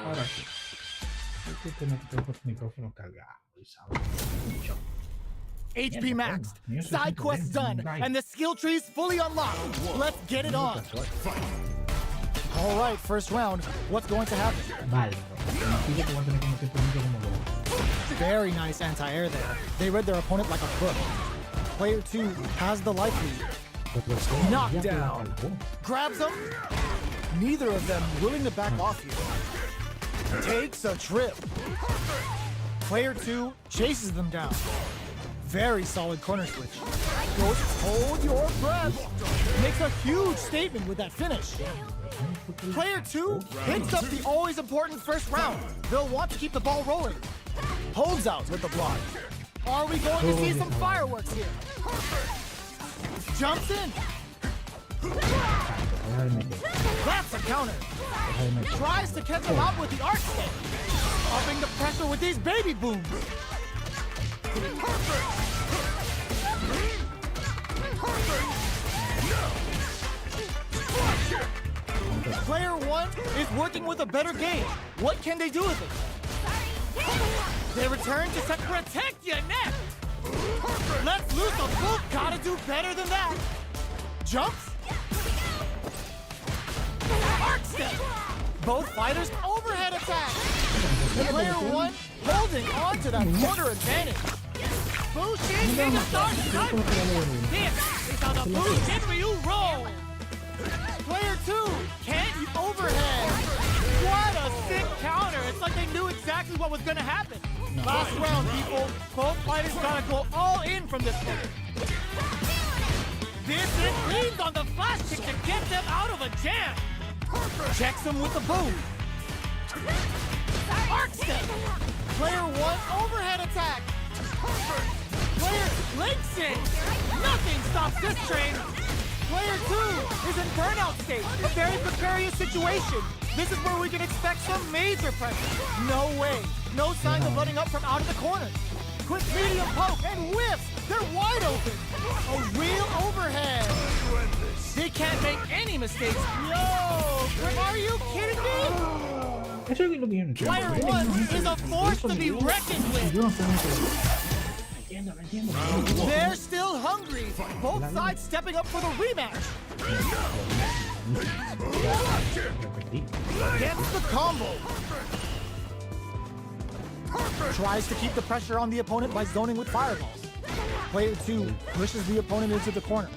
Ahora sí. Hay que tener los micrófonos cargados, ¿sabes? Mucho. HP maxed, side quest done, and the skill tree's fully unlocked. Let's get it on. All right, first round. What's going to happen? Vale. Significa que voy a tener que meter mucho como loco. Very nice anti-air there. They read their opponent like a book. Player 2 has the life lead. Knockdown. Grabs them. Neither of them willing to back off here. Takes a trip. Player 2 chases them down. Very solid corner switch. Goes, hold your breath. Makes a huge statement with that finish. Player 2 hits up the always important first round. They'll want to keep the ball rolling. Holds out with the block. Are we going to see some fireworks here? Jumps in. That's a counter. Tries to catch him out with the arc stick. Upping the pressure with these baby booms. Player 1 is working with a better game. What can they do with it? They return to set protect your neck. Let's loose a boot. Gotta do better than that. Jumps. Arc step. Both fighters overhead attack. Player 1 holding on to that corner advantage. Bushin in the start cut. This is how the Bushin Ryu roll. Player 2 can't overhead. What a sick counter. It's like they knew exactly what was going to happen. Last round, people. Both fighters got to go all in from this one. This is leads on the flash kick to get them out of a jam. Checks them with the boom. Arc step. Player 1 overhead attack. Player links it. Nothing stops this train. Player 2 is in burnout state. A very precarious situation. This is where we can expect some major pressure. No way. No signs of letting up from out of the corner. Quick medium poke and whiffs. They're wide open. A real overhead. They can't make any mistakes. Yo, are you kidding me? Player 1 is a force to be reckoned with. They're still hungry. Both sides stepping up for the rematch. Gets the combo. Tries to keep the pressure on the opponent by zoning with fireballs. Player 2 pushes the opponent into the corner.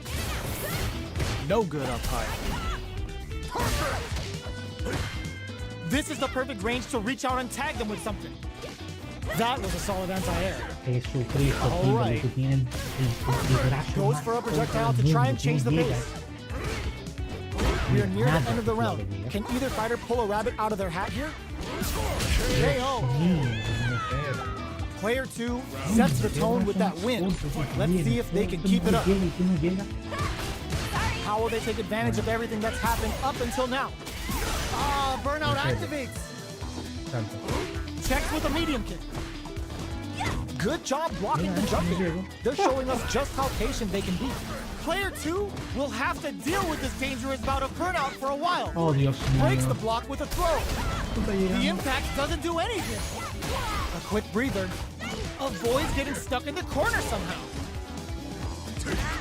No good up high. This is the perfect range to reach out and tag them with something. That was a solid anti-air. All right. Goes for a projectile to try and change the pace. We are near the end of the round. Can either fighter pull a rabbit out of their hat here? KO. Player 2 sets the tone with that win. Let's see if they can keep it up. How will they take advantage of everything that's happened up until now? Burnout activates. Checks with a medium kick. Good job blocking the jumping. They're showing us just how patient they can be. Player 2 will have to deal with this dangerous bout of burnout for a while. Breaks the block with a throw. The impact doesn't do anything. A quick breather. Avoids getting stuck in the corner somehow.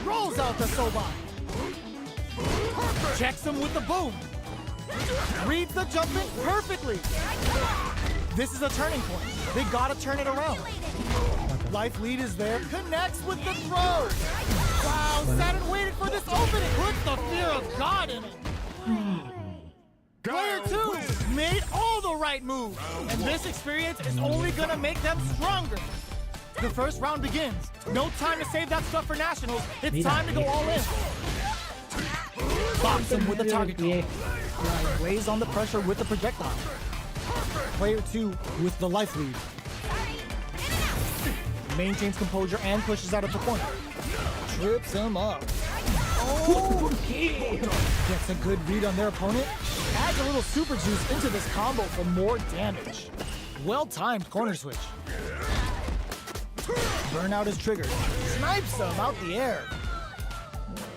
Rolls out the Soba. Checks him with the boom. Reads the jumping perfectly. This is a turning point. They gotta turn it around. Life lead is there. Connects with the throw. Wow, sat and waited for this opening. Puts the fear of God in it. Player 2 made all the right moves. And this experience is only gonna make them stronger. The first round begins. No time to save that stuff for nationals. It's time to go all in. Box him with the target call. Lays on the pressure with the projectile. Player 2 with the life lead. Maintains composure and pushes out of the corner. Trips him up. Oh! Gets a good read on their opponent. Adds a little super juice into this combo for more damage. Well-timed corner switch. Burnout is triggered. Snipes him out the air.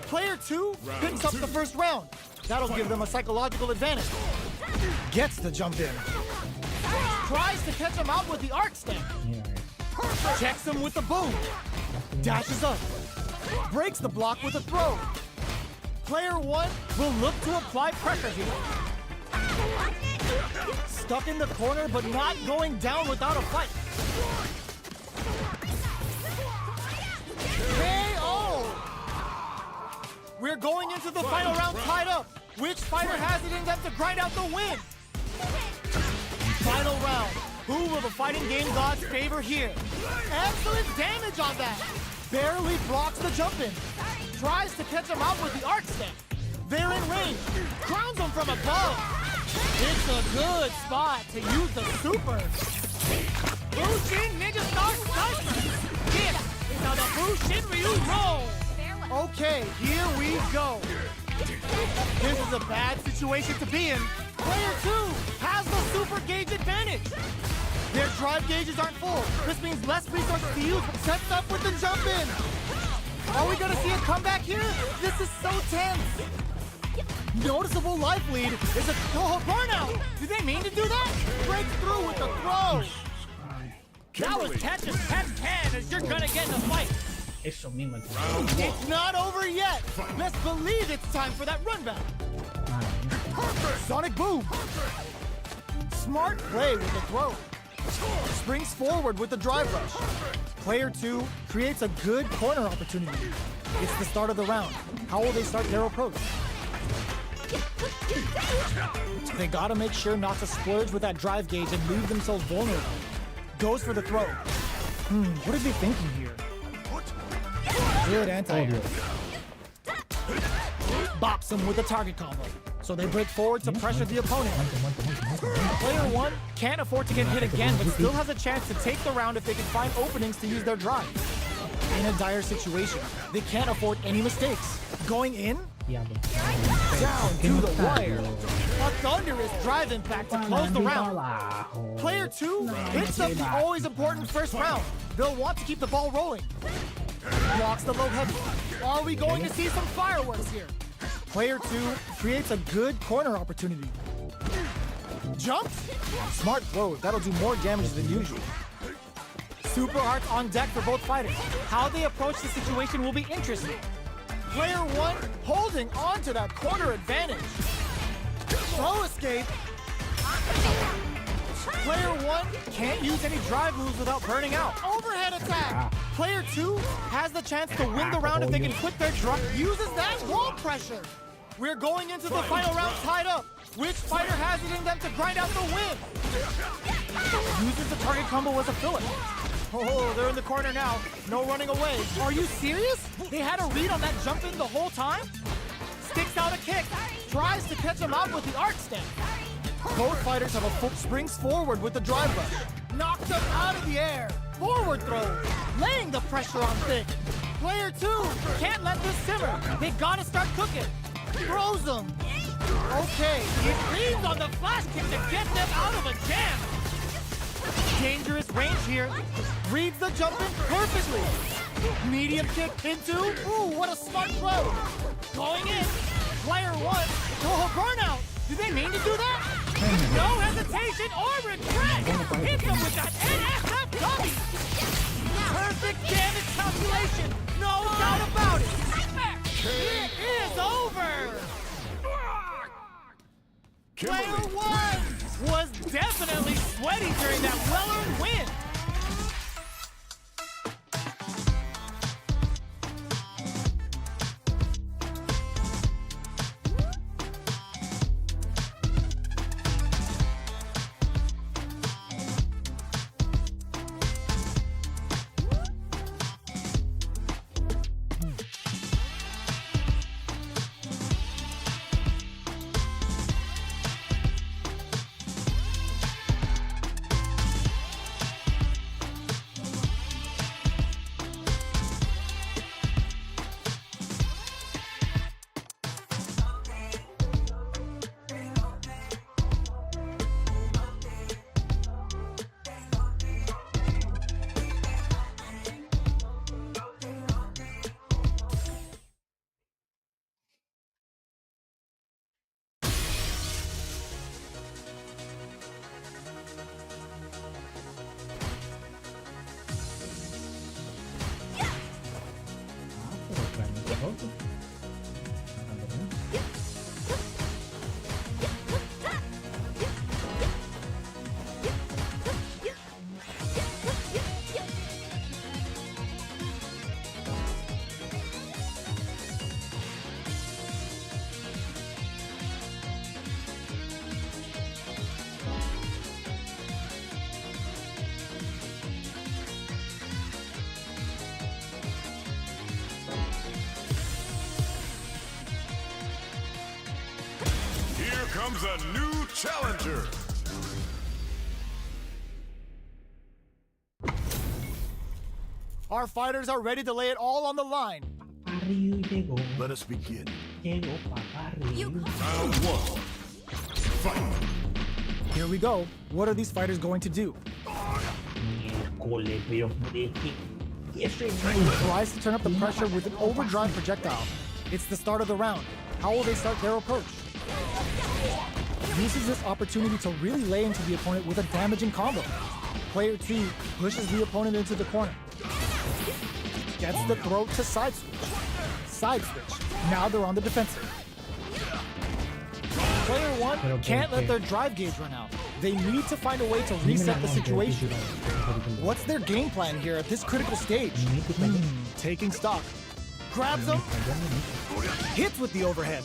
Player 2 picks up the first round. That'll give them a psychological advantage. Gets the jump in. Tries to catch him out with the arc stamp. Checks him with the boom. Dashes up. Breaks the block with a throw. Player 1 will look to apply pressure here. Stuck in the corner, but not going down without a fight. going into the final round tied up. Which fighter has it in them to grind out the win? Final round. Who will the fighting game gods favor here? Excellent damage on that. Barely blocks the jump in. Tries to catch him out with the arc step. They're in range. Crowns him from above. It's a good spot to use the super. Bushin Ninja Star Sniper. This is how the Bushin Ryu roll. Okay, here we go. This is a bad situation to be in. Player 2 has the super gauge advantage. Their drive gauges aren't full. This means less resources to use, but sets up with the jump in. Are we gonna see a comeback here? This is so tense. Noticeable life lead is a burnout. Did they mean to do that? Breaks through with the throw. That was catch as catch can as you're gonna get in a fight. Eso mismo. It's not over yet. Best believe it's time for that run back. Sonic boom. Smart play with the throw. Springs forward with the drive rush. Player 2 creates a good corner opportunity. It's the start of the round. How will they start their approach? They gotta make sure not to splurge with that drive gauge and leave themselves vulnerable. Goes for the throw. What are they thinking here? Good anti-air. Bops him with the target combo. So they break forward to pressure the opponent. Player 1 can't afford to get hit again, but still has a chance to take the round if they can find openings to use their drive. In a dire situation, they can't afford any mistakes. Going in? Down to the wire. A thunderous drive impact to close the round. Player 2 hits up the always important first round. They'll want to keep the ball rolling. Blocks the low heavy. Are we going to see some fireworks here? Player 2 creates a good corner opportunity. Jumps? Smart throw. That'll do more damage than usual. Super arts on deck for both fighters. How they approach the situation will be interesting. Player 1 holding on to that corner advantage. Throw escape. Player 1 can't use any drive moves without burning out. Overhead attack. Player 2 has the chance to win the round if they can quit their drive. Uses that wall pressure. We're going into the final round tied up. Which fighter has it in them to grind out the win? Uses the target combo as a filler. Oh, they're in the corner now. No running away. Are you serious? They had a read on that jump in the whole time? Sticks out a kick. Tries to catch him out with the arc step. Both fighters have a springs forward with the drive rush. Knocks him out of the air. Forward throw. Laying the pressure on Thick. Player 2 can't let this simmer. They gotta start cooking. Throws him. Okay, it leans on the flash kick to get them out of a jam. Dangerous range here. Reads the jump in perfectly. Medium kick into. Ooh, what a smart throw. Going in. Player 1. Oh, burnout. Did they mean to do that? No hesitation or regret. Hit them with that NSF dummy. Perfect damage calculation. No doubt about it. It is over. Player 1 was definitely sweaty during that well-earned win. comes a new challenger. Our fighters are ready to lay it all on the line. Río y llegó, Let us begin. llegó papá Río. Round one. Fight. Here we go. What are these fighters going to do? Miércoles, pero ¿por qué? Eso es muy Tries to turn up the pressure with an overdrive projectile. It's the start of the round. How will they start their approach? Uses this opportunity to really lay into the opponent with a damaging combo. Player 2 pushes the opponent into the corner. Gets the throw to side switch. Side switch. Now they're on the defensive. Player 1 can't let their drive gauge run out. They need to find a way to reset the situation. What's their game plan here at this critical stage? Taking stock. Grabs him. Hits with the overhead.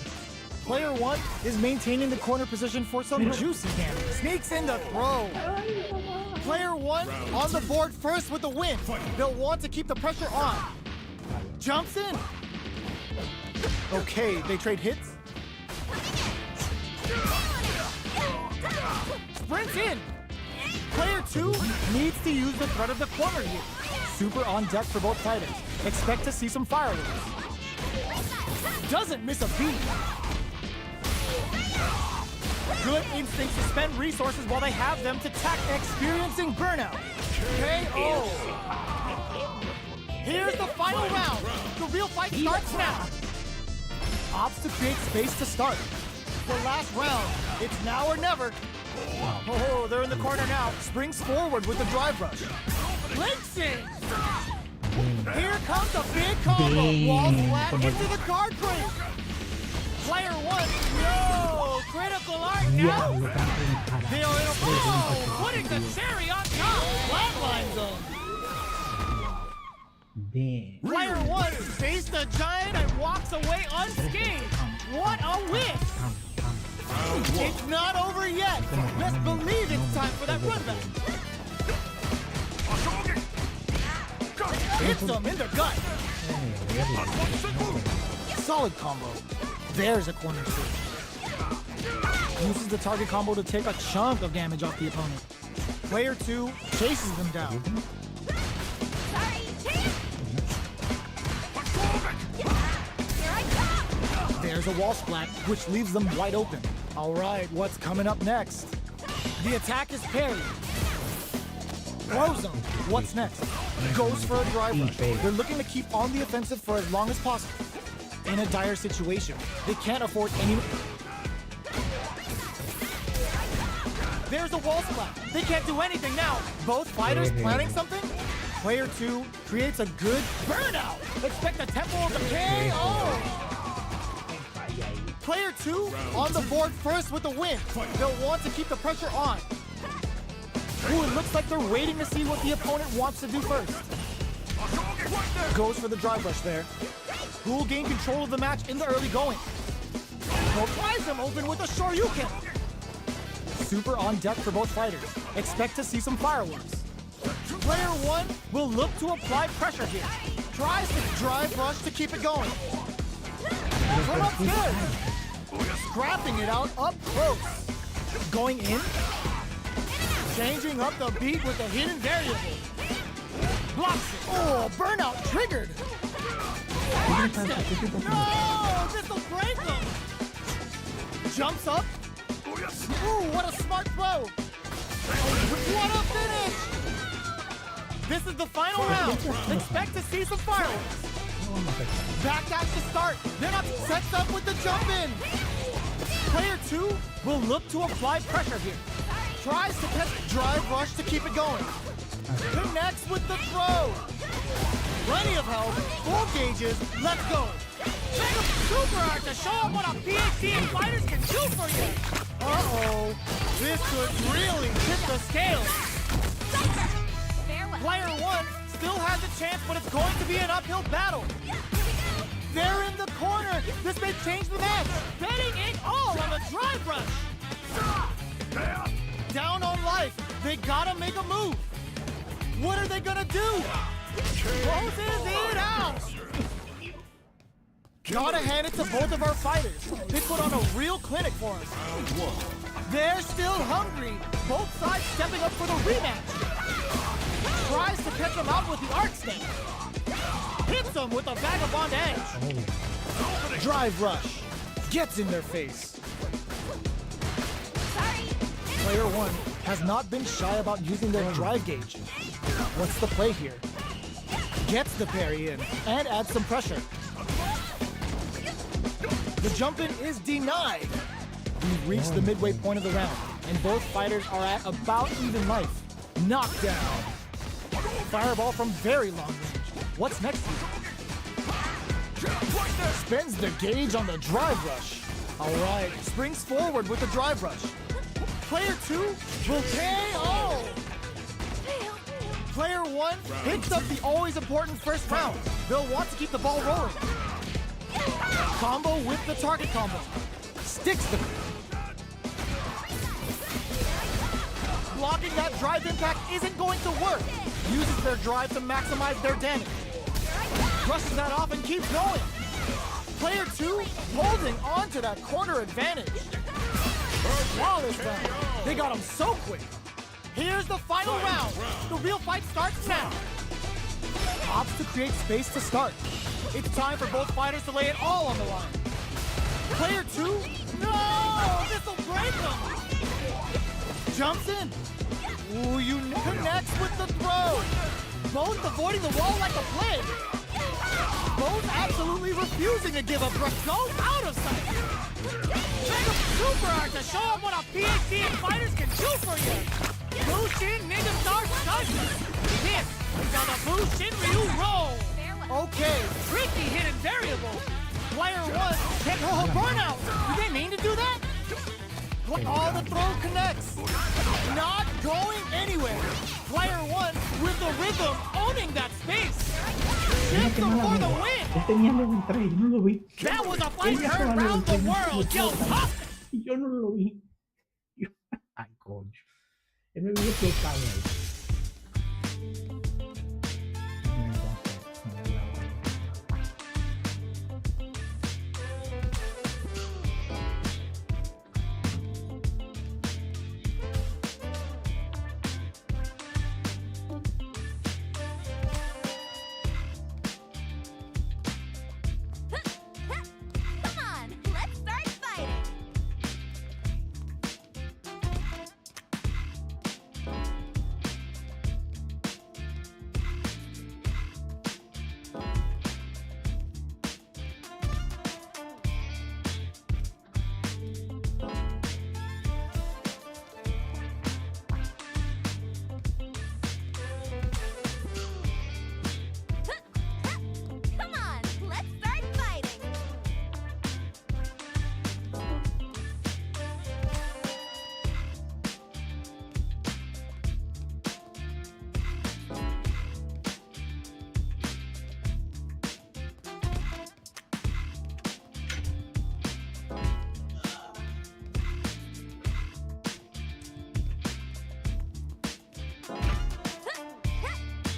Player 1 is maintaining the corner position for some juicy damage. Sneaks in the throw. Player 1 on the board first with the win. They'll want to keep the pressure on. Jumps in. Okay, they trade hits. Sprints in. Player 2 needs to use the threat of the corner here. Super on deck for both fighters. Expect to see some fireworks. Doesn't miss a beat. Good instincts to spend resources while they have them to tack, experiencing burnout. KO. Here's the final round. The real fight starts now. Opts to create space to start. The last round. It's now or never. Oh, they're in the corner now. Springs forward with the drive rush. Links in. Here comes a big combo. Walls flat into the guard break. Player 1, no! Critical art now! They are in a oh, putting the cherry on top! Flatline zone! Player 1 faced the giant and walks away unscathed! What a win! It's not over yet! Let's believe it's time for that run back! Hits them in the gut! Solid combo. There's a corner switch. Uses the target combo to take a chunk of damage off the opponent. Player 2 chases them down. Sorry, champ! Here I come! There's a wall splat, which leaves them wide open. All right, what's coming up next? The attack is parried. Throws them. What's next? Goes for a drive rush. They're looking to keep on the offensive for as long as possible. In a dire situation, they can't afford any... There's a wall splat. They can't do anything now. Both fighters planning something? Player 2 creates a good burnout. Expect a tempo of the KO. Player 2 on the board first with the win. They'll want to keep the pressure on. Ooh, it looks like they're waiting to see what the opponent wants to do first. Goes for the drive rush there. Who will gain control of the match in the early going? Will prize them open with a Shoryuken. Super on deck for both fighters. Expect to see some fireworks. Player 1 will look to apply pressure here. Tries to drive rush to keep it going. Come up good. Scrapping it out up close. Going in. Changing up the beat with a hidden variable. Blocks it. Oh, burnout triggered. Blocks it. No, this'll break them. Jumps up. Ooh, what a smart throw. What a finish. This is the final round. Expect to see some fireworks. Backdash to start. Then up sets up with the jump in. Player 2 will look to apply pressure here. Tries to catch drive rush to keep it going. Connects with the throw. Plenty of help. Full gauges. Let's go. Take a super art to show them what a PhD in fighters can do for you. Uh-oh. This could really tip the scales. Farewell. Player 1 still has a chance, but it's going to be an uphill battle. They're in the corner. This may change the match. Betting it all on the drive rush. Down on life. They gotta make a move. What are they gonna do? Closes it out. Gotta hand it to both of our fighters. They put on a real clinic for us. They're still hungry. Both sides stepping up for the rematch. Tries to catch him out with the arc snake. Hits him with a vagabond edge. Drive rush. Gets in their face. Sorry. Player 1 has not been shy about using their drive gauge. What's the play here? Gets the parry in and adds some pressure. The jump in is denied. We've reached the midway point of the round, and both fighters are at about even life. Knockdown. Fireball from very long range. What's next here? Spends the gauge on the drive rush. All right, springs forward with the drive rush. Player 2 will KO. Player 1 hits up the always important first round. They'll want to keep the ball rolling. Combo with the target combo. Sticks the... Blocking that drive impact isn't going to work. Uses their drive to maximize their damage. Brushes that off and keeps going. Player 2 holding on to that corner advantage. Flawless round. They got him so quick. Here's the final round. The real fight starts now. Opts to create space to start. It's time for both fighters to lay it all on the line. Player 2, no! This'll break him! Jumps in. Ooh, you connects with the throw. Both avoiding the wall like a plague. Both absolutely refusing to give up. Goes out of sight. Mega super art to show them what a PhD in fighters can do for you. Bushin Ninja Star Judgment. This is how the Bushin Ryu roll. Okay, tricky hidden variable. Player 1 hit her burnout. Did they mean to do that? Oh, the throw connects. Not going anywhere. Player 1 with the rhythm owning that space. Hits him for the win. Él tenía luego el 3, no lo vi. That was a fight heard around the world. Yo, huh? Yo no lo vi. Ay, coño. Él me vio que cae ahí. Come on, let's start fighting. Come on, let's start fighting. Come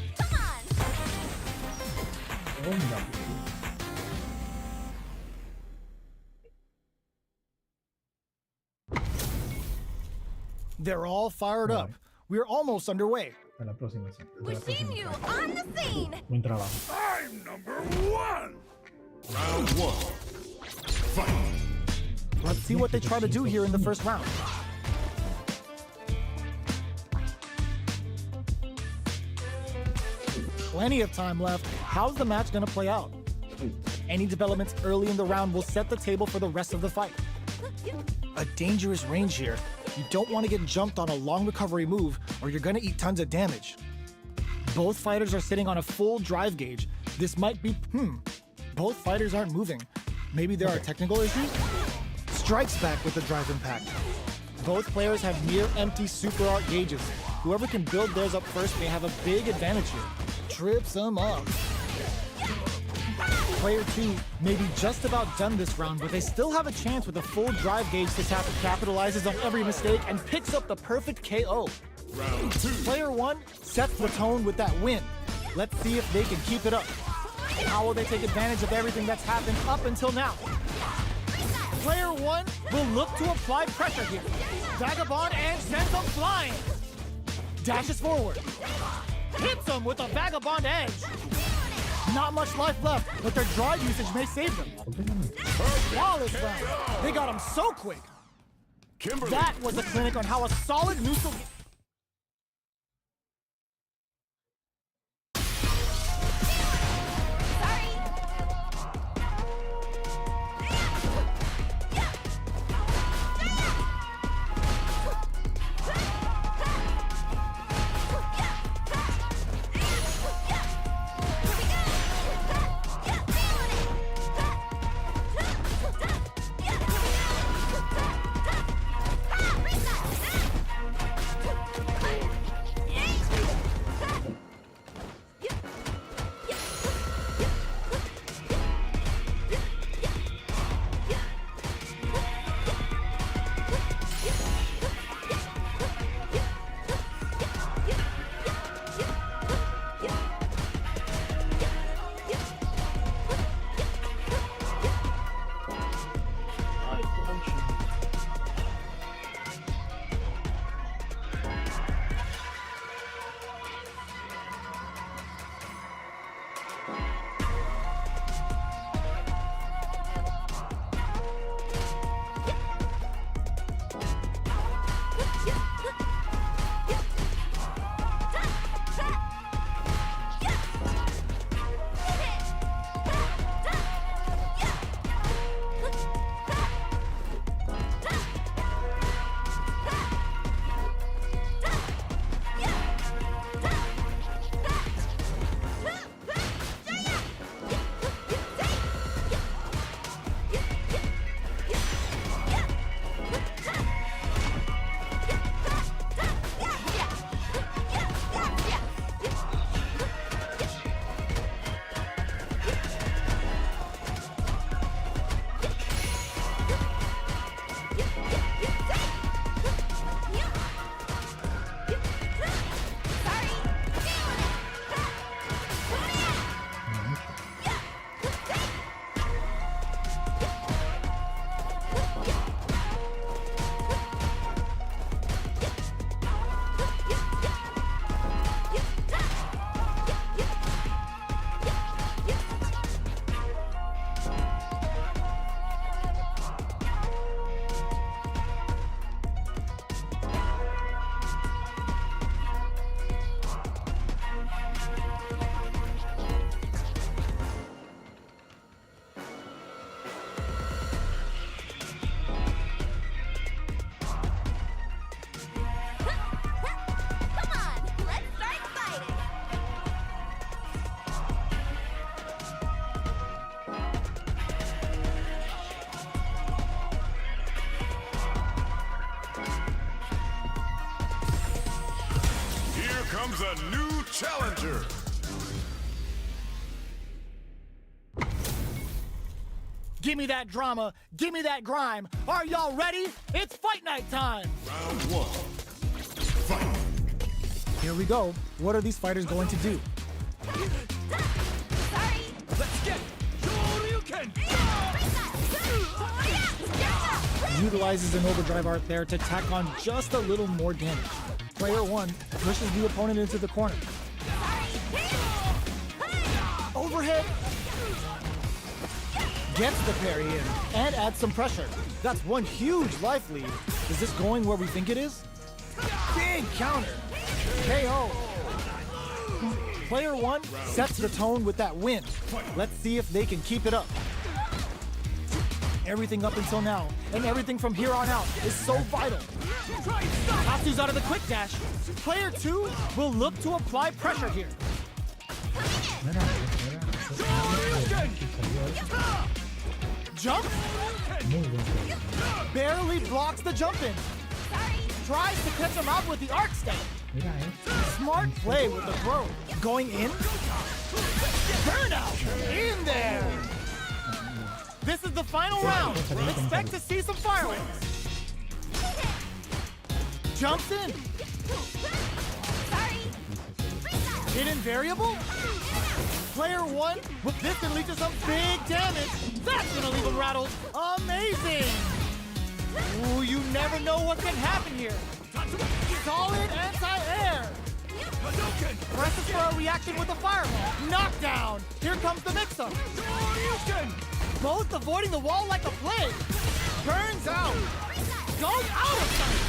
on. Onda. They're all fired up. We're almost underway. Hasta la próxima. Hasta la We've seen próxima. you on the scene. Buen trabajo. I'm number 1. Round 1. Fight. Let's see what they try to do here in the first round. Plenty of time left. How's the match gonna play out? Any developments early in the round will set the table for the rest of the fight. A dangerous range here. You don't want to get jumped on a long recovery move or you're gonna eat tons of damage. Both fighters are sitting on a full drive gauge. This might be, both fighters aren't moving. Maybe there are technical issues? Strikes back with the drive impact. Both players have near empty super art gauges. Whoever can build theirs up first may have a big advantage here. Trips them up. Player 2 may be just about done this round, but they still have a chance with a full drive gauge to tap, capitalizes on every mistake, and picks up the perfect KO. Round 2. Player 1 sets the tone with that win. Let's see if they can keep it up. How will they take advantage of everything that's happened up until now? Player 1 will look to apply pressure here. Vagabond and sends them flying. Dashes forward. Hits them with a Vagabond edge. Not much life left, but their drive usage may save them. Flawless round. They got him so quick. That was a clinic on how a solid neutral... comes a new challenger. Give me that drama, give me that grime. Are y'all ready? It's fight night time. Round one. Fight. Here we go. What are these fighters going to do? Sorry. Let's get Shoryuken! Utilizes an overdrive art there to tack on just a little more damage. Player one pushes the opponent into the corner. Overhead. Gets the parry in and adds some pressure. That's one huge life lead. Is this going where we think it is? Big counter. KO. Player one sets the tone with that win. Let's see if they can keep it up. Everything up until now, and everything from here on out, is so vital. Atsu's out of the quick dash. Player two will look to apply pressure here. Jump? Barely blocks the jump in. Tries to catch him out with the arc step. Smart play with the throw. Going in. Burnout! In there! This is the final round. Expect to see some fireworks. Jumps in. Hidden variable? Player 1 with this can lead to some big damage. That's gonna leave him rattled. Amazing! Ooh, you never know what can happen here. Solid anti-air. Presses for a reaction with a fireball. Knockdown. Here comes the mix-up. Both avoiding the wall like a plague. Burns out. Goes out of sight.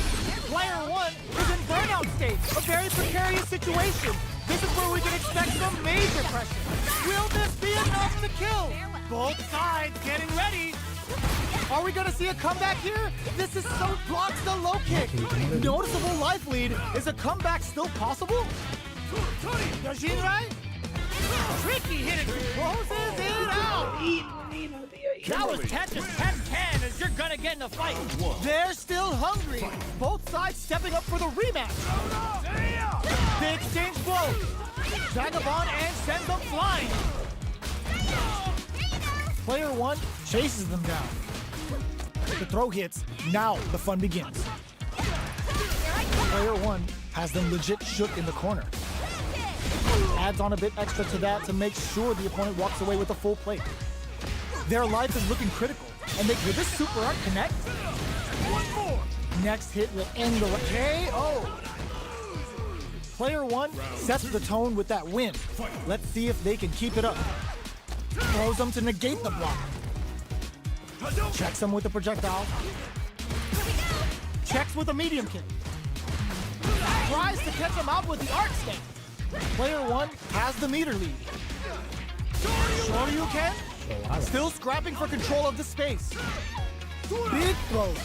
Player 1 is in burnout state. A very precarious situation. This is where we can expect some major pressure. Will this be enough to kill? Both sides getting ready. Are we gonna see a comeback here? This is so blocks the low kick. Noticeable life lead. Is a comeback still possible? Yashinrai? Tricky hit it. Closes it out. That was catch as catch can as you're gonna get in a fight. They're still hungry. Both sides stepping up for the rematch. They exchange blows. Vagabond and sends them flying. Player 1 chases them down. The throw hits. Now the fun begins. Player 1 has them legit shook in the corner. Adds on a bit extra to that to make sure the opponent walks away with a full plate. Their life is looking critical, and will this super art connect? One more. Next hit will end the KO. Player 1 sets the tone with that win. Let's see if they can keep it up. Throws them to negate the block. Checks them with the projectile. Checks with a medium kick. Tries to catch him out with the arc step. Player 1 has the meter lead. Shoryuken still scrapping for control of the space. Big throws.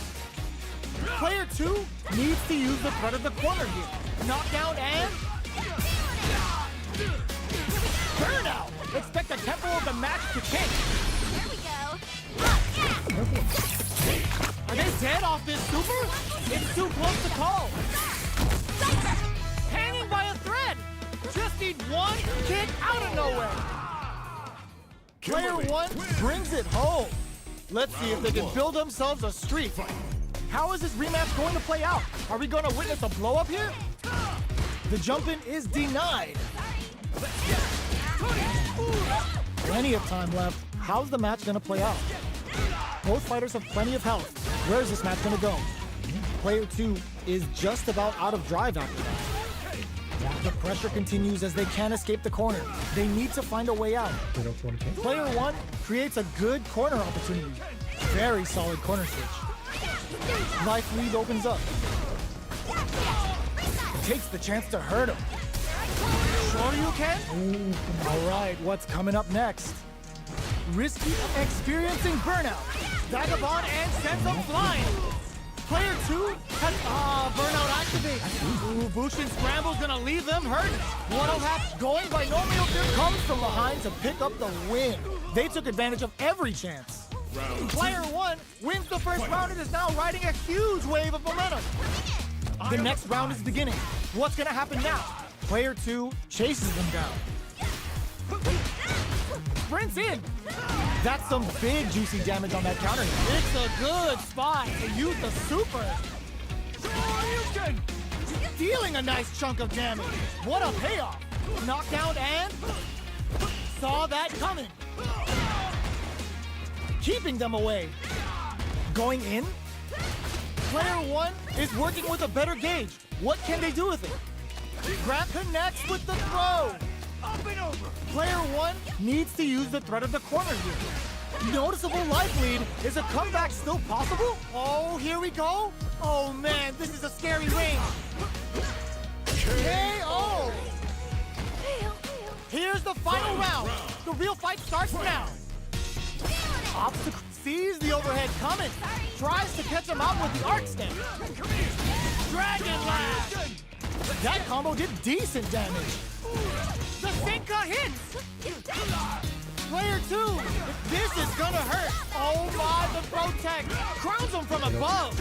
Player 2 needs to use the threat of the corner here. Knockdown and burnout. Expect the tempo of the match to change. Here we go. Are they dead off this super? It's too close to call. Hanging by a thread. Just need one kick out of nowhere. Player 1 brings it home. Let's see if they can build themselves a streak. How is this rematch going to play out? Are we going to witness a blow up here? The jump in is denied. Plenty of time left. How's the match going to play out? Both fighters have plenty of health. Where is this match going to go? Player 2 is just about out of drive after that. The pressure continues as they can't escape the corner. They need to find a way out. Player 1 creates a good corner opportunity. Very solid corner switch. Life lead opens up. Takes the chance to hurt him. Shoryuken? All right, what's coming up next? Risky, experiencing burnout. Vagabond and sends them flying. Player 2 has burnout activate. Ooh, Bushin Scramble's gonna leave them hurt. What'll happen? Going by no meal comes from behind to pick up the win. They took advantage of every chance. Player 1 wins the first round and is now riding a huge wave of momentum. The next round is beginning. What's gonna happen now? Player 2 chases them down. Sprints in. That's some big juicy damage on that counter. It's a good spot to use the super. Dealing a nice chunk of damage. What a payoff. Knockdown and saw that coming. Keeping them away. Going in. Player 1 is working with a better gauge. What can they do with it? Grab connects with the throw. Up and over. Player 1 needs to use the threat of the corner here. Noticeable life lead. Is a comeback still possible? Oh, here we go. Oh man, this is a scary range. KO. Here's the final round. The real fight starts now. Obstacle sees the overhead coming. Tries to catch him out with the arc step. Dragon Lash. That combo did decent damage. The Senka hits! Player 2, this is gonna hurt. Oh my, the protect crowns them from above.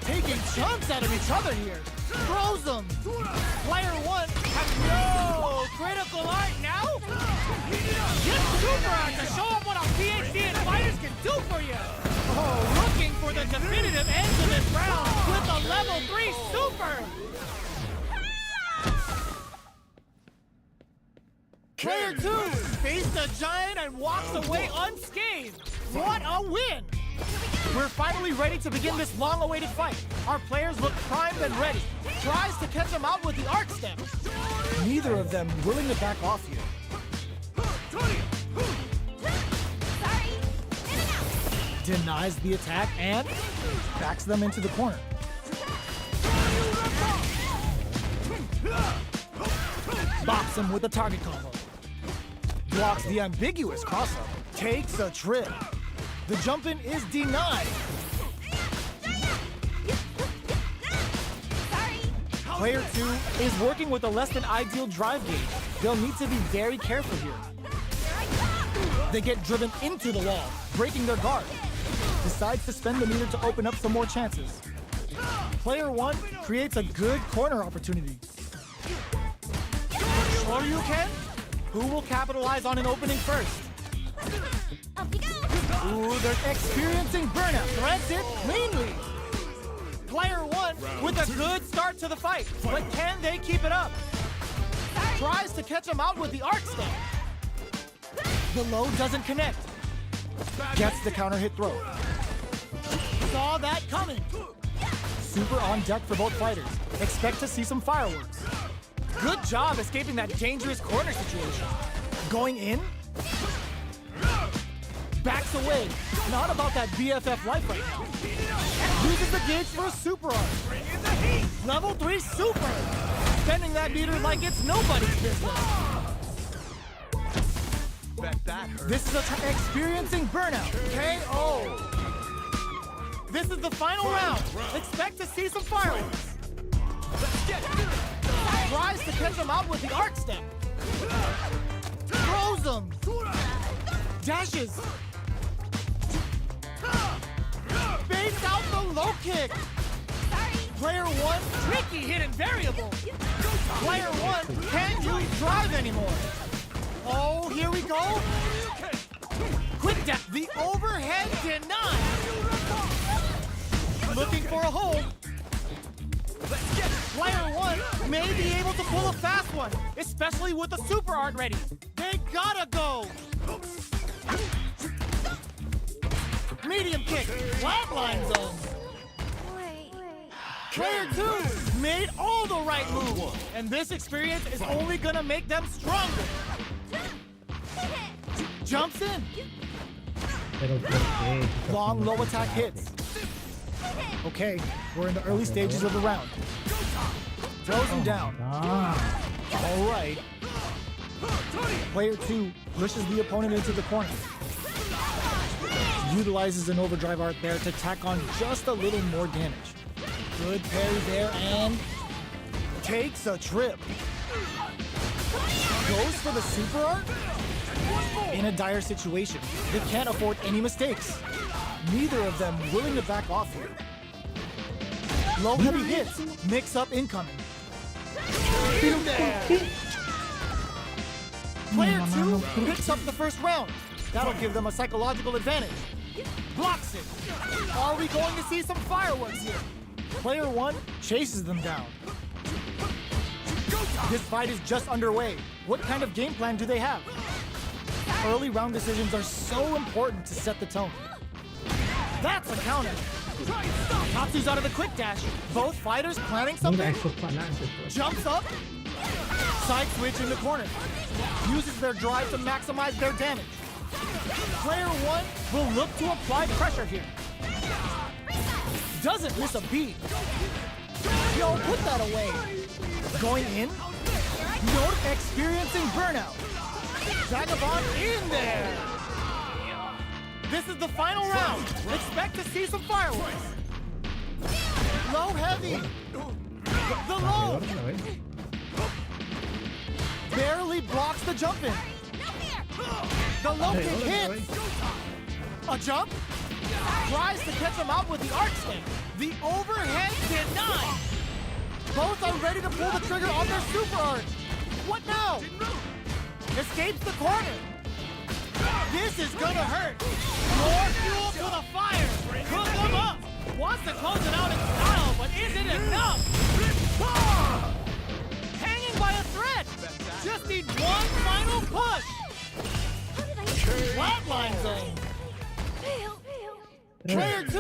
Taking chunks out of each other here. Throws them. Player 1 has no critical art now. Get super art to show them what our PhD and fighters can do for you. Oh, looking for the definitive end to this round with a level 3 super. Player 2 the giant and walks away unscathed. What a win! We're finally ready to begin this long-awaited fight. Our players look primed and ready. Tries to catch him out with the arc step. Neither of them willing to back off here. Sorry. In and out. Denies the attack and backs them into the corner. Bops him with the target combo. Blocks the ambiguous crossup. Takes a trip. The jump in is denied. Sorry. Player 2 is working with a less than ideal drive gauge. They'll need to be very careful here. They get driven into the wall, breaking their guard. Decides to spend the meter to open up some more chances. Player 1 creates a good corner opportunity. Sure you can? Who will capitalize on an opening first? Up you go. Ooh, they're experiencing burnout. Threads it cleanly. Player 1 with a good start to the fight, but can they keep it up? Tries to catch him out with the arc step. The low doesn't connect. Gets the counter hit throw. Saw that coming. Super on deck for both fighters. Expect to see some fireworks. Good job escaping that dangerous corner situation. Going in. Backs away. Not about that BFF life right now. Uses the gauge for a super arc. Level 3 super. Spending that meter like it's nobody's business. This is experiencing burnout. KO. This is the final round. Expect to see some fireworks. Tries to catch him out with the arc step. Throws him. Dashes. Baits out the low kick. Player 1, tricky hidden variable. Player 1 can't use drive anymore. Oh, here we go. Quick dash. The overhead denied. Looking for a hold. Player 1 may be able to pull a fast one, especially with the super art ready. They gotta go. Medium kick, flatline zone. Player 2 made all the right moves, and this experience is only gonna make them stronger. Jumps in. Pero ¿por qué? Long low attack hits. Okay, we're in the early stages of the round. Throws him down. Ah, All right. Player 2 pushes the opponent into the corner. Utilizes an overdrive art there to tack on just a little more damage. Good parry there and takes a trip. Goes for the super art. In a dire situation, they can't afford any mistakes. Neither of them willing to back off here. Low heavy hits, mix up incoming. In there. Player 2 picks up the first round. That'll give them a psychological advantage. Blocks it. Are we going to see some fireworks here? Player 1 chases them down. This fight is just underway. What kind of game plan do they have? Early round decisions are so important to set the tone. That's a counter. Tatsu's out of the quick dash. Both fighters planning mira something. esos palantes, pues. Jumps up. Side switch in the corner. Uses their drive to maximize their damage. Player 1 will look to apply pressure here. Doesn't miss a beat. Yo, put that away. Going in. Note experiencing burnout. Vagabond in there. This is the final round. Expect to see some fireworks. Low heavy. The low. Otra vez. Barely blocks the jump in. The low kick hits. A jump. Tries to catch him out with the arc step. The overhead denied. Both are ready to pull the trigger on their super arc. What now? Escapes the corner. This is gonna hurt. More fuel to the fire. Cook them up. Wants to close it out in style, but is it enough? Hanging by a thread. Just need one final push. Flatline zone. Player 2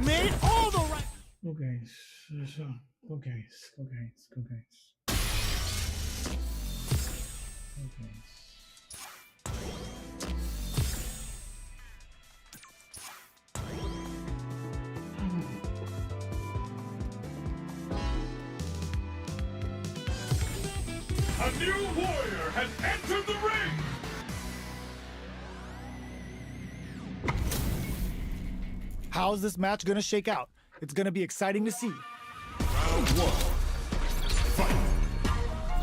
made all the right. Go guys. Go guys. Go guys. Go guys. Go guys. A new warrior has entered the ring! How's this match gonna shake out? It's gonna be exciting to see. Round 1. Fight!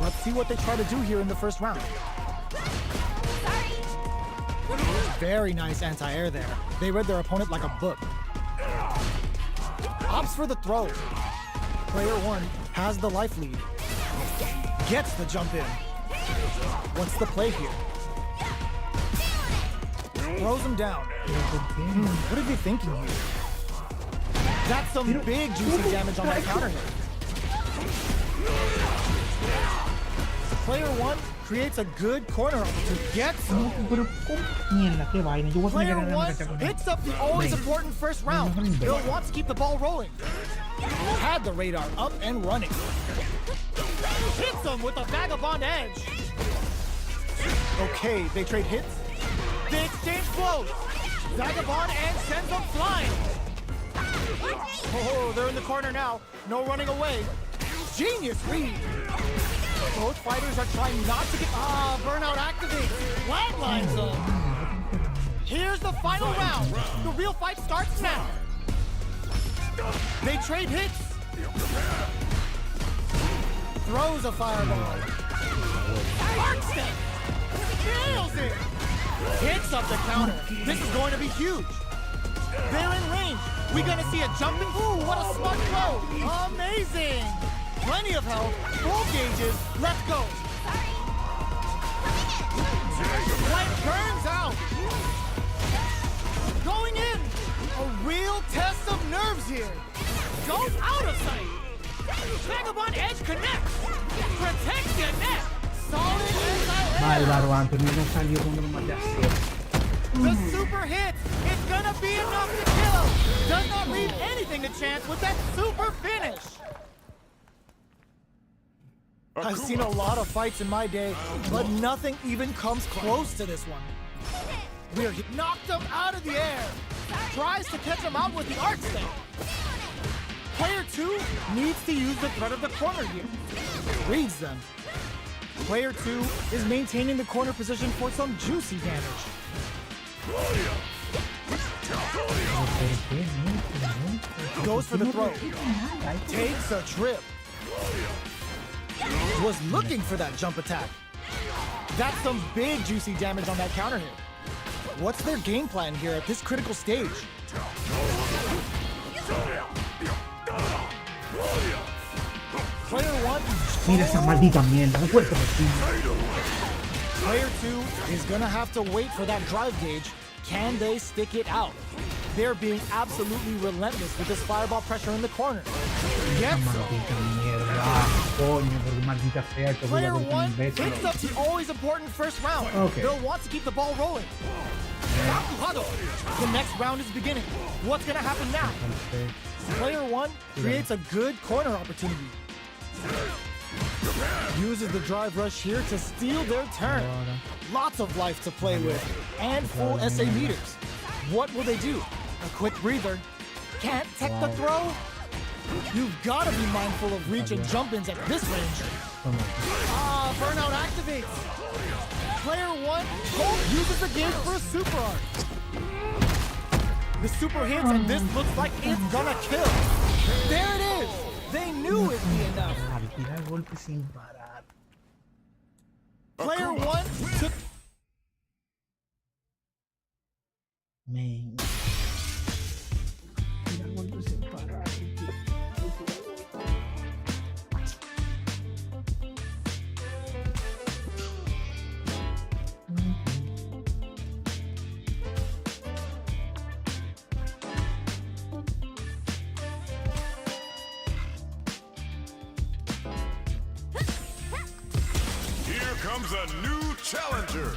Let's see what they try to do here in the first round. Very nice anti-air there. They read their opponent like a book. Opts for the throw. Player 1 has the life lead. Gets the jump in. What's the play here? Throws him down. What are they thinking here? That's some big juicy damage on that counter hit. Player 1 creates a good corner opportunity. Gets him. Pero kung mierda, qué vaina. Yo voy a Player tener que 1 ganar con hits up the always important first round. Bill wants to keep the ball rolling. Had the radar up and running. Hits him with a vagabond edge. Okay, they trade hits. They exchange blows. Vagabond and sends them flying. Oh, they're in the corner now. No running away. Genius read. Both fighters are trying not to get... burnout activates. Flatline zone. Here's the final round. The real fight starts now. They trade hits. Throws a fireball. Arc step. Nails it. Hits up the counter. This is going to be huge. They're in range. We're going to see a jumping. Ooh, what a smart throw. Amazing. Plenty of health. Full gauges. Let's go. Light burns out. Going in. A real test of nerves here. Goes out of sight. Vagabond edge connects. Protects your neck. Solid anti-air. Bárbaro, Anthony no salió con lo más de hacer. The super hit. It's gonna be enough to kill. Does not leave anything to chance with that super finish. I've seen a lot of fights in my day, but nothing even comes close to this one. We're knocked him out of the air. Tries to catch him out with the arc step. Player 2 needs to use the threat of the corner here. Reads them. Player 2 is maintaining the corner position for some juicy damage. Goes for the throw. Takes a trip. Was looking for that jump attack. That's some big juicy damage on that counter hit. What's their game plan here at this critical stage? Player 1. Mira esa maldita mierda, no puede ser posible. Player 2 is gonna have to wait for that drive gauge. Can they stick it out? They're being absolutely relentless with this fireball pressure in the corner. Gets Maldita mierda. Coño, porque maldita sea que Player jugador tan 1 imbécil. picks up the always important first round. Okay. They'll want to keep the ball rolling. The next round is beginning. What's gonna happen now? Player 1 creates a good corner opportunity. Uses the drive rush here to steal their turn. Lots of life to play with, and full SA meters. What will they do? A quick breather. Can't tech the throw? You've got to be mindful of reach and jump-ins at this range. Burnout activates. Player 1 uses the gauge for a super arc. The super hits, and this looks like it's gonna kill. There it is. They knew it'd be enough. Tirar golpes sin parar. Player 1 took... Man. Tirar golpes sin parar. Here comes a new challenger.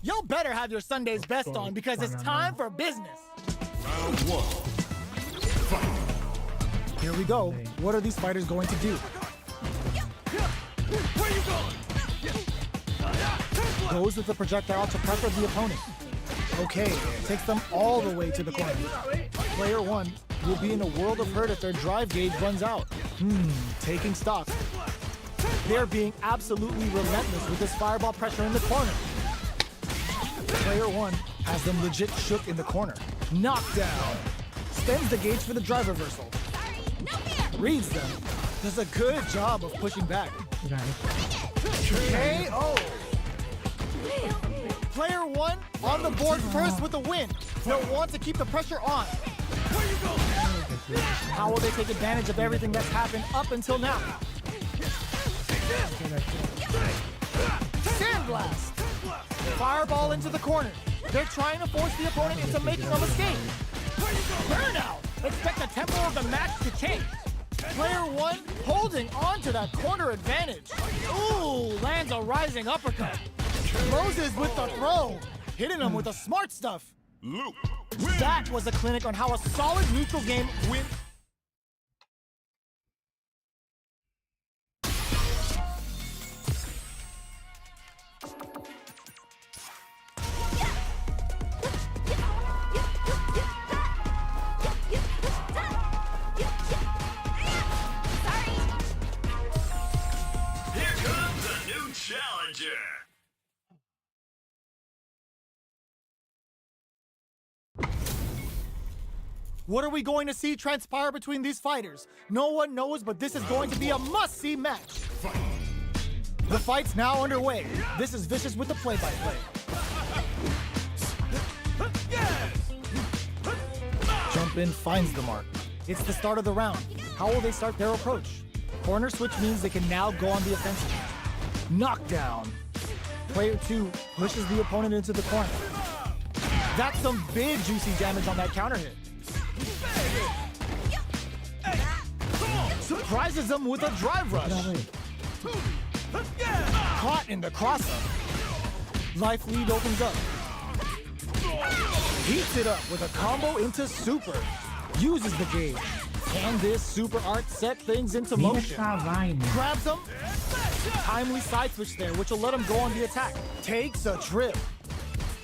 Y'all better have your Sunday's best on because it's time for business. Round one. Here we go. What are these fighters going to do? Where you going? Goes with the projectile to pressure the opponent. Okay, takes them all the way to the corner. Player one will be in a world of hurt if their drive gauge runs out. Taking stock. They're being absolutely relentless with this fireball pressure in the corner. Player one has them legit shook in the corner. Knockdown. Spends the gauge for the drive reversal. Reads them. Does a good job of pushing back. KO. Player one on the board first with a win. They'll want to keep the pressure on. Where you going? How will they take advantage of everything that's happened up until now? Sandblast! Fireball into the corner. They're trying to force the opponent into making a mistake. Burnout! Expect the tempo of the match to change. Player one holding on to that corner advantage. Ooh, lands a rising uppercut. Moses with the throw. Hitting him with the smart stuff. Luke. That was a clinic on how a solid neutral game wins. Here comes a new challenger. What are we going to see transpire between these fighters? No one knows, but this is going to be a must-see match. The fight's now underway. This is Vicious with the play-by-play. Jump in finds the mark. It's the start of the round. How will they start their approach? Corner switch means they can now go on the offensive. Knockdown. Player two pushes the opponent into the corner. That's some big juicy damage on that counter hit. Surprises them with a drive rush. Caught in the crossup. Life lead opens up. Heats it up with a combo into super. Uses the gauge. Can this super art set things into motion? Grabs him. Timely side switch there, which will let him go on the attack. Takes a trip.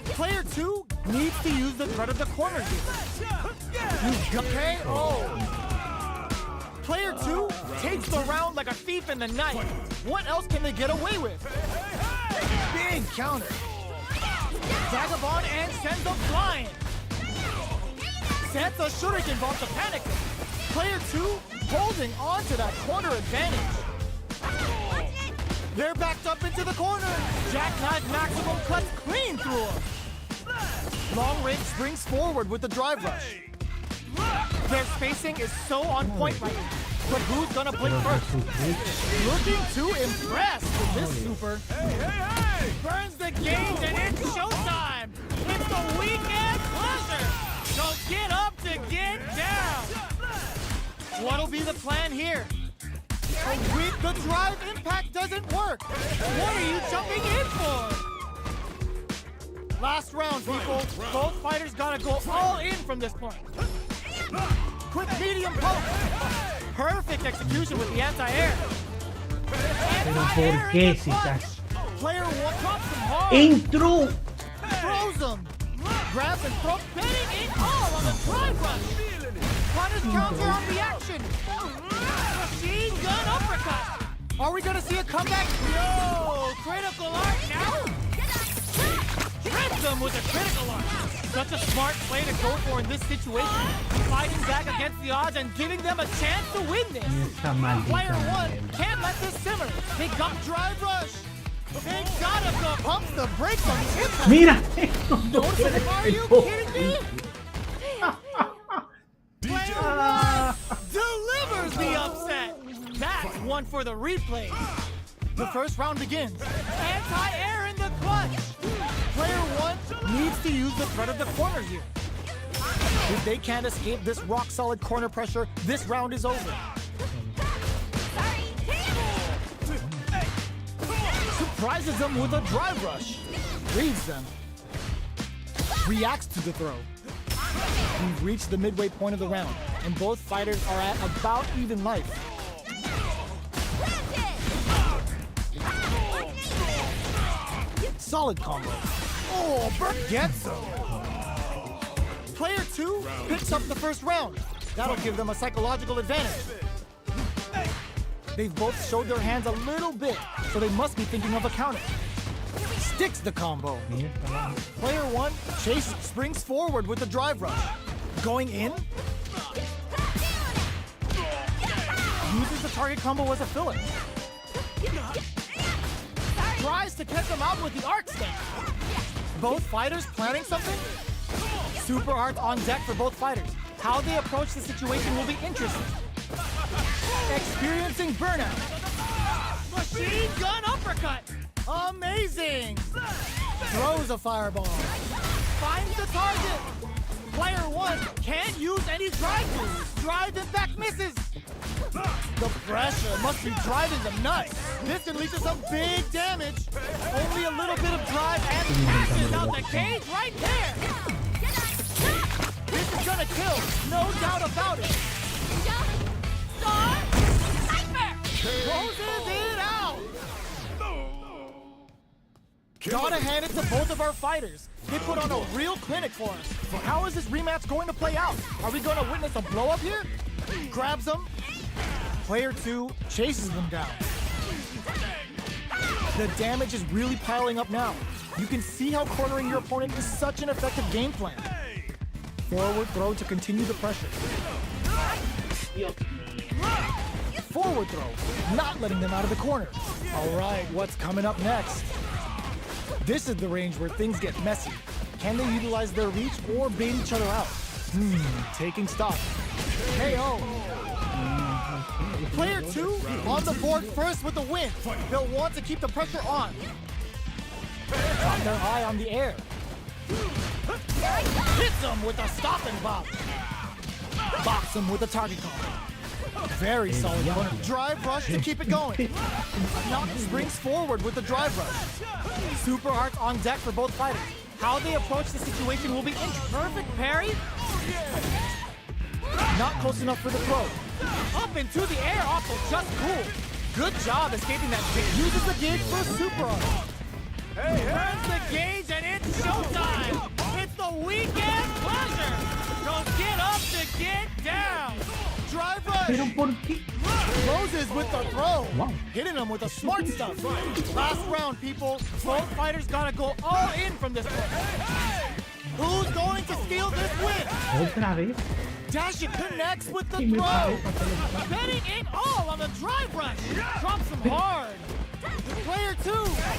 Player two needs to use the threat of the corner here. KO. Player two takes the round like a thief in the night. What else can they get away with? Big counter. Vagabond and sends them flying. Sets a shuriken bomb to panic him. Player two holding on to that corner advantage. They're backed up into the corner. Jackknife maximum cuts clean through him. Long range springs forward with the drive rush. Their spacing is so on point right now. But who's gonna blink first? Looking to impress with this super. Burns the gauge and it's showtime. It's the weekend pleasure. So get up to get down. What'll be the plan here? The drive impact doesn't work. What are you jumping in for? Last round, people. Both fighters gotta go all in from this point. Quick medium poke. Perfect execution with the anti-air. Pero ¿por qué si estás? Player one drops him hard. Intro. Throws him. Grabs and throws, betting it all on the drive rush. Punish counter on reaction. Machine gun uppercut. Are we gonna see a comeback? Yo, critical art now. Trips him with a critical art. Such a smart play to go for in this situation. Fighting back against the odds and giving them a chance to win this. Player one can't let this simmer. They got drive rush. They gotta go. Pumps the brakes on the impact. Mira. Are you kidding me? Player one delivers the upset. That's one for the replay. The first round begins. Anti-air in the clutch. Player one needs to use the threat of the corner here. If they can't escape this rock-solid corner pressure, this round is over. Surprises them with a drive rush. Reads them. reacts to the throw. We've reached the midway point of the round, and both fighters are at about even life. Solid combo. Oh, Burke gets him. Player 2 picks up the first round. That'll give them a psychological advantage. They've both showed their hands a little bit, so they must be thinking of a counter. Sticks the combo. Player 1 springs forward with the drive rush. Going in. Uses the target combo as a filler. Tries to catch them out with the arc stance. Both fighters planning something? Super art on deck for both fighters. How they approach the situation will be interesting. Experiencing burnout. Machine gun uppercut. Amazing. Throws a fireball. Finds the target. Player 1 can't use any drive moves. Drive impact misses. The pressure must be driving them nuts. This can lead to some big damage. Only a little bit of drive and passes out the cage right there. This is gonna kill, no doubt about it. Closes it out. Gotta hand it to both of our fighters. They put on a real clinic for us. How is this rematch going to play out? Are we gonna witness a blow up here? Grabs them. Player 2 chases them down. The damage is really piling up now. You can see how cornering your opponent is such an effective game plan. Forward throw to continue the pressure. Forward throw, not letting them out of the corner. All right, what's coming up next? This is the range where things get messy. Can they utilize their reach or bait each other out? Taking stock. KO. Player 2 on the board first with the win. They'll want to keep the pressure on. Got their eye on the air. Hits him with a stop and bop. Box him with a target call. Very solid corner. Drive rush to keep it going. Knock springs forward with the drive rush. Super hearts on deck for both fighters. How they approach the situation will be interesting. Perfect parry. Not close enough for the throw. Up into the air, also just cool. Good job escaping that gauge. Uses the gauge for super art. Turns the gauge and it's showtime. It's the weekend pleasure. Don't get up to get down. Drive rush. Pero ¿por qué? Closes with the throw. Wow. Hitting him with the smart stuff. Last round, people. Both fighters gotta go all in from this point. Who's going to steal this win? Otra vez. Dash it connects with the Y me throw. parece que- Betting it all on the drive rush. Drops him hard. Player 2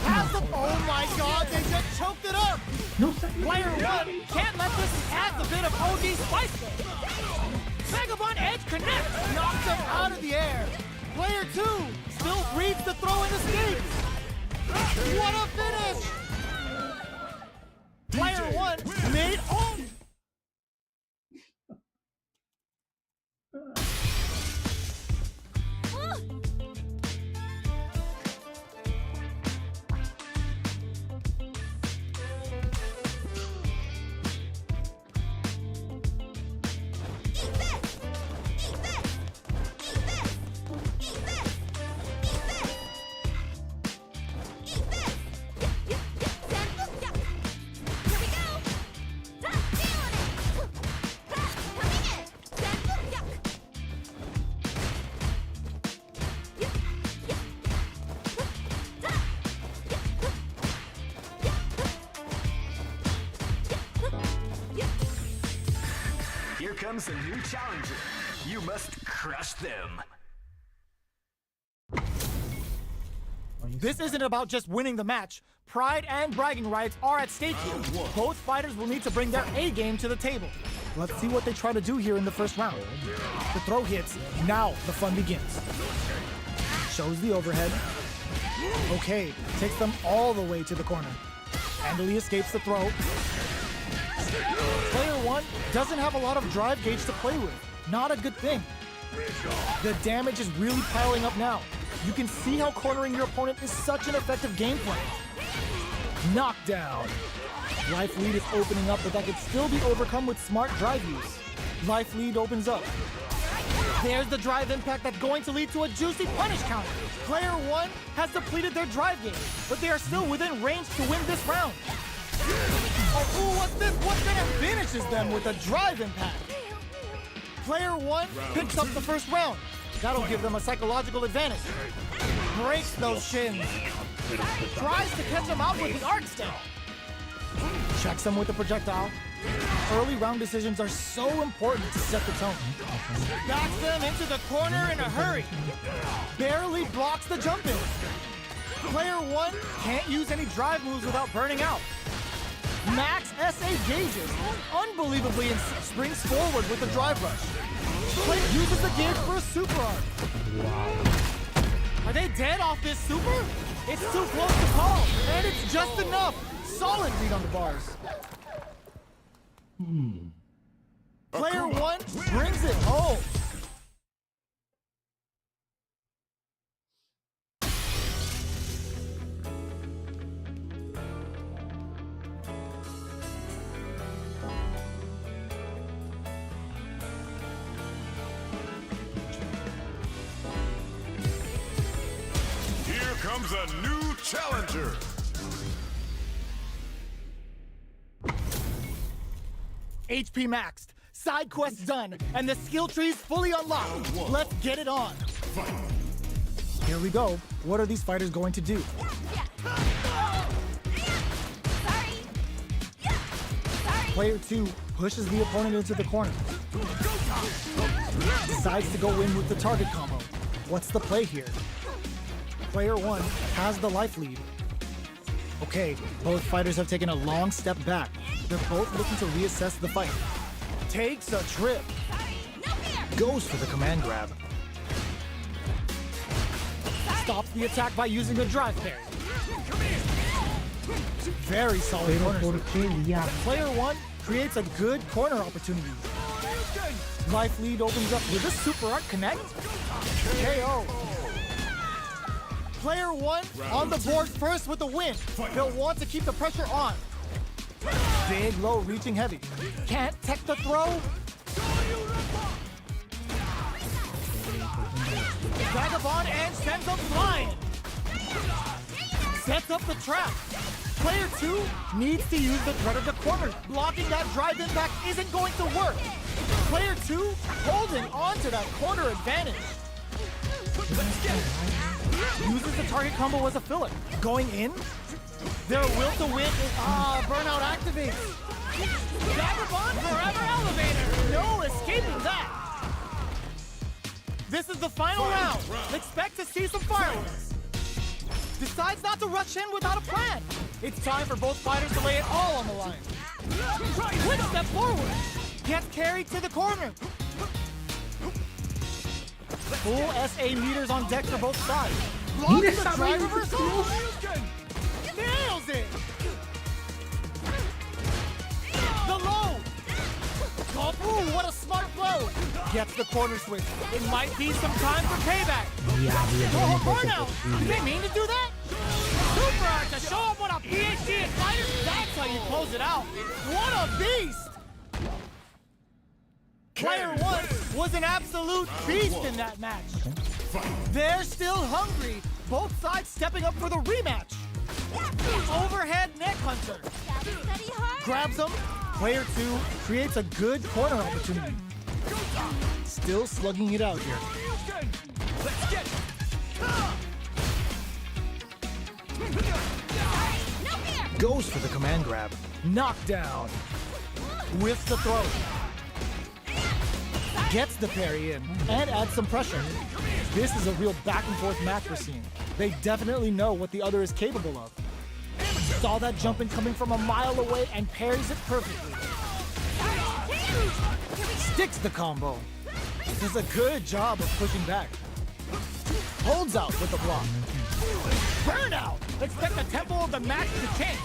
has the. Oh my god, they just choked it up. No sé. Player 1 can't let this add a bit of OD spice there. Vagabond Edge connects, knocks him out of the air. Player 2 still reads the throw and escapes. What a finish! Player 1 made all. Here comes a new challenger. You must crush them. This isn't about just winning the match. Pride and bragging rights are at stake here. Both fighters will need to bring their A game to the table. Let's see what they try to do here in the first round. The throw hits. Now the fun begins. Shows the overhead. Okay, takes them all the way to the corner. Handily escapes the throw. Player 1 doesn't have a lot of drive gauge to play with. Not a good thing. The damage is really piling up now. You can see how cornering your opponent is such an effective game plan. Knockdown. Life lead is opening up, but that could still be overcome with smart drive use. Life lead opens up. There's the drive impact that's going to lead to a juicy punish counter. Player 1 has depleted their drive game, but they are still within range to win this round. Oh, ooh, what's this? What kind of finishes them with a drive impact? Player 1 picks up the first round. That'll give them a psychological advantage. Breaks those shins. Tries to catch them out with the arc style. Checks them with the projectile. Early round decisions are so important to set the tone. Backs them into the corner in a hurry. Barely blocks the jump in. Player 1 can't use any drive moves without burning out. Max SA gauges, unbelievably springs forward with the drive rush. Player uses the gauge for a super arc. Are they dead off this super? It's too close to call, and it's just enough. Solid read on the bars. Player 1 brings it home. Here comes a new challenger. HP maxed, side quests done, and the skill tree's fully unlocked. Let's get it on. Here we go. What are these fighters going to do? Player 2 pushes the opponent into the corner. Decides to go in with the target combo. What's the play here? Player 1 has the life lead. Okay, both fighters have taken a long step back. They're both looking to reassess the fight. Takes a trip. Goes for the command grab. Stops the attack by using a drive parry. Very solid corner sweep. Player 1 creates a good corner opportunity. Life lead opens up with a super art connect. KO. Player 1 on the board first with the win. They'll want to keep the pressure on. Big low reaching heavy. Can't tech the throw. Vagabond and sends them flying. Sets up the trap. Player 2 needs to use the threat of the corner. Blocking that drive impact isn't going to work. Player 2 holding on to that corner advantage. Uses the target combo as a filler. Going in. Their will to win is burnout activates. Vagabond forever elevator. No escaping that. This is the final round. Expect to see some fireworks. Decides not to rush in without a plan. It's time for both fighters to lay it all on the line. Quick step forward. Gets carried to the corner. Full SA meters on deck for both sides. Blocks the drive reversal. Nails it. The low. Oh, ooh, what a smart blow. Gets the corner switch. It might be some time for payback. Oh, burnout. Did they mean to do that? Super art to show up on a PhD in fighters. That's how you close it out. What a beast. Player 1 was an absolute beast in that match. They're still hungry. Both sides stepping up for the rematch. Overhead neck hunter. Grabs him. Player 2 creates a good corner opportunity. Still slugging it out here. Goes for the command grab. Knockdown. With the throw. Gets the parry in and adds some pressure. This is a real back and forth match we're seeing. They definitely know what the other is capable of. Saw that jump in coming from a mile away and parries it perfectly. Sticks the combo. Does a good job of pushing back. Holds out with the block. Burnout! Expect the tempo of the match to change.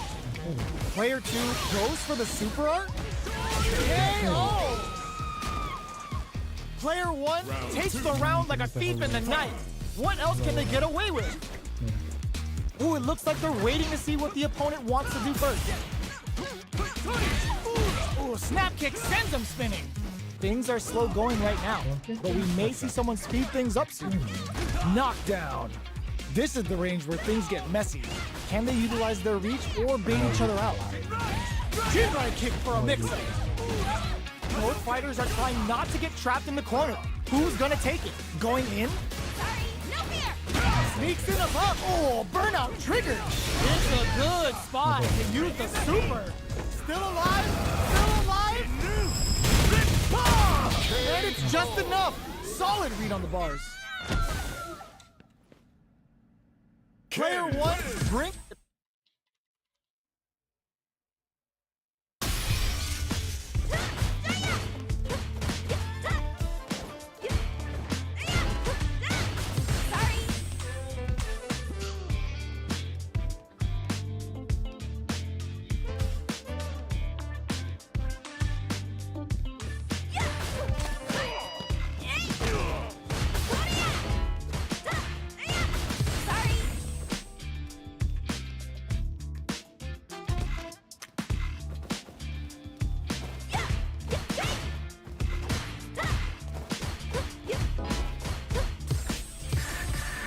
Player 2 goes for the super art. KO! Player 1 takes the round like a thief in the night. What else can they get away with? Ooh, it looks like they're waiting to see what the opponent wants to do first. Ooh, snap kick sends him spinning. Things are slow going right now, but we may see someone speed things up soon. Knockdown. This is the range where things get messy. Can they utilize their reach or bait each other out? Chin kick for a mix-up. Both fighters are trying not to get trapped in the corner. Who's gonna take it? Going in? Sorry, no fear. Sneaks in above. Oh, burnout triggered. It's a good spot to use the super. Still alive? Still alive? And it's just enough. Solid read on the bars. Player one, brink.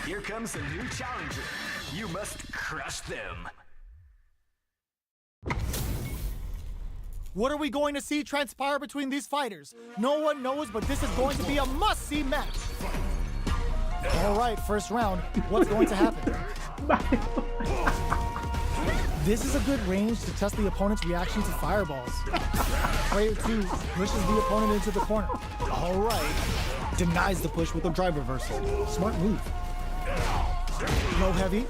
Here comes a new challenger. You must crush them. What are we going to see transpire between these fighters? No one knows, but this is going to be a must-see match. All right, first round. What's going to happen? This is a good range to test the opponent's reaction to fireballs. Player 2 pushes the opponent into the corner. All right. Denies the push with a drive reversal. Smart move. Low heavy.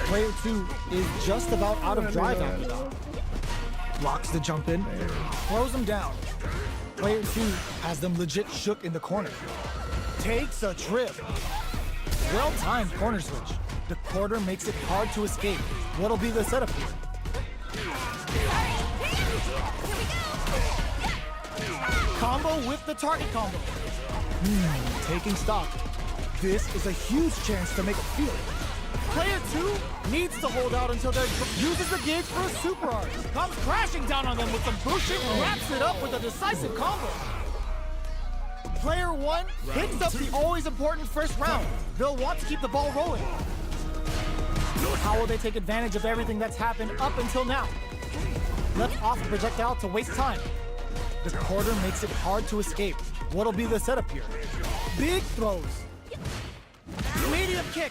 Player 2 is just about out of drive after that. Blocks the jump in. Throws him down. Player 2 has them legit shook in the corner. Takes a trip. Well-timed corner switch. The quarter makes it hard to escape. What'll be the setup here? Combo with the target combo. Taking stock. This is a huge chance to make a field. Player 2 needs to hold out until they're uses the gauge for a super arch. Comes crashing down on them with some bullshit and wraps it up with a decisive combo. Player 1 picks up the always important first round. They'll want to keep the ball rolling. How will they take advantage of everything that's happened up until now? Left off a projectile to waste time. The quarter makes it hard to escape. What'll be the setup here? Big throws. Medium kick.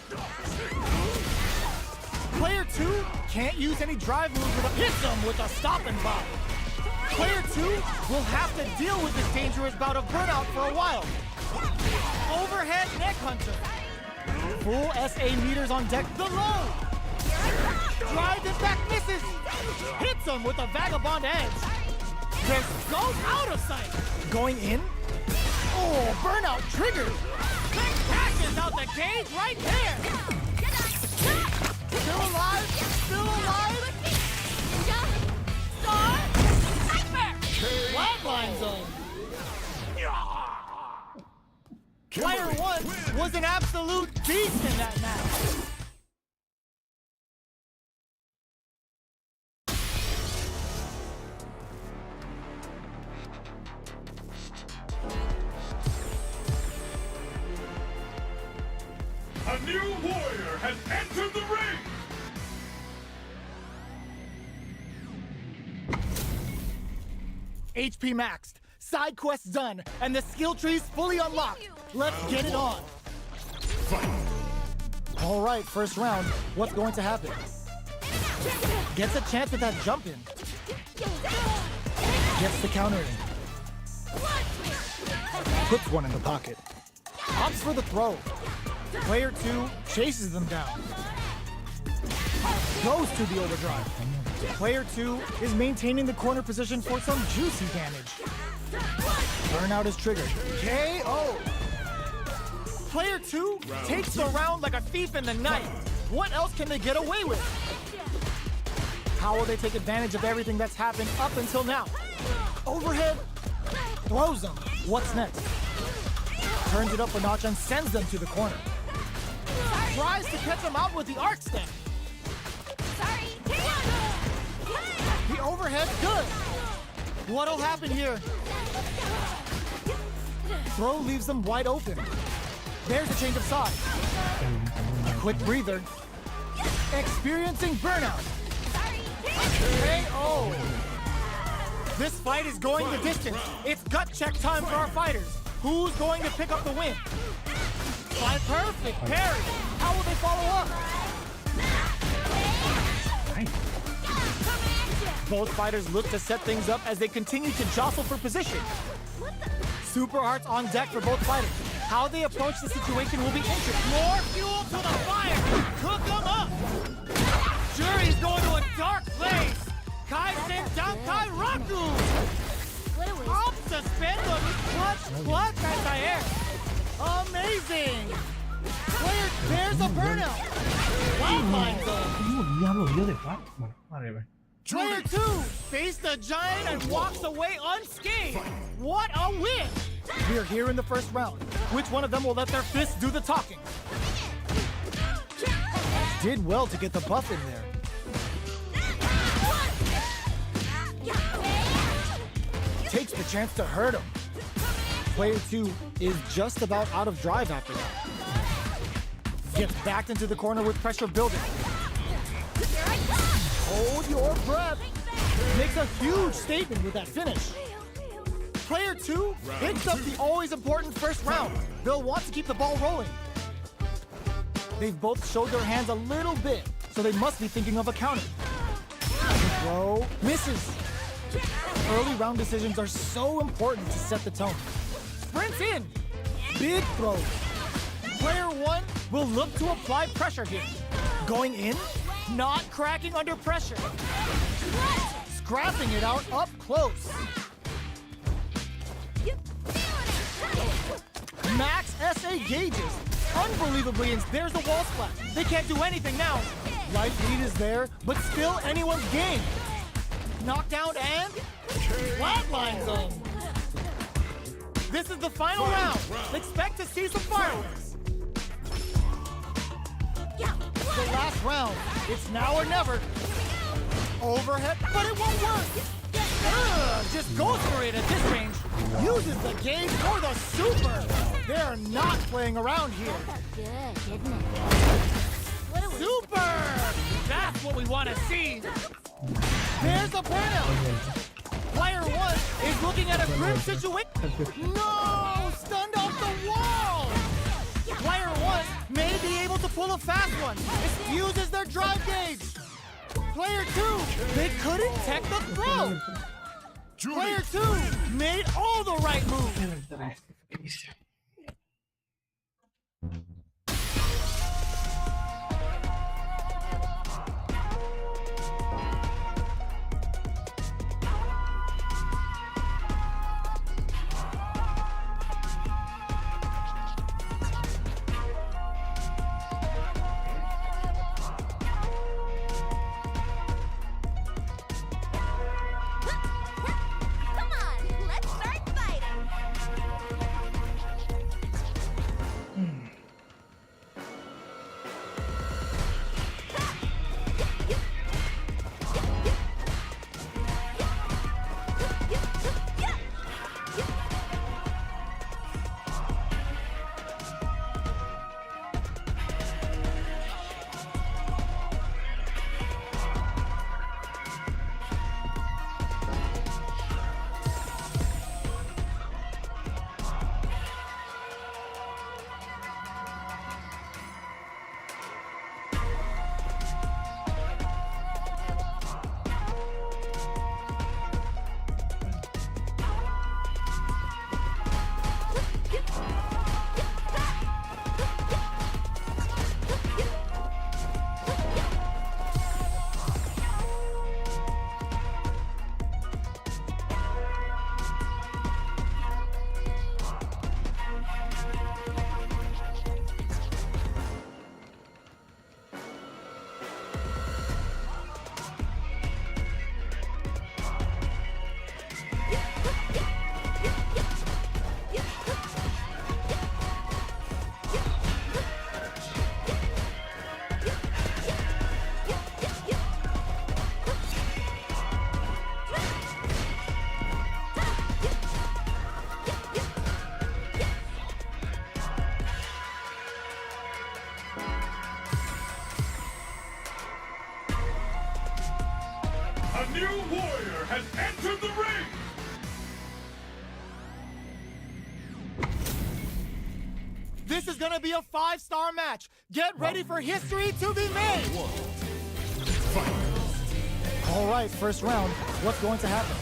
Player 2 can't use any drive moves without hits them with a stop and bomb. Player 2 will have to deal with this dangerous bout of burnout for a while. Overhead neck hunter. Full SA meters on deck. The low. Drives it back, misses. Hits him with a vagabond edge. This goes out of sight. Going in. Oh, burnout triggered. Passes out the cage right there. Still alive. Still alive. Flatline zone. Player 1 was an absolute beast in that match. A new warrior has entered the ring! HP maxed, side quests done, and the skill tree's fully unlocked. Let's get it on. All right, first round. What's going to happen? Gets a chance at that jump in. Gets the counter in. Puts one in the pocket. Opts for the throw. Player 2 chases them down. Goes to the overdrive. Player 2 is maintaining the corner position for some juicy damage. Burnout is triggered. KO! Player 2 takes the round like a thief in the night. What else can they get away with? How will they take advantage of everything that's happened up until now? Overhead, throws them. What's next? Turns it up a notch and sends them to the corner. Tries to catch them out with the arc step. overhead, good. What'll happen here? Throw leaves them wide open. There's a change of side. Quick breather. Experiencing burnout. KO. This fight is going the distance. It's gut check time for our fighters. Who's going to pick up the win? By perfect parry. How will they follow up? Both fighters look to set things up as they continue to jostle for position. Super hearts on deck for both fighters. How they approach the situation will be interesting. More fuel to the fire! Cook them up! Jury's going to a dark place! Kaisen Dankai Raku! Up suspended! Clutch anti-air! Amazing! Player, there's a burnout! Wildline zone! Diablo, Dios de paz. Bueno, whatever. Player 2 faced the giant and walks away unscathed. What a win! We're here in the first round. Which one of them will let their fists do the talking? Did well to get the buff in there. Takes the chance to hurt him. Player 2 is just about out of drive after that. Gets backed into the corner with pressure building. Hold your breath. Makes a huge statement with that finish. Player 2 picks up the always important first round. They'll want to keep the ball rolling. They've both showed their hands a little bit, so they must be thinking of a counter. Throw misses. Early round decisions are so important to set the tone. Sprints in. Big throws. Player 1 will look to apply pressure here. Going in, not cracking under pressure. Scrapping it out up close. Max SA gauges. Unbelievably, there's the wall splat. They can't do anything now. Light lead is there, but still anyone's game. Knockdown and flatline zone. This is the final round. Expect to see some fireworks. The last round. It's now or never. Overhead, but it won't work. Just goes for it at this range. Uses the gauge for the super. They're not playing around here. Good, didn't it? Super! That's what we want to see. There's a burnout. Player 1 is looking at a grim situation. No! Stunned off the wall! Player 1 may be able to pull a fast one. It uses their drive gauge. Player 2, they couldn't tech the throw. Player 2 made all the right moves. Come on, let's start fighting. new warrior has entered the ring! This is gonna be a 5-star match. Get ready for history to be made. All right, first round. What's going to happen?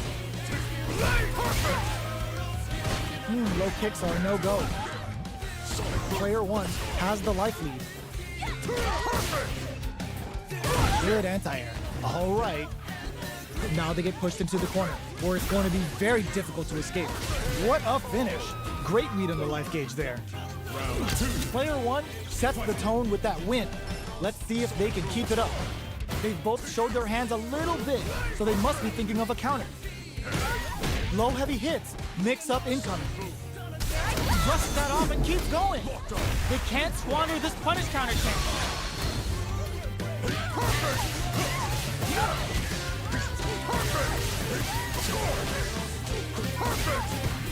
Low kicks are no-go. Player 1 has the life lead. Good anti-air. All right. Now they get pushed into the corner, where it's going to be very difficult to escape. What a finish. Great read on the life gauge there. Player 1 sets the tone with that win. Let's see if they can keep it up. They've both showed their hands a little bit, so they must be thinking of a counter. Low heavy hits, mix up incoming. Brushes that off and keeps going. They can't squander this punish counter chance.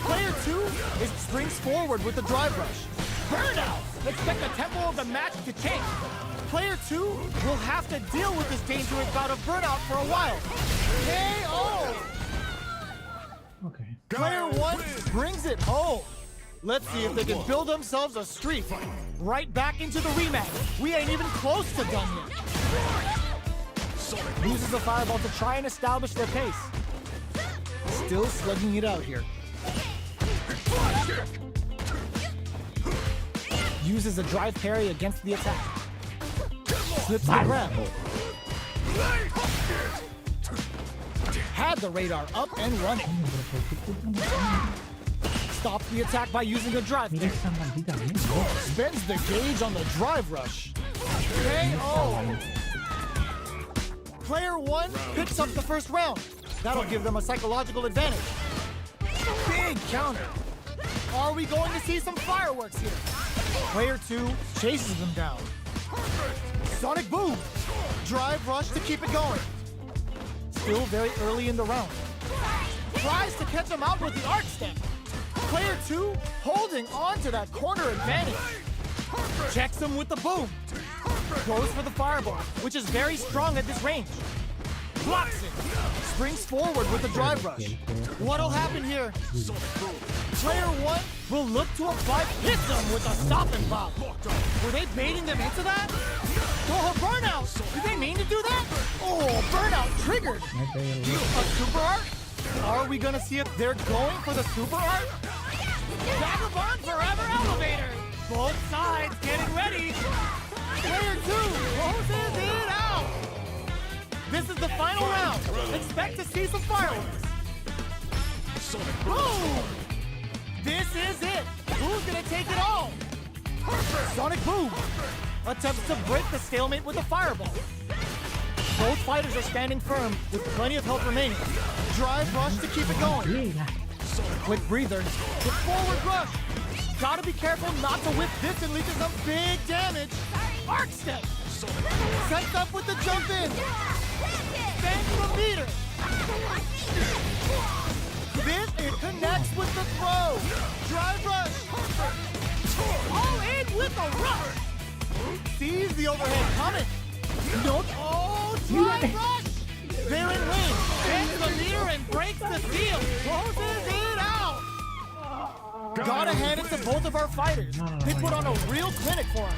Player 2 springs forward with the drive rush. Burnout! Expect the tempo of the match to change. Player 2 will have to deal with this dangerous bout of burnout for a while. KO! Okay. Player 1 brings it home. Let's see if they can build themselves a streak. Right back into the rematch. We ain't even close to done yet. Uses a fireball to try and establish their pace. Still slugging it out here. Uses a drive parry against the attack. Slips the grab. Had the radar up and running. Stops the attack by using a drive parry. Spends the gauge on the drive rush. KO! Player 1 picks up the first round. That'll give them a psychological advantage. Big counter. Are we going to see some fireworks here? Player 2 chases them down. Sonic boom. Drive rush to keep it going. Still very early in the round. Tries to catch him out with the arc step. Player 2 holding on to that corner advantage. Checks him with the boom. Goes for the fireball, which is very strong at this range. Blocks it. Springs forward with the drive rush. What'll happen here? Player 1 will look to apply hit them with a stop and pop. Were they baiting them into that? Oh, burnout! Did they mean to do that? Oh, burnout triggered. A super art? Are we gonna see if they're going for the super art? Vagabond Forever Elevator! Both sides getting ready! Player 2 closes it out! This is the final round! Expect to see some fireworks! Boom! This is it! Who's gonna take it all? Sonic Boom! Attempts to break the stalemate with a fireball. Both fighters are standing firm with plenty of health remaining. Drive rush to keep it going. Quick breather. The forward rush. Gotta be careful not to whip this and lead to some big damage. Arc step. Sets up with the jump in. Bends the meter. This it connects with the throw. Drive rush. All in with a rush. Sees the overhead coming. Nope. Oh, drive rush. They're in range. Bends the meter and breaks the seal. Closes it out. Gotta hand it to both of our fighters. They put on a real clinic for us.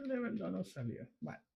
De verdad no salió. Vale.